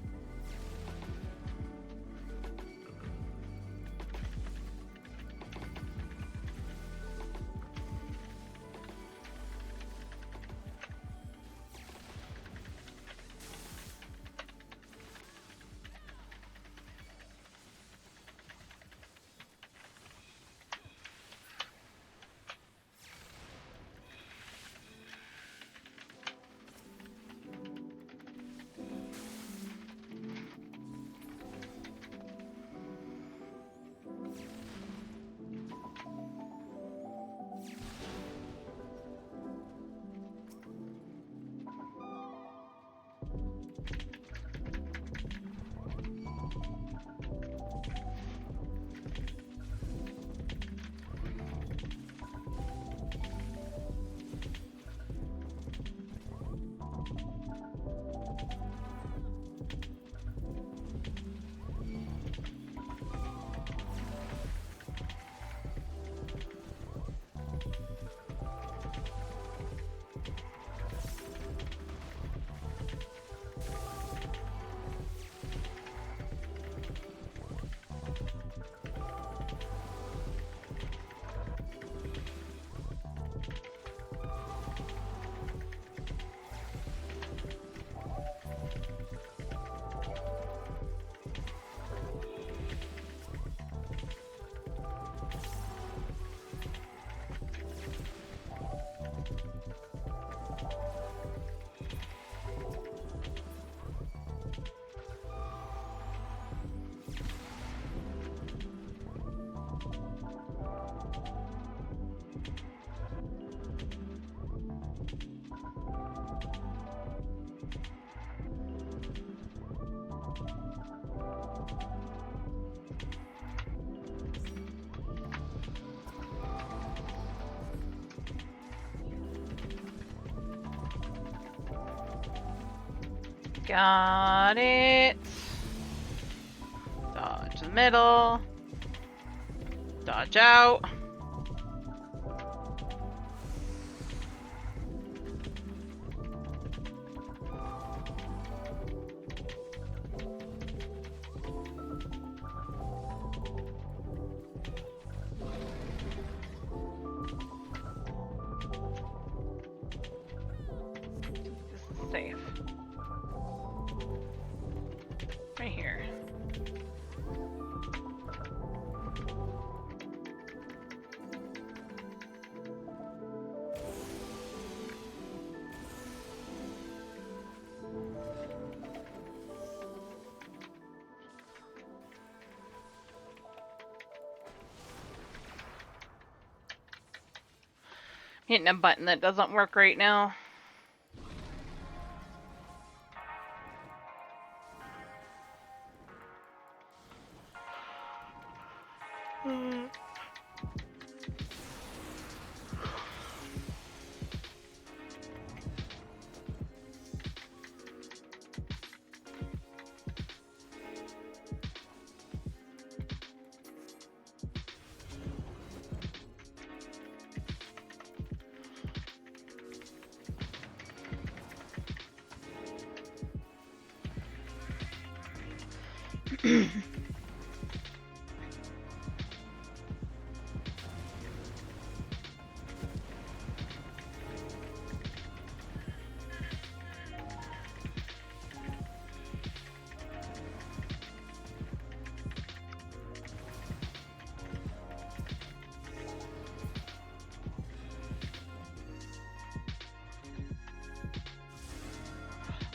Got it. to the middle. Dodge out. This is safe. Right here. Hitting a button that doesn't work right now.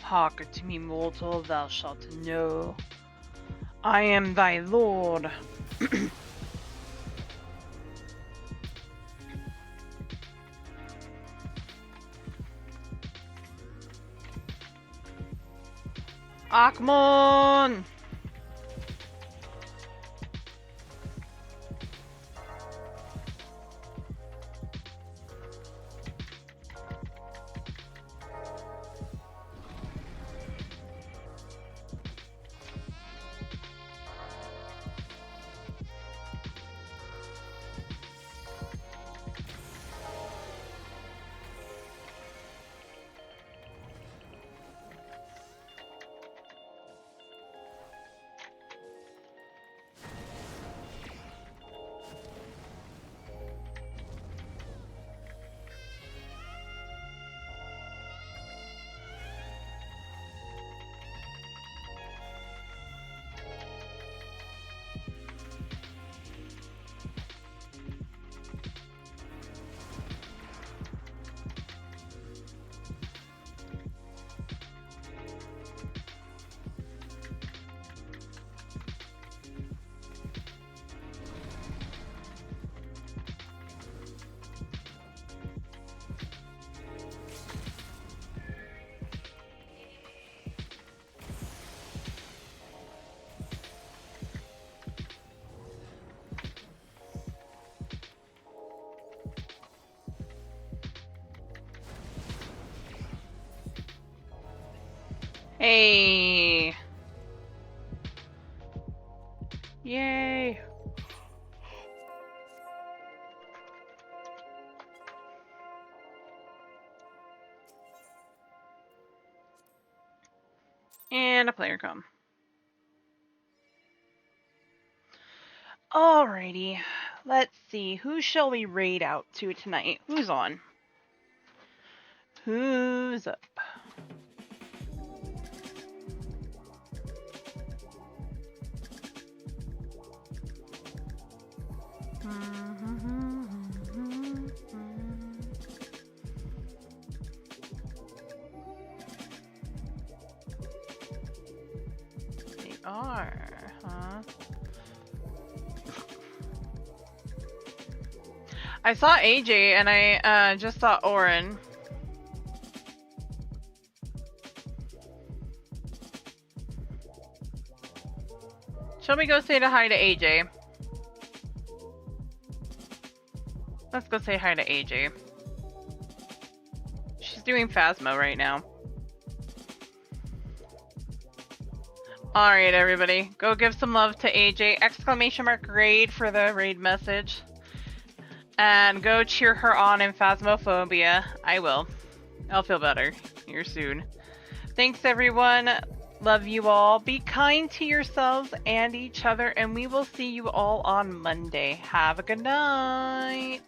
Hearken to me, mortal, thou shalt know. I am thy lord. Akmon! Hey! Yay! And a player come. Alrighty, let's see. Who shall we raid out to tonight? Who's on? Who's up? They are, huh? I saw AJ and I just saw Oren. Shall we go say hi to AJ? Let's go say hi to AJ. She's doing Phasmo right now. Alright, everybody. Go give some love to AJ. ! Raid for the raid message. And go cheer her on in Phasmophobia. I will. I'll feel better here soon. Thanks, everyone. Love you all. Be kind to yourselves and each other, and we will see you all on Monday. Have a good night.